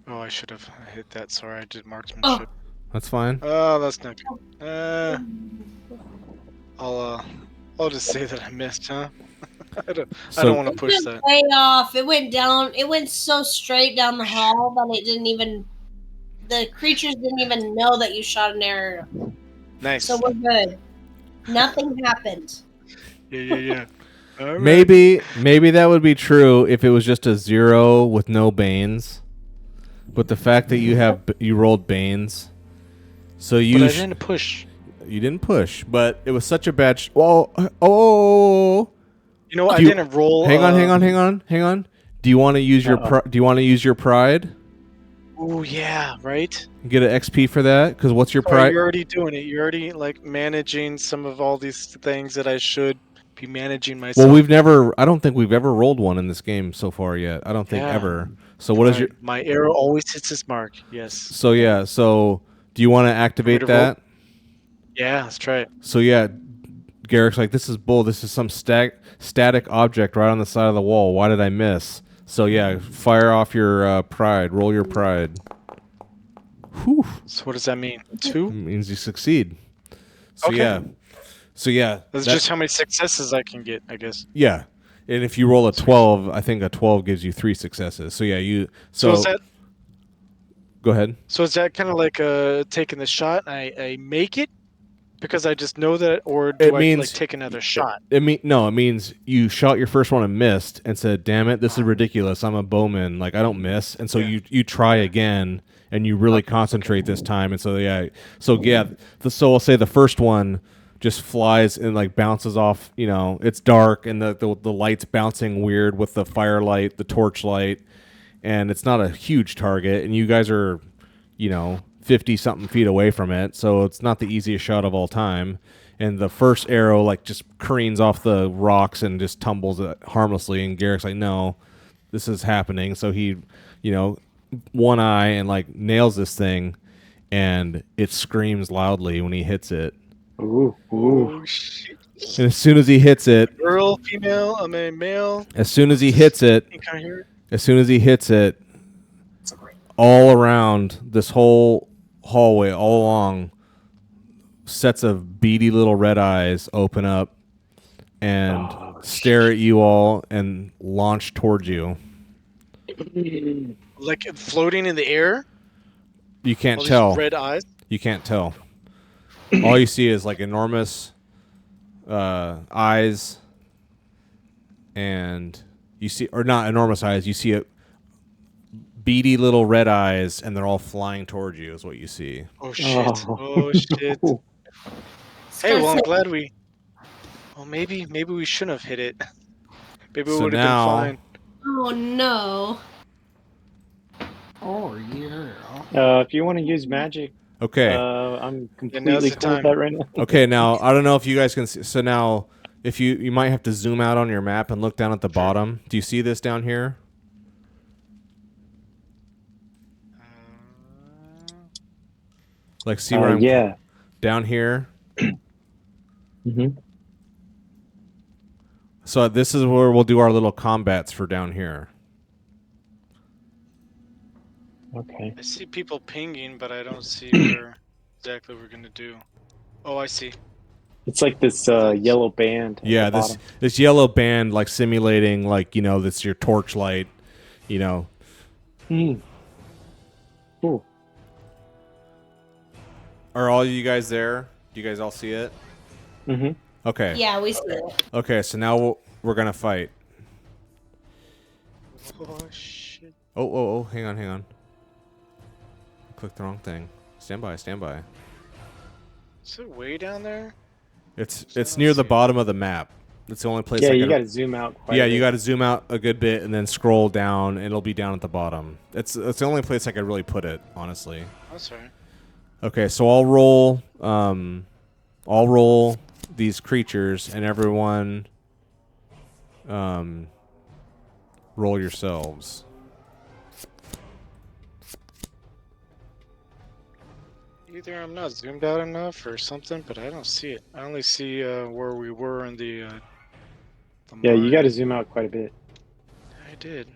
Oh, I should have hit that. Sorry, I did marksmanship. That's fine. Oh, that's not good. I'll just say that I missed, huh? I don't want to push It that. went way off. It went down. It went so straight down the hall that it didn't even. The creatures didn't even know that you shot an arrow. Nice. So we're good. Nothing happened. Yeah. All right. Maybe that would be true if it was just a 0 with no banes. But the fact that you rolled banes, so you. But I didn't push. You didn't push, but it was such a bad. Oh. You know, I didn't roll. Hang on. Do you want to use your pride? Oh yeah, right. Get an XP for that? Because what's your Sorry, pride? you're already doing it. You're already like managing some of all these things that I should be managing myself. Well, I don't think we've ever rolled one in this game so far yet. I don't think ever. So what is your? My arrow always hits its mark. Yes. So yeah. So do you want to activate that? Yeah, let's try it. So yeah, Garrick's like, this is bull. This is some static object right on the side of the wall. Why did I miss? So yeah, fire off your pride. Roll your pride. Whew. So what does that mean? 2? It means you succeed. So Okay. yeah. So yeah, That's just how many successes I can get, I guess. Yeah, and if you roll a 12, I think a 12 gives you 3 successes. So yeah, So is that? Go ahead. So is that kind of like taking the shot? I make it because I just know that, or do I like take another shot? It means you shot your first one and missed, and said, "Damn it, this is ridiculous. I'm a bowman. Like I don't miss." And so you try again, and you really concentrate this time. And so so I'll say the first one just flies and like bounces off. You know, it's dark and the light's bouncing weird with the firelight, the torchlight, and it's not a huge target. And you guys are, 50-something feet away from it, so it's not the easiest shot of all time. And the first arrow like just careens off the rocks and just tumbles harmlessly. And Garrick's like, "No, this is happening." So he, one eye and like nails this thing, and it screams loudly when he hits it. Ooh. Oh shit! And as soon as he hits it, girl, female, I mean male. As soon as he hits it, all around this whole hallway, all along, sets of beady little red eyes open up and stare at you all and launch towards you. Like floating in the air? You can't all tell. These red eyes? You can't tell. All you see is like enormous eyes, and you see, or not enormous eyes, you see beady little red eyes, and they're all flying towards you is what you see. Oh shit. Oh shit. Hey, well, I'm glad we... Well, maybe we shouldn't have hit it. Maybe we would have been fine. Oh, no. Oh, yeah. If you want to use magic, okay. I'm completely cool with that right now. Okay, now, I don't know if you guys can see. So now, if you might have to zoom out on your map and look down at the bottom. Do you see this down here? Like, see where I'm down here? Mm-hmm. So this is where we'll do our little combats for down here. Okay. I see people pinging, but I don't see where exactly we're gonna do. Oh, I see. It's like this yellow band. Yeah, this yellow band, like simulating, like that's your torchlight. Cool. Are all you guys there? Do you guys all see it? Mm-hmm. Okay. Yeah, we see it. Okay, so now we're gonna fight. Oh shit! Oh! Hang on. I clicked the wrong thing. Stand by. Is it way down there? It's near the bottom of the map. It's the only place. Yeah, you got to zoom out. You got to zoom out a good bit and then scroll down, and it'll be down at the bottom. It's the only place I could really put it, honestly. That's right. Okay, so I'll roll. I'll roll these creatures, and everyone, roll yourselves. Either I'm not zoomed out enough or something, but I don't see it. I only see where we were in the yeah, you got to zoom out quite a bit. I did.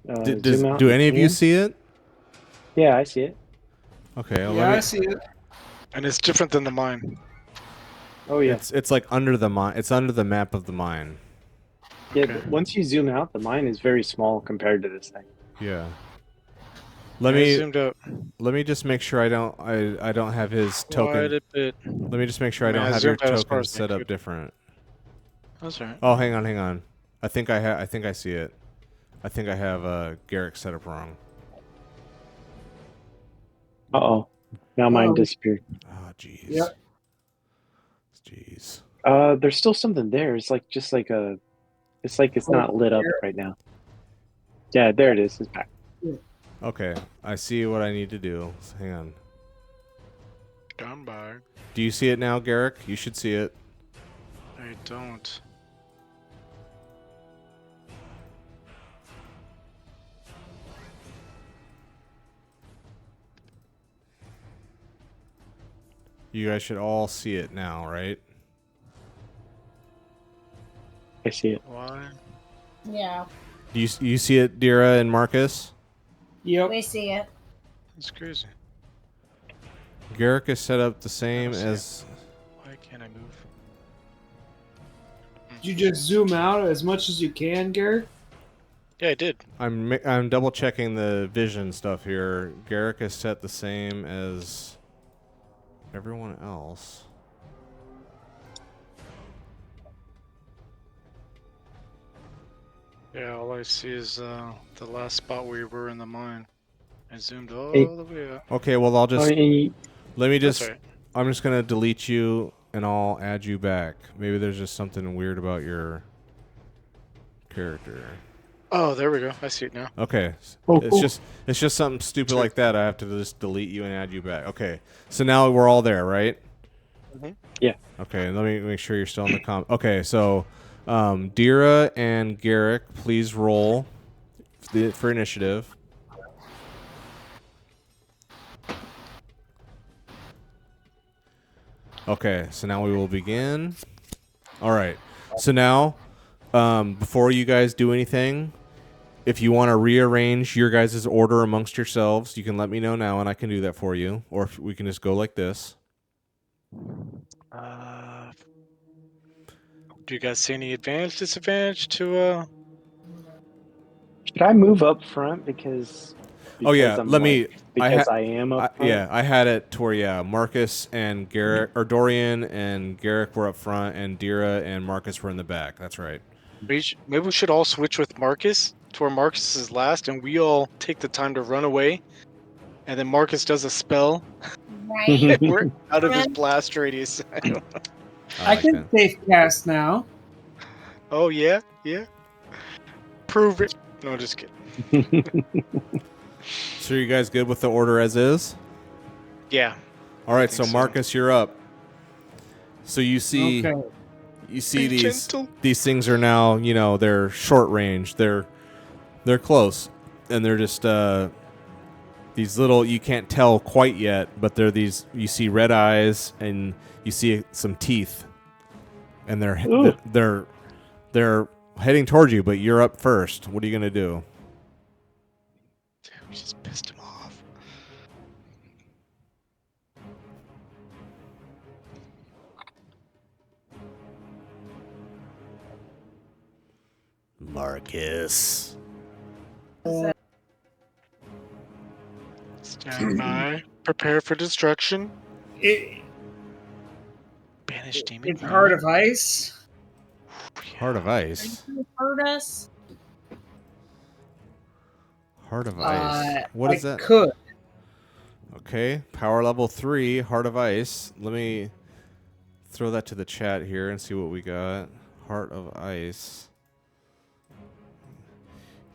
Do any of you see it? Yeah, I see it. Okay. I see it. And it's different than the mine. Oh yeah. It's like under the mine. It's under the map of the mine. Yeah. Okay. Once you zoom out, the mine is very small compared to this thing. Yeah. Let me just make sure I don't have his token. Quite a bit. Let me just make sure I don't have your token set up different. That's all right. Oh, hang on. I think I see it. I think I have Garrick set up wrong. Uh-oh. Now mine disappeared. Oh, jeez. Yep. Jeez. There's still something there. It's like it's not lit up right now. Yeah, there it is. It's back. Okay, I see what I need to do. Hang on. Down by. Do you see it now, Garrick? You should see it. I don't. You guys should all see it now, right? I see it. Why? Yeah, Do you see it, Dira and Marcus? Yep. we see it. That's crazy. Garrick is set up the same as. Why can't I move? Did you just zoom out as much as you can, Garrett? Yeah, I did. I'm double checking the vision stuff here. Garrick is set the same as everyone else. Yeah, all I see is the last spot we were in the mine. I zoomed all Hey. the way up. Okay, well I'll just Oh, and let me just. That's right. I'm just gonna delete you and I'll add you back. Maybe there's just something weird about your character. Oh, there we go. I see it now. Okay, Oh, it's cool. just something stupid like that. I have to just delete you and add you back. Okay, so now we're all there, right? Yeah. Okay, let me make sure you're still in the Okay, so Dira and Garrick, please roll for initiative. Okay, so now we will begin. All right, so now before you guys do anything, if you want to rearrange your guys' order amongst yourselves, you can let me know now and I can do that for you. Or if we can just go like this. Do you guys see any advantage, disadvantage to should I move up front because Oh yeah, I'm let me. because I am up front? Yeah, I had it to where Marcus and Garrick, or Dorian and Garrick were up front, and Dira and Marcus were in the back. That's right. maybe we should all switch with Marcus to where Marcus is last, and we all take the time to run away, and then Marcus does a spell. Right. We're out of his blast radius. I like can that. safe cast now. Oh yeah, yeah. Prove it. No, just kidding. So you guys good with the order as is? Yeah. All right, think so so. Marcus, you're up. So you see, Okay. you see Be these gentle. these things are now, they're short range. They're close, and they're just these little. You can't tell quite yet, but they're these. You see red eyes, and you see some teeth, and Ooh. they're heading towards you. But you're up first. What are you gonna do? Dude, we just pissed him off. Marcus. Stand by. Prepare for destruction. It, Banish demon. it's Heart of Ice. Heart of Ice. You hurt us. Heart of Ice. What is that? Could. Okay, power level 3, Heart of Ice. Let me throw that to the chat here and see what we got. Heart of Ice.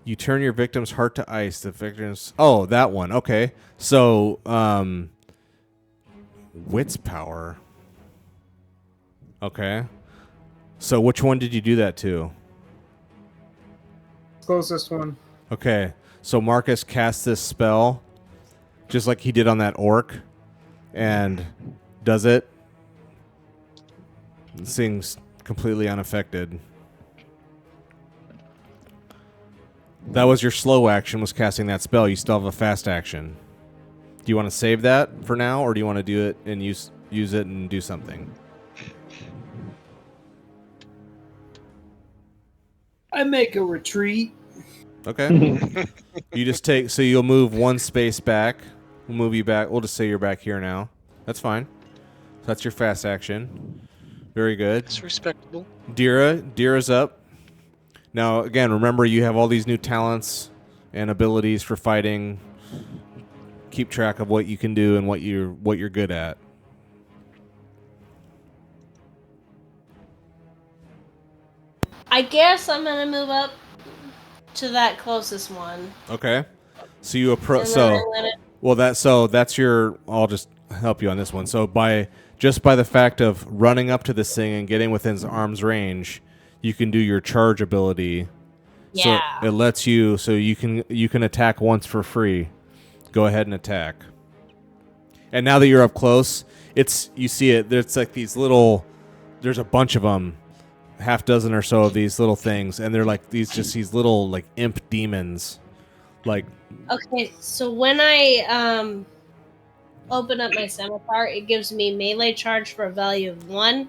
You turn your victim's heart to ice. The victim's... Oh, that one. Okay. So, Wit's power. Okay. So which one did you do that to? Closest one. Okay. So Marcus casts this spell just like he did on that orc and does it. This thing's completely unaffected. That was your slow action, was casting that spell. You still have a fast action. Do you want to save that for now, or do you want to do it and use it and do something? I make a retreat. Okay. You just take... So you'll move one space back. We'll move you back. We'll just say you're back here now. That's fine. So that's your fast action. Very good. It's respectable. Dira's up. Now, again, remember you have all these new talents and abilities for fighting. Keep track of what you can do and what you're good at. I guess I'm gonna move up to that closest one. Okay. So you approach. And then I'm gonna- That's your. I'll just help you on this one. So by the fact of running up to this thing and getting within arm's range, you can do your charge ability. Yeah. So it lets you. So you can attack once for free. Go ahead and attack. And now that you're up close, you see it. There's like these little. There's a bunch of them, half dozen or so of these little things, and they're like these little like imp demons, like. Okay, so when I open up my scimitar, it gives me melee charge for a value of 1,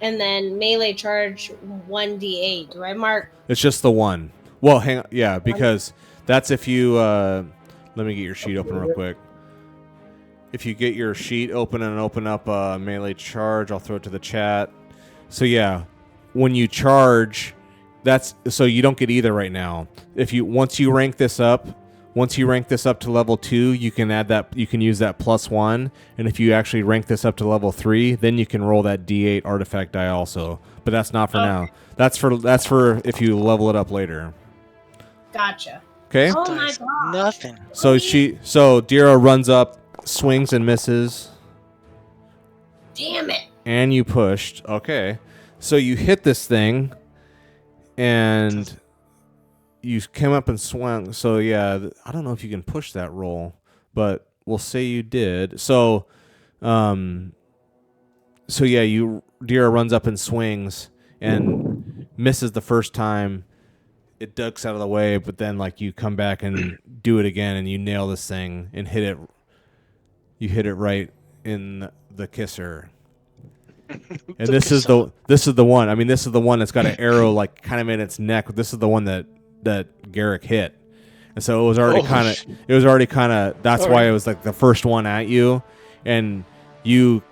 and then melee charge 1d8. Do I mark? It's just the 1. Well, hang on. Yeah, because that's if you. Let me get your sheet open real quick. If you get your sheet open and open up melee charge, I'll throw it to the chat. So yeah, when you charge, that's so you don't get either right now. Once you rank this up to level 2, you can add that. You can use that +1, and if you actually rank this up to level 3, then you can roll that D8 artifact die also. But that's not for now. That's for if you level it up later. Gotcha. Okay. Oh my god. Nothing. So Dira runs up, swings and misses. Damn it. And you pushed. Okay. So you hit this thing, and you came up and swung. So yeah, I don't know if you can push that roll, but we'll say you did. So, yeah, Dira runs up and swings and misses the first time. It ducks out of the way, but then like you come back and do it again, and you nail this thing and hit it. You hit it right in the kisser. And this is the one. I mean, this is the one that's got an arrow like kind of in its neck. This is the one that Garrick hit, and so it was already kind of. That's why it was like the first one at you, and you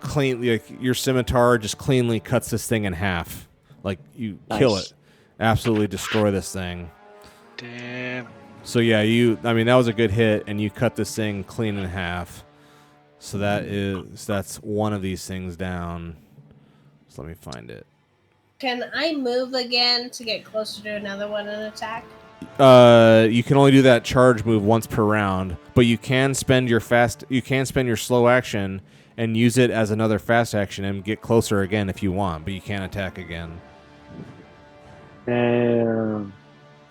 your scimitar just cleanly cuts this thing in half. Like you kill it, absolutely destroy this thing. Damn. So yeah, that was a good hit, and you cut this thing clean in half. So that's one of these things down. So let me find it. Can I move again to get closer to another one and attack? You can only do that charge move once per round, but you can spend your slow action and use it as another fast action and get closer again if you want, but you can't attack again.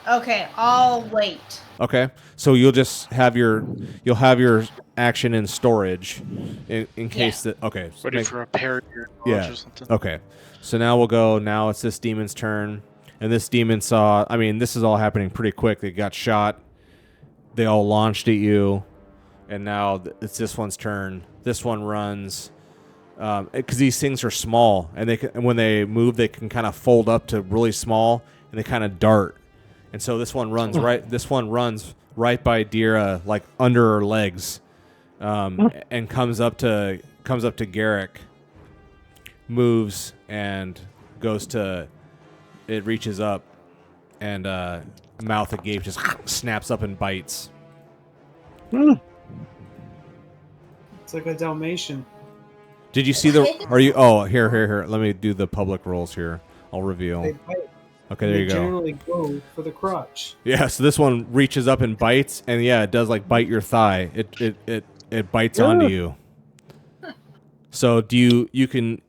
Okay, I'll wait. Okay, so you'll have your action in storage in case that. Okay, ready for a parry or or something. Okay, so now we'll go. Now it's this demon's turn, and this demon saw. I mean, this is all happening pretty quick. They got shot. They all launched at you, and now it's this one's turn. This one runs because these things are small, and when they move, they can kind of fold up to really small, and they kind of dart. And so this one runs right. This one runs right by Dira, like under her legs, and comes up to Garrick, moves and goes to. It reaches up, and mouth agape just snaps up and bites. It's like a Dalmatian. Did you see the? Are you? Oh, here. Let me do the public rolls here. I'll reveal. They bite. Okay, there you go. Generally go for the crotch. Yeah, so this one reaches up and bites, and yeah, it does like bite your thigh. It bites onto you. So you can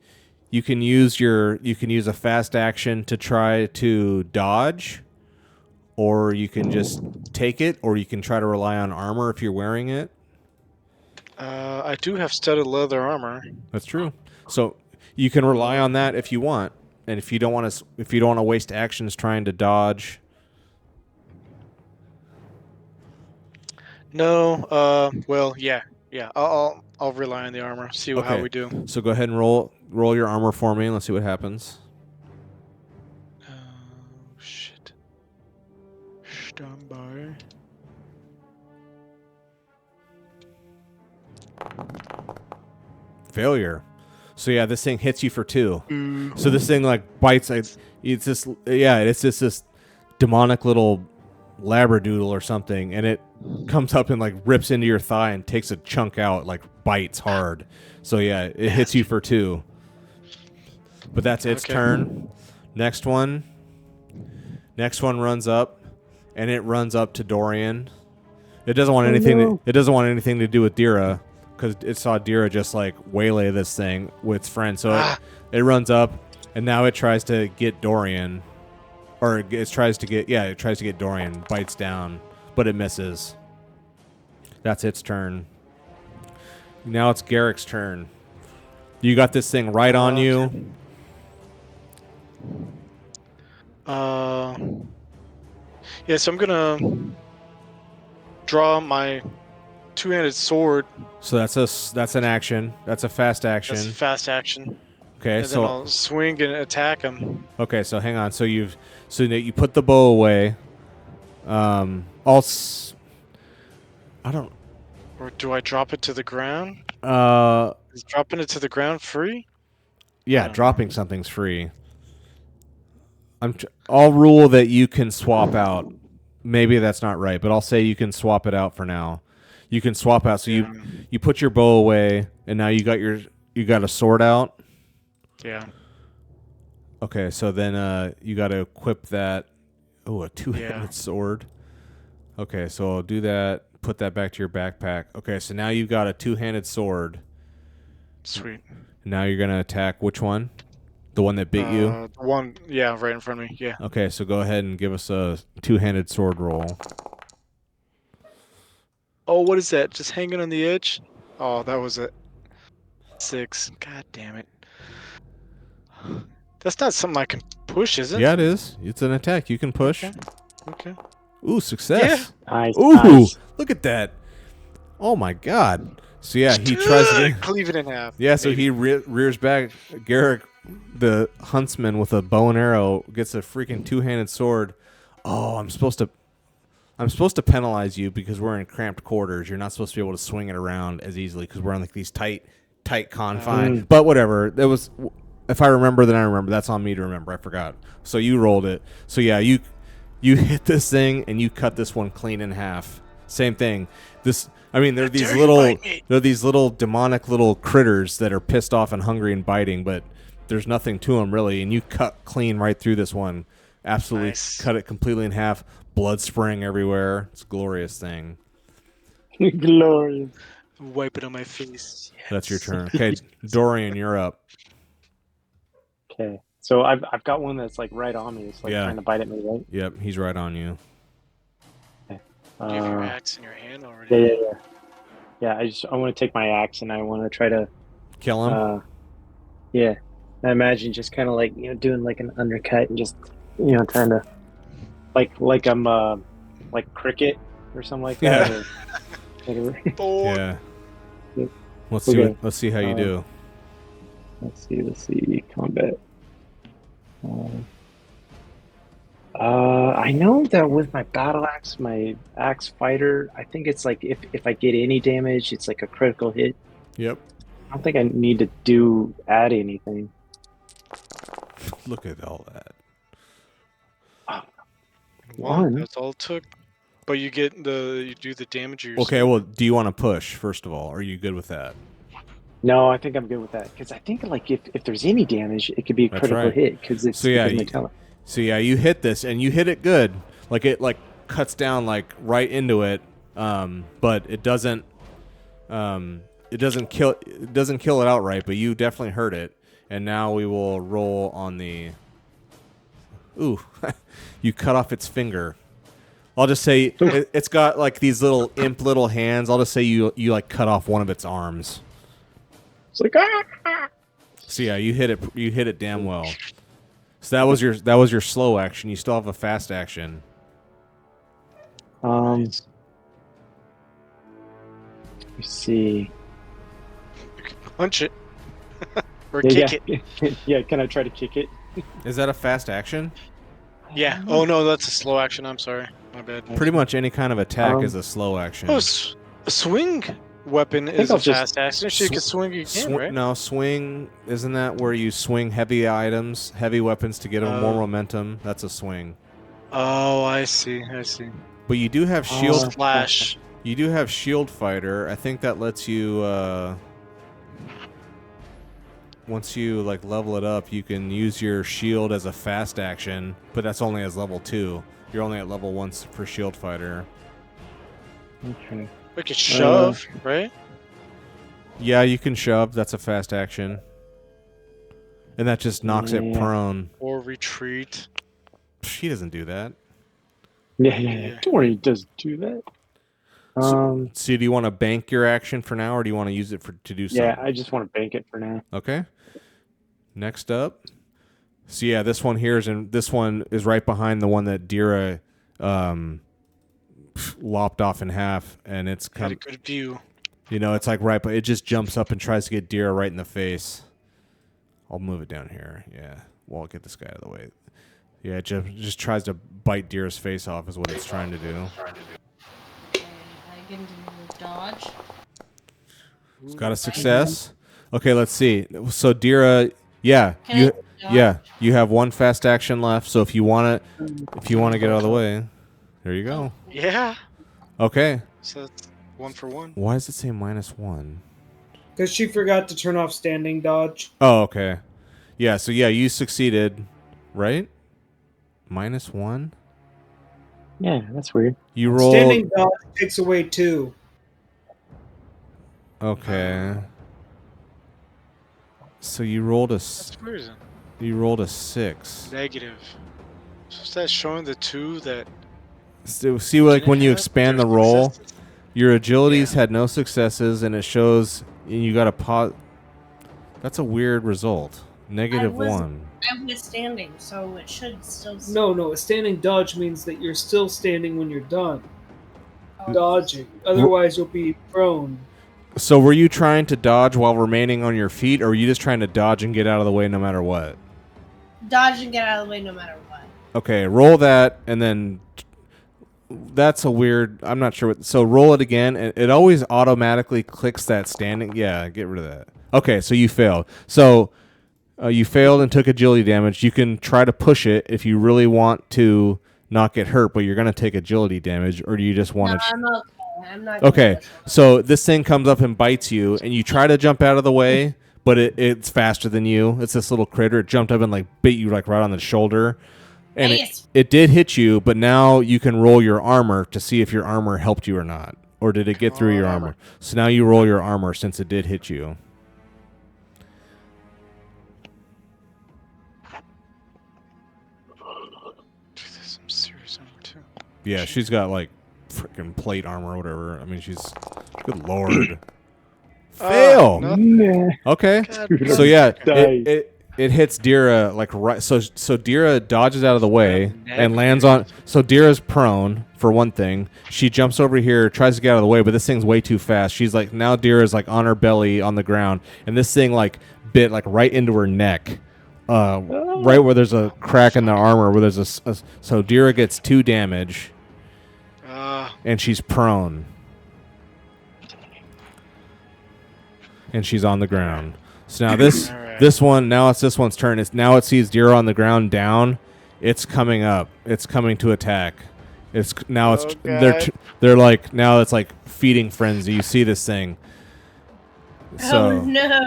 use a fast action to try to dodge, or you can just take it, or you can try to rely on armor if you're wearing it. I do have studded leather armor. That's true. So you can rely on that if you want. And if you don't want to waste actions trying to dodge. No. Well, yeah. I'll rely on the armor. See how we do. So go ahead and roll your armor for me, and let's see what happens. Oh shit. Stand by. Failure. So yeah, this thing hits you for 2. So this thing like bites. It's just this demonic little labradoodle or something, and it comes up and like rips into your thigh and takes a chunk out, like bites hard. So yeah, it hits you for 2. But that's its turn. Next one runs up, and it runs up to Dorian. It doesn't want anything. It doesn't want anything to do with Dira. Because it saw Dira just like waylay this thing with its friend, so it runs up, and now it tries to get Dorian, or it tries to get Dorian. Bites down, but it misses. That's its turn. Now it's Garrick's turn. You got this thing right on you. Yeah, so I'm gonna draw my two-handed sword. So that's an action. That's a fast action. That's a fast action. Okay, And so then I'll swing and attack him. okay, so hang on. So you put the bow away. I don't. Or do I drop it to the ground? Uh, Is dropping it to the ground free? yeah, dropping something's free. I'll rule that you can swap out. Maybe that's not right, but I'll say you can swap it out for now. You can swap out. So you put your bow away, and now you got a sword out. Yeah. Okay, so then you got to equip that. Oh, a two-handed sword. Okay, so I'll do that. Put that back to your backpack. Okay, so now you've got a two-handed sword. Sweet. Now you're gonna attack which one? The one that bit you? The one, right in front of me. Yeah. Okay, so go ahead and give us a two-handed sword roll. Oh, what is that? Just hanging on the edge? Oh, that was a 6. God damn it. That's not something I can push, is it? Yeah, it is. It's an attack. You can push. Okay. Ooh, success. Yeah. Nice. Ooh, Nice. look at that. Oh my God. So yeah, he tries to cleave it in half. Yeah, so he rears back. Garrick, the huntsman with a bow and arrow, gets a freaking two-handed sword. Oh, I'm supposed to penalize you because we're in cramped quarters. You're not supposed to be able to swing it around as easily because we're on like these tight confines. But whatever. That was, if I remember, then I remember. That's on me to remember. I forgot. So you rolled it. So yeah, you hit this thing and you cut this one clean in half. Same thing. They're these little demonic little critters that are pissed off and hungry and biting, but there's nothing to them really. And you cut clean right through this one. Absolutely cut it completely in half. Blood spraying everywhere. It's a glorious thing. Glorious. Wipe it on my face. Yes. That's your turn. Okay, Dorian, you're up. Okay. So I've got one that's like right on me. It's like trying to bite at me, right? Yep, he's right on you. Okay. Do you have your axe in your hand already? Yeah. Yeah, I want to take my axe and I want to try to kill him. Yeah, I imagine just kind of like doing like an undercut and just trying to like I'm like cricket or something like that. Yeah. Or yeah. Let's see how you do. Let's see combat. I know that with my battle axe, my axe fighter, I think it's like if I get any damage, it's like a critical hit. Yep. I don't think I need to add anything. Look at all that. One. That's all it took. But you do the damage yourself. Okay, well, do you want to push first of all? Are you good with that? No, I think I'm good with that because I think like if there's any damage, it could be a critical hit because it's metallic. So yeah, you hit this and you hit it good. Like it cuts down like right into it, but it doesn't kill it outright. But you definitely hurt it. And now we will roll on the. Ooh, you cut off its finger. I'll just say it's got like these little little hands. I'll just say you like cut off one of its arms. It's like So yeah, you hit it damn well. So that was your slow action. You still have a fast action. Let's see. You can punch it. Or kick it. Yeah, can I try to kick it? Is that a fast action? Yeah. Oh no, that's a slow action. I'm sorry. My bad. Pretty much any kind of attack is a slow action. Oh, a swing weapon is a fast action. So you can swing again, right? No, swing. Isn't that where you swing heavy items, heavy weapons to get more momentum? That's a swing. Oh, I see. But you do have shield flash. You do have shield fighter. I think that lets you. Once you like level it up, you can use your shield as a fast action, but that's only as level 2. You're only at level 1 for shield fighter. Okay. We could shove, right? Yeah, you can shove. That's a fast action. And that just knocks it prone. Or retreat. He doesn't do that. Yeah. Don't worry, he doesn't do that. So do you want to bank your action for now, or do you want to use it to do something? Yeah, I just want to bank it for now. Okay. Next up. So yeah, this one here is right behind the one that Dira lopped off in half, and it's Had a good view. it's like right, but it just jumps up and tries to get Dira right in the face. I'll move it down here. Yeah, well, I'll get this guy out of the way. Yeah, it just tries to bite Dira's face off is what it's trying to do. Okay, I can do dodge. It's got a success. Okay, let's see. So Dira, yeah, Can you have one fast action left. So if you want to get out of the way, there you go. Yeah. Okay. So that's 1 for 1. Why does it say -1? Because she forgot to turn off standing dodge. Oh, okay. Yeah. So yeah, you succeeded, right? -1. Yeah, that's weird. You rolled. Standing dodge takes away 2. Okay. So you rolled a That's weird. you rolled a 6. Negative. So is that showing the 2 that So see, like when you expand the there's roll, successes? your agilities Yeah. had no successes, and it shows you got a pot. That's a weird result. -1. I'm withstanding, so it should still. No, a standing dodge means that you're still standing when you're done dodging. Otherwise, you'll be prone. So were you trying to dodge while remaining on your feet, or were you just trying to dodge and get out of the way no matter what? Dodge and get out of the way no matter what. Okay, roll that, and then that's a weird. I'm not sure what. So roll it again, and it always automatically clicks that standing. Yeah, get rid of that. Okay, so you failed. So you failed and took agility damage. You can try to push it if you really want to not get hurt, but you're going to take agility damage, or do you just want to? I'm okay. I'm not. Okay, gonna so this thing comes up and bites you, and you try to jump out of the way, but it's faster than you. It's this little critter. It jumped up and like bit you like right on the shoulder, and Nice. it did hit you. But now you can roll your armor to see if your armor helped you or not, or did it get through your armor? So now you roll your armor since it did hit you. Dude, there's some serious armor too. Yeah, she's got like freaking plate armor or whatever. I mean, she's good lord. Fail. No. Nah. Okay. God, So yeah, Die. it hits Dira like right. So Dira dodges out of the way and lands on. So Dira's prone for one thing. She jumps over here, tries to get out of the way, but this thing's way too fast. She's like now Dira's like on her belly on the ground, and this thing like bit like right into her neck, right where there's a crack in the armor. Where there's so Dira gets 2 damage, and she's prone. And she's on the ground. So now this Alright. this one's turn. It sees Dira on the ground down. It's coming up. It's coming to attack. They're like now it's like feeding frenzy. You see this thing. So Oh no!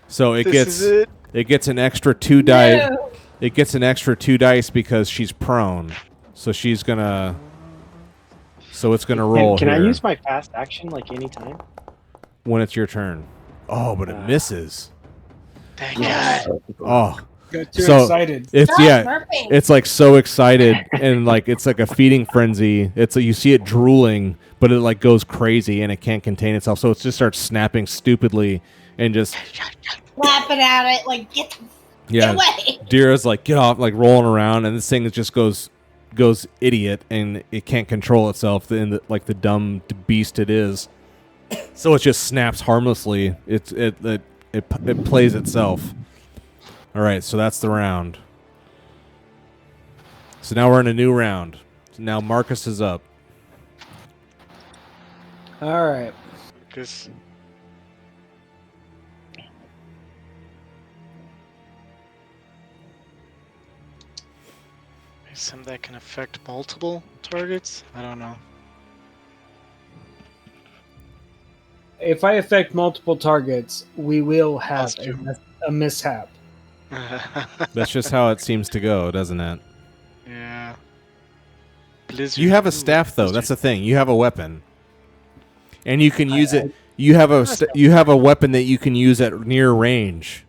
so it This is gets an extra 2 die. No. It gets an extra 2 dice because she's prone. So she's gonna. So it's gonna roll. Can I here use my fast action like anytime? when it's your turn? Oh, but it misses. Thank God. Oh. Got too So- excited. It's Stop yeah. burping. It's like so excited and like it's like a feeding frenzy. It's like you see it drooling, but it like goes crazy and it can't contain itself. So it just starts snapping stupidly and just Laughing at it, like get away. Dira's like get off, like rolling around, and this thing just goes idiot and it can't control itself. Like the dumb beast it is. So it just snaps harmlessly. It plays itself. All right, so that's the round. So now we're in a new round. So now Marcus is up. All right. Because some that can affect multiple targets. I don't know. If I affect multiple targets, we will have That's true. a mishap. That's just how it seems to go, doesn't it? Yeah. Blizzard. You have a Ooh, staff though. Blizzard. That's the thing. You have a weapon, and you can use it. You have a weapon that you can use at near range.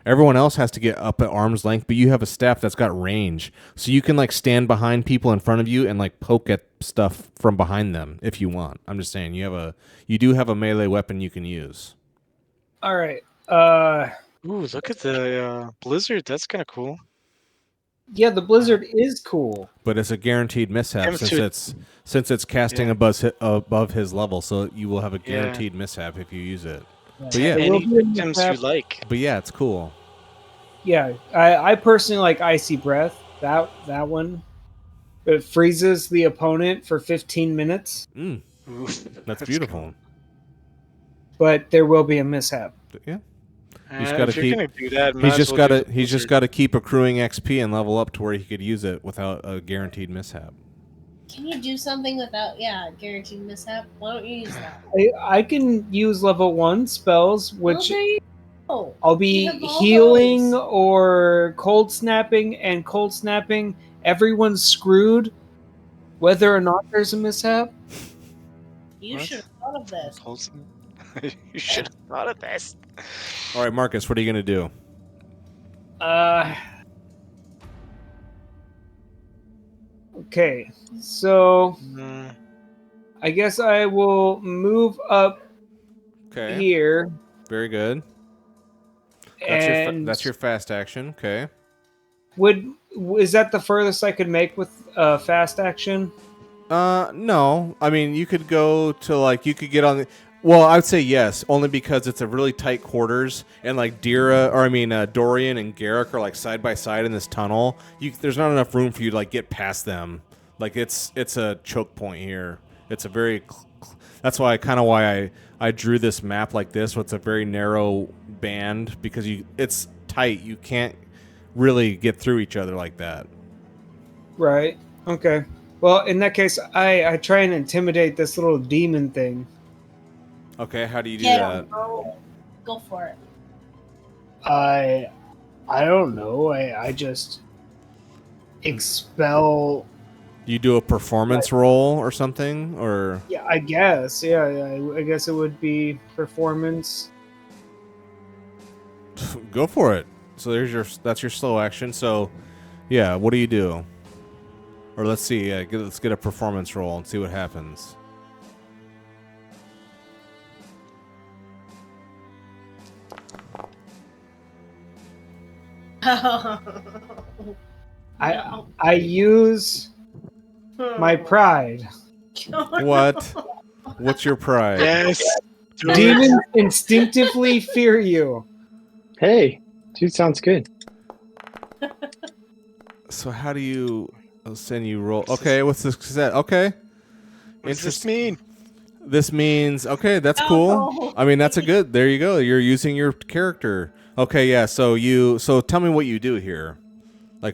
Everyone else has to get up at arm's length, but you have a staff that's got range, so you can like stand behind people in front of you and like poke at stuff from behind them if you want. I'm just saying you do have a melee weapon you can use. All right. Ooh, look at the Blizzard. That's kind of cool. Yeah, the blizzard is cool. But it's a guaranteed mishap Him too. since it's casting above his level, so you will have a Yeah. guaranteed mishap if you use it. But It yeah, will Any be a victims you mishap. like. but yeah, it's cool. Yeah, I personally like Icy Breath. That one. It freezes the opponent for 15 minutes, Oof, That's beautiful. but there will be a mishap. Yeah. cool. He's gotta If you're keep- gonna do that, He's just got to keep accruing XP and level up to where he could use it without a guaranteed mishap. Can you do something without, guaranteed mishap? Why don't you use that? I can use level 1 spells, which Well, there you go. I'll be You have all healing those. or cold snapping, and cold snapping, everyone's screwed, whether or not there's a mishap. You What? should have thought of this. You should have thought of this. All right, Marcus, what are you going to do? Okay, so Mm, I guess I will move up Okay. here. Very good. And That's your fast action. Okay. is that the furthest I could make with fast action? No. I mean, you could go to you could get on the. Well, I would say yes, only because it's a really tight quarters, and Dorian and Garrick are side by side in this tunnel. There's not enough room for you to get past them. It's a choke point here. It's a very. That's why I drew this map like this. So it's a very narrow band because it's tight. You can't really get through each other like that. Right. Okay. Well, in that case, I try and intimidate this little demon thing. Okay, how do you do Get that? him, go for it. I don't know. I just expel. You do a performance roll or something, or Yeah, I guess. Yeah. I guess it would be performance. go for it. So that's your slow action. So, yeah, what do you do? Or let's see. Let's get a performance roll and see what happens. I use my pride. What? What's your pride? yes. Do it. Demons instinctively fear you. Hey, dude, sounds good. So how do you? I'll send you roll. Okay, what's this set? Okay. What does this mean? This means okay. That's Oh, cool. no. I mean, that's a good. There you go. You're using your character. Okay, yeah. So tell me what you do here.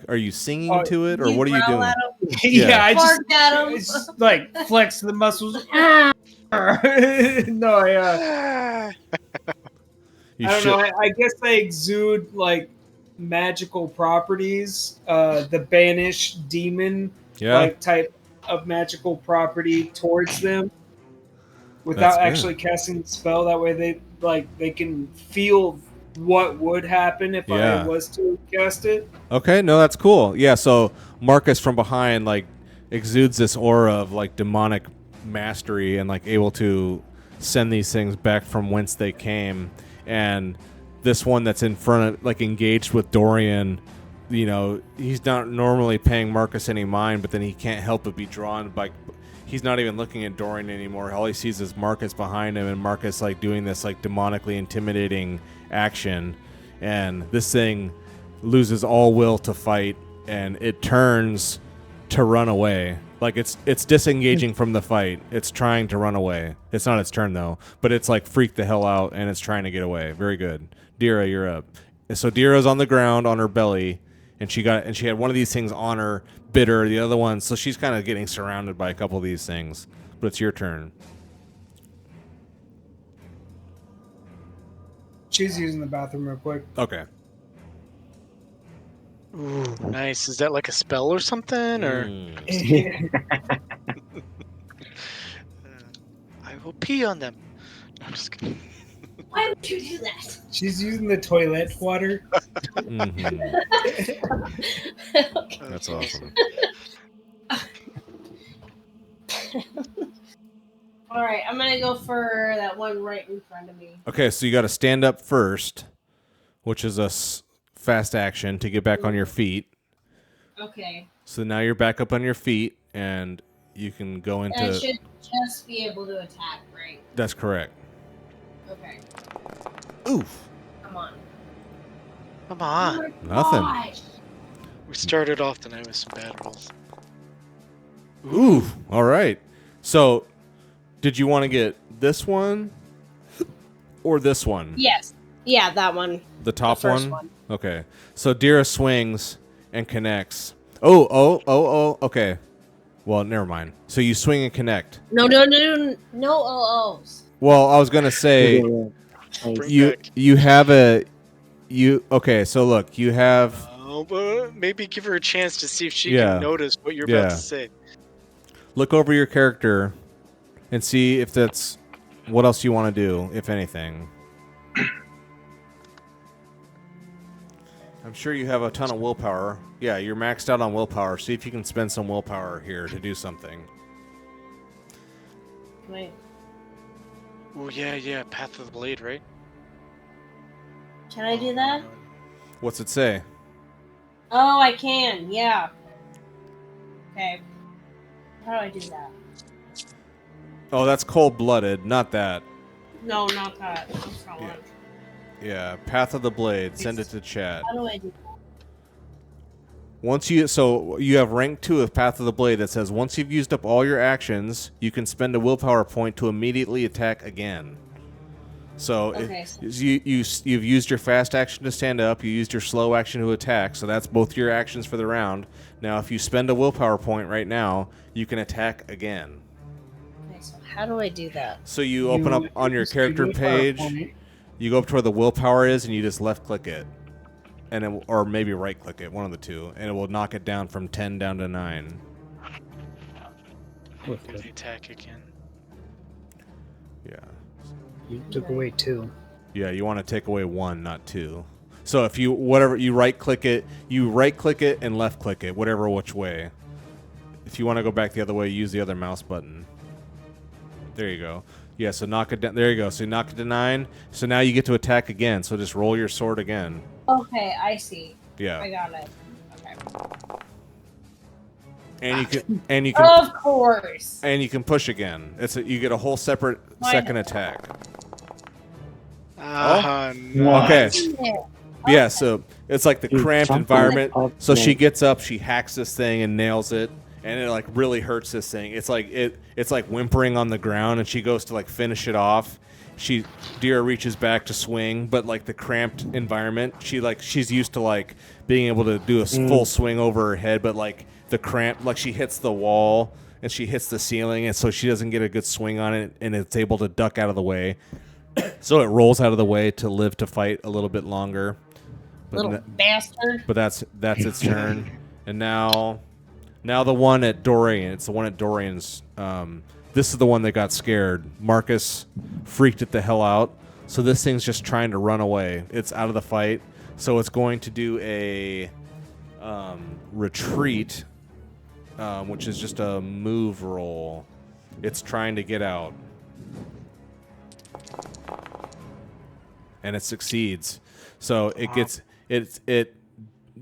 Are you singing to it, or You what are you growl doing? at him, Yeah, I bark at him. just flex the muscles. No, You I don't should- know. I guess I exude magical properties. The banish demon Yeah. type of magical property towards them without That's good. actually casting the spell. That way they can feel what would happen if Yeah. I was to cast it. Okay, no, that's cool. Yeah, so Marcus from behind exudes this aura of demonic mastery and able to send these things back from whence they came. And this one that's in front of engaged with Dorian, he's not normally paying Marcus any mind, but then he can't help but be drawn by. He's not even looking at Dorian anymore. All he sees is Marcus behind him, and Marcus doing this demonically intimidating action, and this thing loses all will to fight, and it turns to run away. It's disengaging from the fight. It's trying to run away. It's not its turn though, but it's freaked the hell out, and it's trying to get away. Very good. Dira, you're up. So Dira's on the ground on her belly, and she had one of these things on her, bit her, the other one, so she's kind of getting surrounded by a couple of these things. But it's your turn. She's using the bathroom real quick. Okay. Ooh, nice. Is that a spell or something? Or I will pee on them. No, I'm just kidding. Why would you do that? She's using the toilet water. Mhm. Okay. That's awesome. All right, I'm gonna go for that one right in front of me. Okay, so you got to stand up first, which is a fast action to get back on your feet. Okay. So now you're back up on your feet, and you can go into. And I should just be able to attack, right? That's correct. Okay. Oof. Come on. Come on. Oh my Nothing. gosh. We started off the night with some bad rolls. Ooh. All right. So, did you want to get this one or this one? Yes. Yeah, that one. The top The first one? one. Okay. So Dira swings and connects. Oh. Okay. Well, never mind. So you swing and connect. No OOs. Well, I was gonna say Bring you back. you have a you. Okay. So look, you have. But maybe give her a chance to see if she Yeah. can notice what you're Yeah. about to say. Look over your character and see if that's what else you want to do, if anything. I'm sure you have a ton of willpower. Yeah, you're maxed out on willpower. See if you can spend some willpower here to do something. Wait. Oh yeah. Path of the Blade, right? Can I do that? What's it say? Oh, I can. Yeah. Okay. How do I do that? Oh, that's cold-blooded, not that. No, not that. That's not Yeah. one. Yeah, Path of the Blade. Send it to chat. How do I do that? Once you have rank 2 of Path of the Blade that says once you've used up all your actions, you can spend a willpower point to immediately attack again. So Okay, you've used your fast action to stand up, you used your slow action to attack, so that's both your actions for the round. Now, if you spend a willpower point right now, you can attack again. Okay, so how do I do that? So you open up on your character page, you go up to where the willpower is, and you just left click it, and or maybe right click it, one of the two, and it will knock it down from 10 down to 9. The attack again. Yeah. You took away 2. Yeah, you want to take away 1, not 2. So if you right click it and left click it, whatever which way. If you want to go back the other way, use the other mouse button. There you go. Yeah, so knock it down. There you go. So you knock it to 9. So now you get to attack again. So just roll your sword again. Okay, I see. Yeah. I got it. Okay. And you can Of course. and you can push again. You get a whole separate second attack. Nice. Okay. Yeah. Yeah, so it's like the Dude, cramped jumping environment. up, So she man. gets up, she hacks this thing and nails it, and it like really hurts this thing. It's like whimpering on the ground, and she goes to like finish it off. Dira reaches back to swing, but like the cramped environment, she's used to like being able to do a full swing over her head, but like the cramp, like she hits the wall and she hits the ceiling, and so she doesn't get a good swing on it, and it's able to duck out of the way. So it rolls out of the way to live to fight a little bit longer. Little bastard. But that's its turn. And now the one at Dorian. It's the one at Dorian's. This is the one that got scared. Marcus freaked it the hell out. So this thing's just trying to run away. It's out of the fight. So it's going to do a retreat, which is just a move roll. It's trying to get out. And it succeeds. So it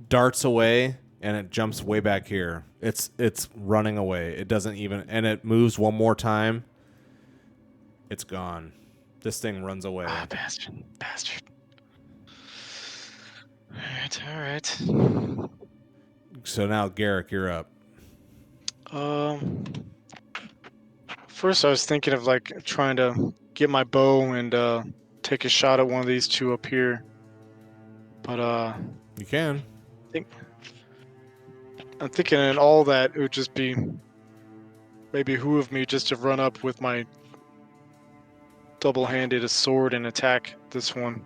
darts away and it jumps way back here. It's running away. It doesn't even, and it moves one more time. It's gone. This thing runs away. Ah, bastard. All right. So now Garrick, you're up. First I was thinking of like trying to get my bow and take a shot at one of these two up here. But You can. I'm thinking in all that it would just be maybe behoove me just to run up with my double-handed sword and attack this one.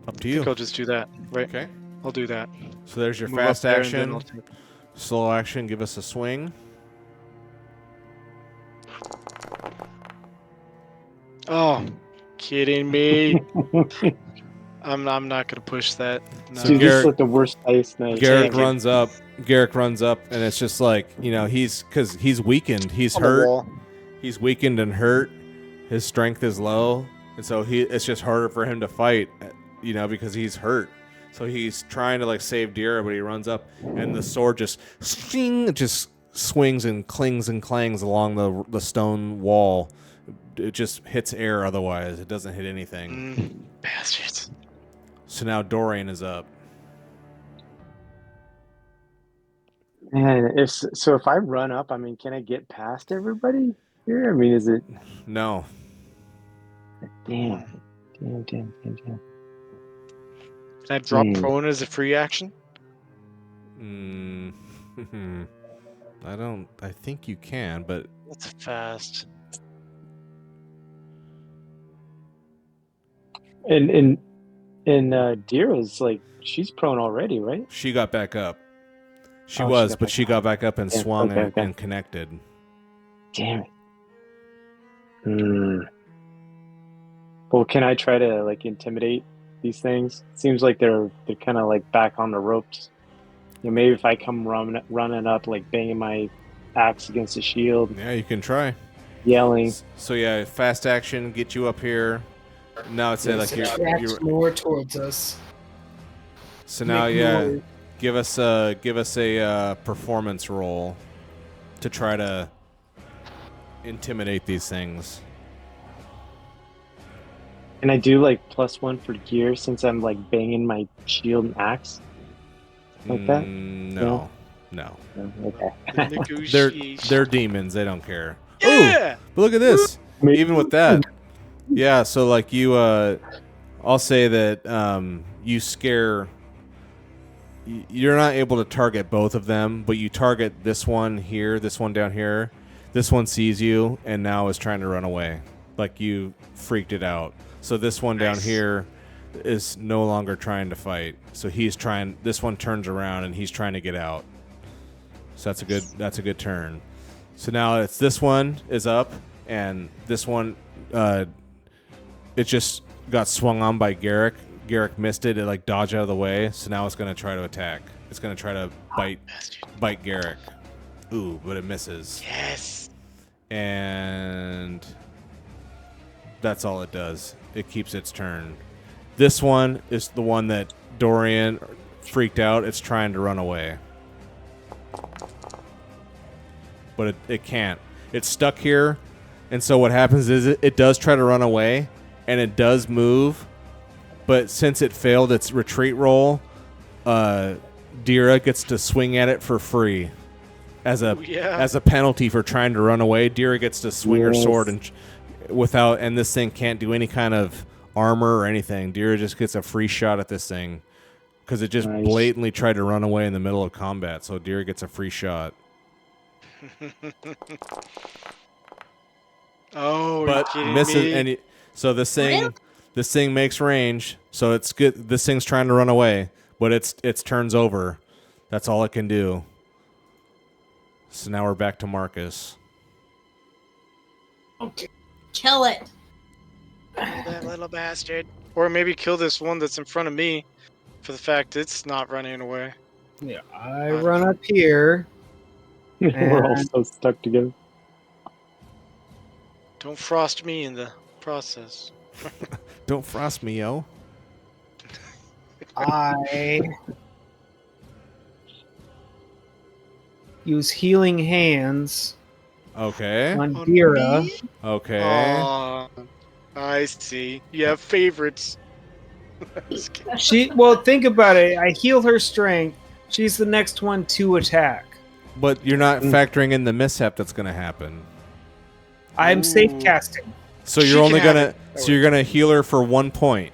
Up to I think you. I'll just do that, right? Okay. I'll do that. So there's your Move up fast there and then action. I'll take- Slow action. Give us a swing. Oh, kidding me? I'm not gonna push that. No. So Dude, this is Garrick- like the worst ice night. Garrick Take it. runs up. And it's just like, because he's weakened. He's On the hurt. wall. He's weakened and hurt. His strength is low, and so it's just harder for him to fight, because he's hurt. So he's trying to like save Dira, but he runs up, and the sword just swings and clings and clangs along the stone wall. It just hits air. Otherwise, it doesn't hit anything. Bastards. So now Dorian is up. Man, if I run up, I mean, can I get past everybody here? I mean, is it? No. Damn. Can I drop prone as a free action? I think you can, but That's fast. And Dira's like, she's prone already, right? she got back up. She got back up and swung and connected. Damn it. Well, can I try to like intimidate these things? Seems like they're kind of like back on the ropes. You know, maybe if I come running up, like banging my axe against the shield. Yeah, you can try. Yelling. So yeah, fast action, get you up here. Now it's like you're more towards us. So now, yeah, give us a performance roll to try to intimidate these things. Can I do like +1 for gear since I'm like banging my shield and axe like that? No. Okay. They're demons. They don't care. Yeah. Ooh, but look at this. Even with that, yeah. So like you, I'll say that you scare. You're not able to target both of them, but you target this one here, this one down here. This one sees you and now is trying to run away. Like you freaked it out. So this one down here is no longer trying to fight. So this one turns around and he's trying to get out. So that's a good turn. So now it's this one is up and this one it just got swung on by Garrick. Garrick missed it. It like dodged out of the way. So now it's going to try to attack. It's going to try to bite Garrick. Ooh, but it misses. Yes. And that's all it does. It keeps its turn. This one is the one that Dorian freaked out. It's trying to run away. But it can't. It's stuck here. And so what happens is it does try to run away. And it does move. But since it failed its retreat roll, Dira gets to swing at it for free. As a penalty for trying to run away, Dira gets to swing her sword and this thing can't do any kind of armor or anything. Dira just gets a free shot at this thing because it just blatantly tried to run away in the middle of combat. So Dira gets a free shot. Oh, but misses me? So this thing makes range. So it's good. This thing's trying to run away, but its turns over. That's all it can do. So now we're back to Marcus. Okay. Kill it. That little bastard. Or maybe kill this one that's in front of me for the fact it's not running away. Yeah, I run up here. We're all so stuck together. Don't frost me in the process. Don't frost me, yo. I use healing hands. Okay. On Dira. Okay. I see. You have favorites. Well, think about it. I heal her strength. She's the next one to attack. But you're not factoring in the mishap that's going to happen. I'm safe casting. So you're gonna heal her for 1 point.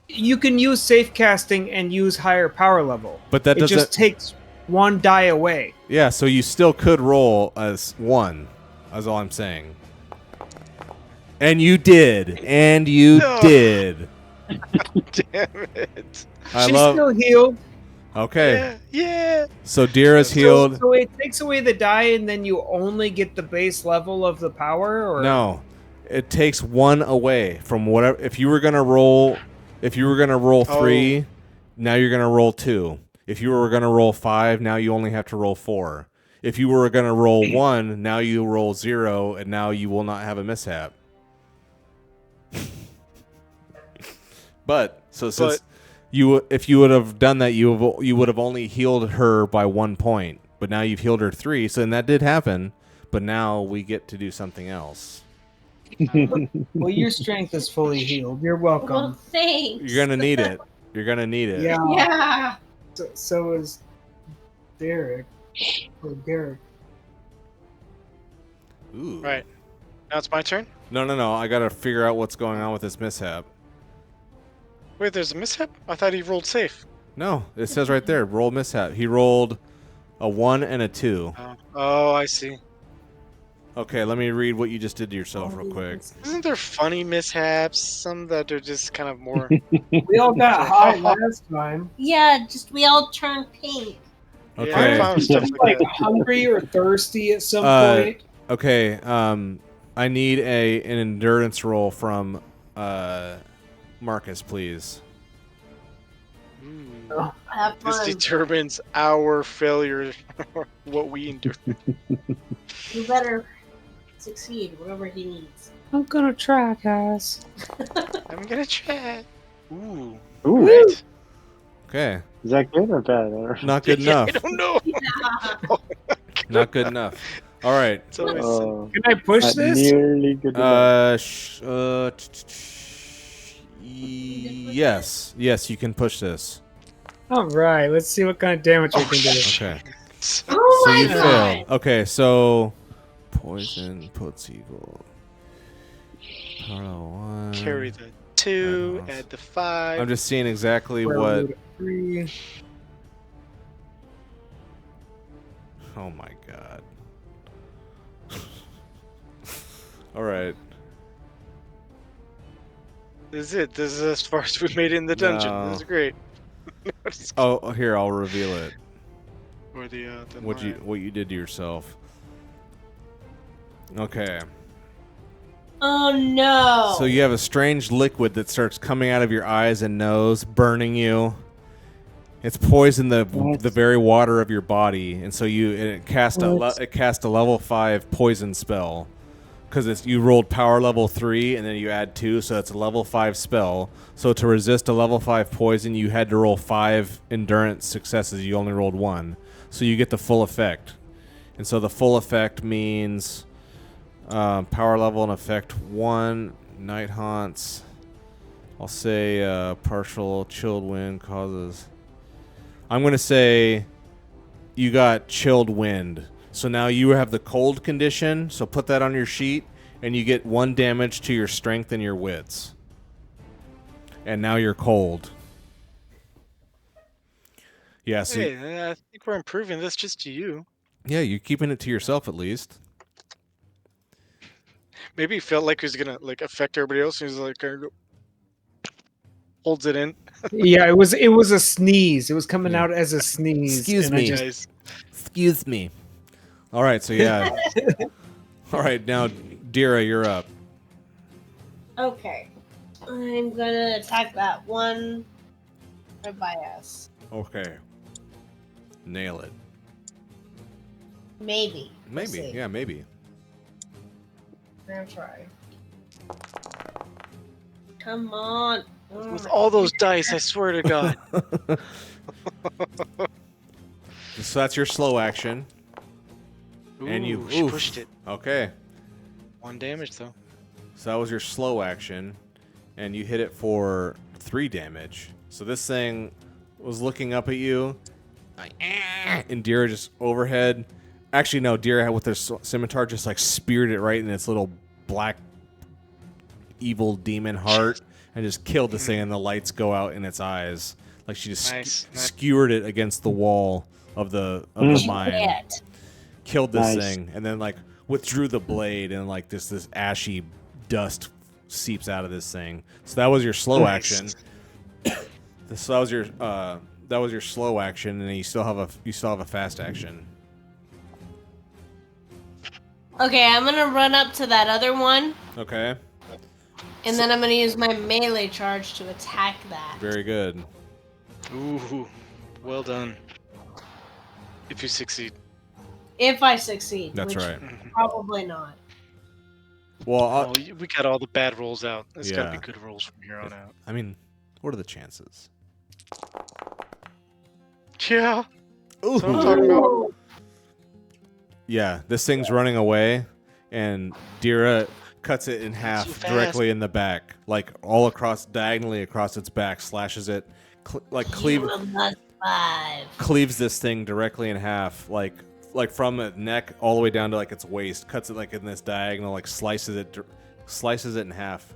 You can use safe casting and use higher power level. But it just takes one die away. Yeah, so you still could roll as 1. That's all I'm saying. And you did. Did. Damn it. She's still healed. Okay. Yeah. So Dira's healed. So it takes away the die, and then you only get the base level of the power, or no? It takes 1 away from whatever. If you were gonna roll 3, now you're gonna roll 2. If you were gonna roll 5, now you only have to roll 4. If you were gonna roll 1, now you roll 0, and now you will not have a mishap. if you would have done that, you would have only healed her by 1 point. But now you've healed her 3, so then that did happen. But now we get to do something else. Well, your strength is fully healed. You're welcome. Well, thanks. You're gonna need it. You're gonna need it. Yeah. Yeah. So is Derek. Or Derek. Ooh. Right. Now it's my turn. No. I gotta figure out what's going on with this mishap. Wait, there's a mishap? I thought he rolled safe. No, it says right there, roll mishap. He rolled a 1 and a 2. Oh, I see. Okay, let me read what you just did to yourself real quick. Isn't there funny mishaps? Some that are just kind of more. We all got hot last time. Yeah, just we all turned pink. Okay. Yeah, I'm fine with stuff Like like that. hungry or thirsty at some point. Okay, I need an endurance roll from Marcus, please. Oh, Have This fun. determines our failure, what we endure. You better succeed, whatever he needs. I'm gonna try, guys. I'm gonna try. Ooh. Ooh, Right. Okay, is that good or bad? Or... not good Yeah, enough. I don't know. Not good enough. All right. It's always, Can I push not this? nearly good enough. Yes, you can push this. All right, let's see what kind of damage we can do. Okay. Oh So my you god! failed. Okay, so poison puts evil. Parallel 1. carry the 2, Nice. add the 5. I'm just seeing exactly We're what. able to free. Oh my god. All right. This is it. This is as far as we made it in the dungeon. No. This is great. Oh, here I'll reveal it. Or the What you did to yourself. Okay. Oh no! So you have a strange liquid that starts coming out of your eyes and nose, burning you. It's poisoned the very water of your body, and so it cast a level 5 poison spell because you rolled power level 3 and then you add 2, so it's a level 5 spell. So to resist a level 5 poison, you had to roll 5 endurance successes. You only rolled 1, so you get the full effect. And so the full effect means power level and effect 1, night haunts. I'll say partial chilled wind causes. I'm going to say you got chilled wind. So now you have the cold condition, so put that on your sheet, and you get 1 damage to your strength and your wits. And now you're cold. Yeah, so Hey, I think we're improving this just to you. yeah, you're keeping it to yourself at least. Maybe he felt like he was gonna like affect everybody else. And he's like, holds it in. Yeah, it was a sneeze. It was coming out as a sneeze. Excuse and I me. just- Guys, Excuse me. All right, so yeah. All right, now Dira, you're up. Okay. I'm gonna attack that one right by us. Okay. Nail it. Maybe. We'll Maybe. see. Yeah, maybe. I'm gonna try. Come on. with all those dice, I swear to God. So that's your slow action. And you- Ooh, she oof. pushed it. Okay. 1 damage though. So that was your slow action. And you hit it for 3 damage. So this thing was looking up at you. And Dira just overhead. Actually, no, Dira with their scimitar just like speared it right in its little black evil demon heart. And just killed this thing, and the lights go out in its eyes. Like she just Nice. skewered it against the wall of the mine. Shit. Killed this Nice. thing, and then like withdrew the blade, and like this ashy dust seeps out of this thing. So that was your slow Nice. action. So that was your slow action, and then you still have a fast action. Okay, I'm gonna run up to that other one, Okay, and then I'm gonna use my melee charge to attack that. very good. Ooh, well done. If you succeed. If I succeed. That's which right. Probably not. Well, We got all the bad rolls out. There's gotta Yeah. be good rolls from here on out. I mean, what are the chances? Yeah. Ooh. So I'm talking about. Yeah, this thing's running away, and Dira cuts it in half so fast. directly in the back, like all across, diagonally across its back, slashes it, cleaves this thing directly in half, like from the neck all the way down to like its waist, cuts it like in this diagonal, like slices it in half,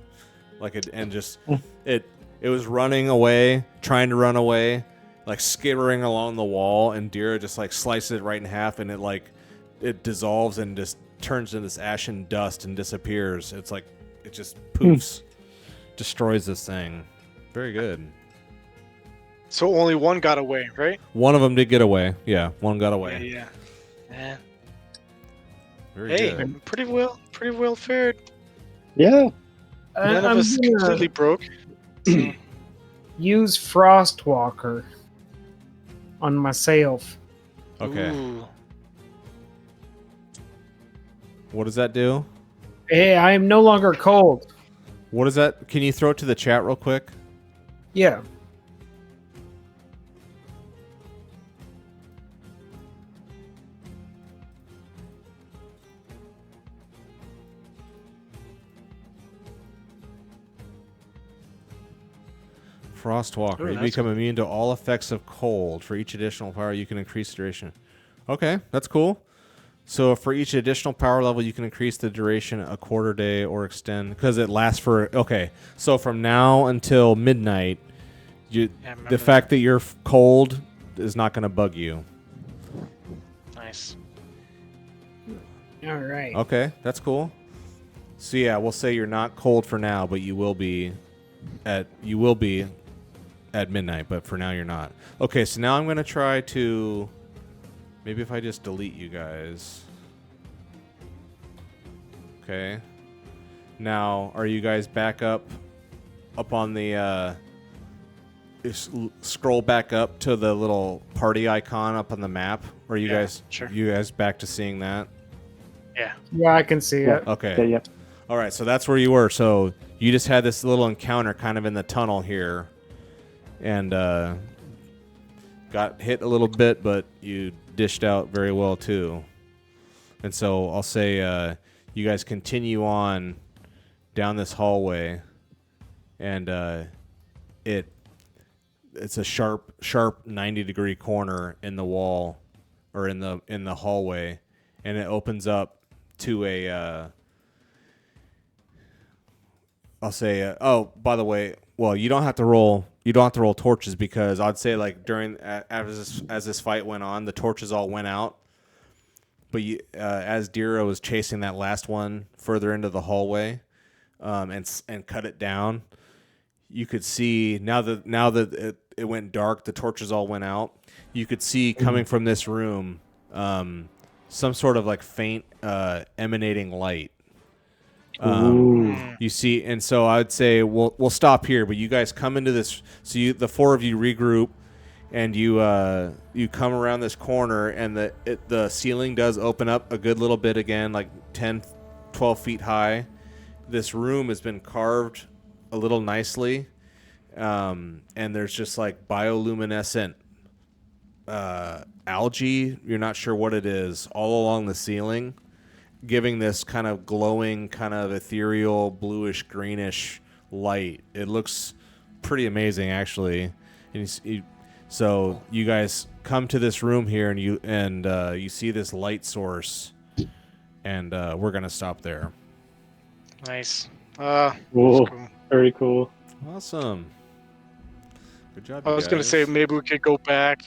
like it, and just it was running away, trying to run away, like skittering along the wall, and Dira just like slices it right in half, and it dissolves and just turns into this ashen dust and disappears. It's like it just poofs, destroys this thing. Very good. So only one got away, right? One of them did get away. Yeah, one got away. Yeah. Very Hey, good. pretty well fared. Yeah. None of us completely broke. So. Use Frostwalker on myself. Okay. Ooh. What does that do? Hey, I am no longer cold. What is that? Can you throw it to the chat real quick? Yeah. Frostwalker. Ooh, You that's become cool. immune to all effects of cold. For each additional power, you can increase duration. Okay, that's cool. So for each additional power level, you can increase the duration a quarter day or extend, because it lasts for. Okay, so from now until midnight, Yeah, I remember the fact that you're cold is not going to bug you. Nice. All right. Okay, that's cool. So yeah, we'll say you're not cold for now, but you will be at midnight, but for now you're not. Okay, so now I'm going to try to maybe if I just delete you guys. Okay. Now, are you guys back up on the scroll back up to the little party icon up on the map? Or are you guys sure. you guys back to seeing that? Yeah. Yeah, I can see it. Okay. Yeah. All right, so that's where you were. So you just had this little encounter kind of in the tunnel here, and got hit a little bit, but you dished out very well too. And so I'll say you guys continue on down this hallway, and it's a sharp 90-degree corner in the wall, or in the hallway, and it opens up to a. I'll say. Oh, by the way, well, you don't have to roll. You don't have to roll torches, because I'd say like as this fight went on, the torches all went out. But as Dira was chasing that last one further into the hallway, and cut it down, you could see now that it went dark, the torches all went out. You could see coming from this room, some sort of like faint emanating light. You see, and so I'd say we'll stop here. But you guys come into this. So the four of you regroup, and you come around this corner, and the ceiling does open up a good little bit again, like 10, 12 feet high. This room has been carved a little nicely, and there's just like bioluminescent algae. You're not sure what it is, all along the ceiling, giving this kind of glowing, kind of ethereal, bluish, greenish light. It looks pretty amazing, actually. And so you guys come to this room here, and you see this light source, and we're gonna stop there. Nice. Cool. Cool. Very cool. Awesome. Good job. I was gonna say maybe we could go back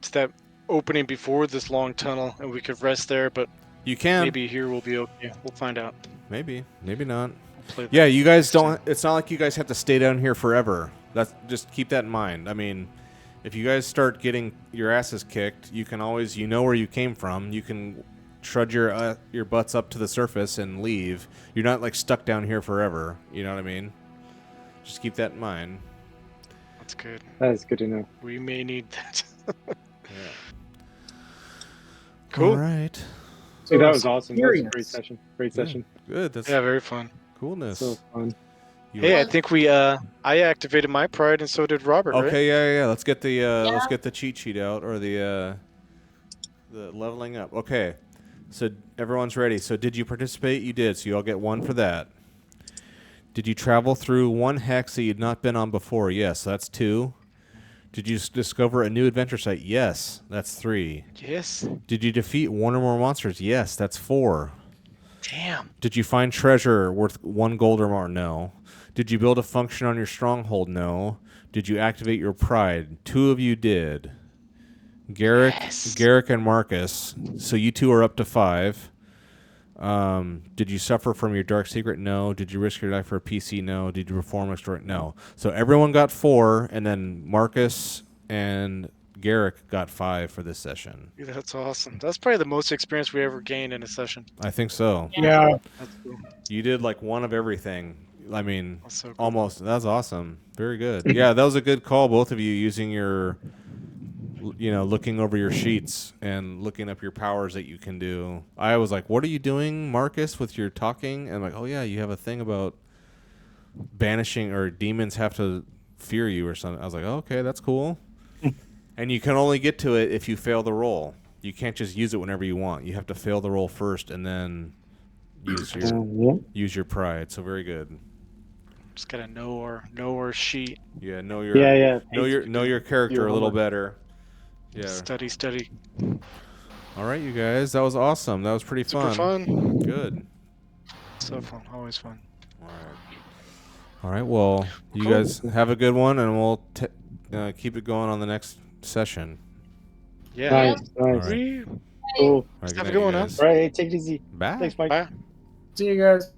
to that opening before this long tunnel, and we could rest there. But you can. maybe here we'll be okay. We'll find out. Maybe not. We'll Yeah, you guys don't. It's not like you guys have to stay down here forever. Just keep that in mind. I mean, if you guys start getting your asses kicked, you can always, where you came from. You can trudge your butts up to the surface and leave. You're not like stuck down here forever. You know what I mean? Just keep that in mind. That's good. That is good to know. We may need that. Yeah. Cool. All right. Dude, that was awesome. That was a Experience. great session. Great session. Good. That's Yeah, very fun. coolness. So fun. Hey, I think I activated my pride, and so did Robert. Okay, right? yeah. Let's get the cheat sheet out, or the leveling up. Okay, so everyone's ready. So did you participate? You did. So you all get 1 for that. Did you travel through 1 hex that you'd not been on before? Yes, that's 2. Did you discover a new adventure site? Yes, that's 3. Yes. Did you defeat 1 or more monsters? Yes, that's 4. Damn. Did you find treasure worth 1 gold or more? No. Did you build a function on your stronghold? No. Did you activate your pride? 2 of you did. Garrick and Marcus. So you 2 are up to 5. Did you suffer from your dark secret? No. Did you risk your life for a PC? No. Did you perform extraordinary? No. So everyone got 4, and then Marcus and Garrick got 5 for this session. That's awesome. That's probably the most experience we ever gained in a session. I think so. Yeah. That's cool. You did like 1 of everything. I mean, That's so cool. almost. That's awesome. Very good. Yeah, that was a good call, both of you, using your, looking over your sheets and looking up your powers that you can do. I was like, what are you doing, Marcus, with your talking? And I'm like, oh, yeah, you have a thing about banishing, or demons have to fear you or something. I was like, oh, okay, that's cool. And you can only get to it if you fail the roll. You can't just use it whenever you want. You have to fail the roll first and then use your pride. So very good. Just gotta know our sheet. Yeah, know your character a little better. Yeah. Study. All right, you guys, that was awesome. That was pretty fun. Super fun. Good. So fun. Always fun. All right. Well, you guys have a good one, and we'll keep it going on the next session. Yeah. Nice. All right. Cool. All right, Have a night, good one, you huh? guys. All right, take it easy. Bye. Thanks, Mike. Bye. See you guys.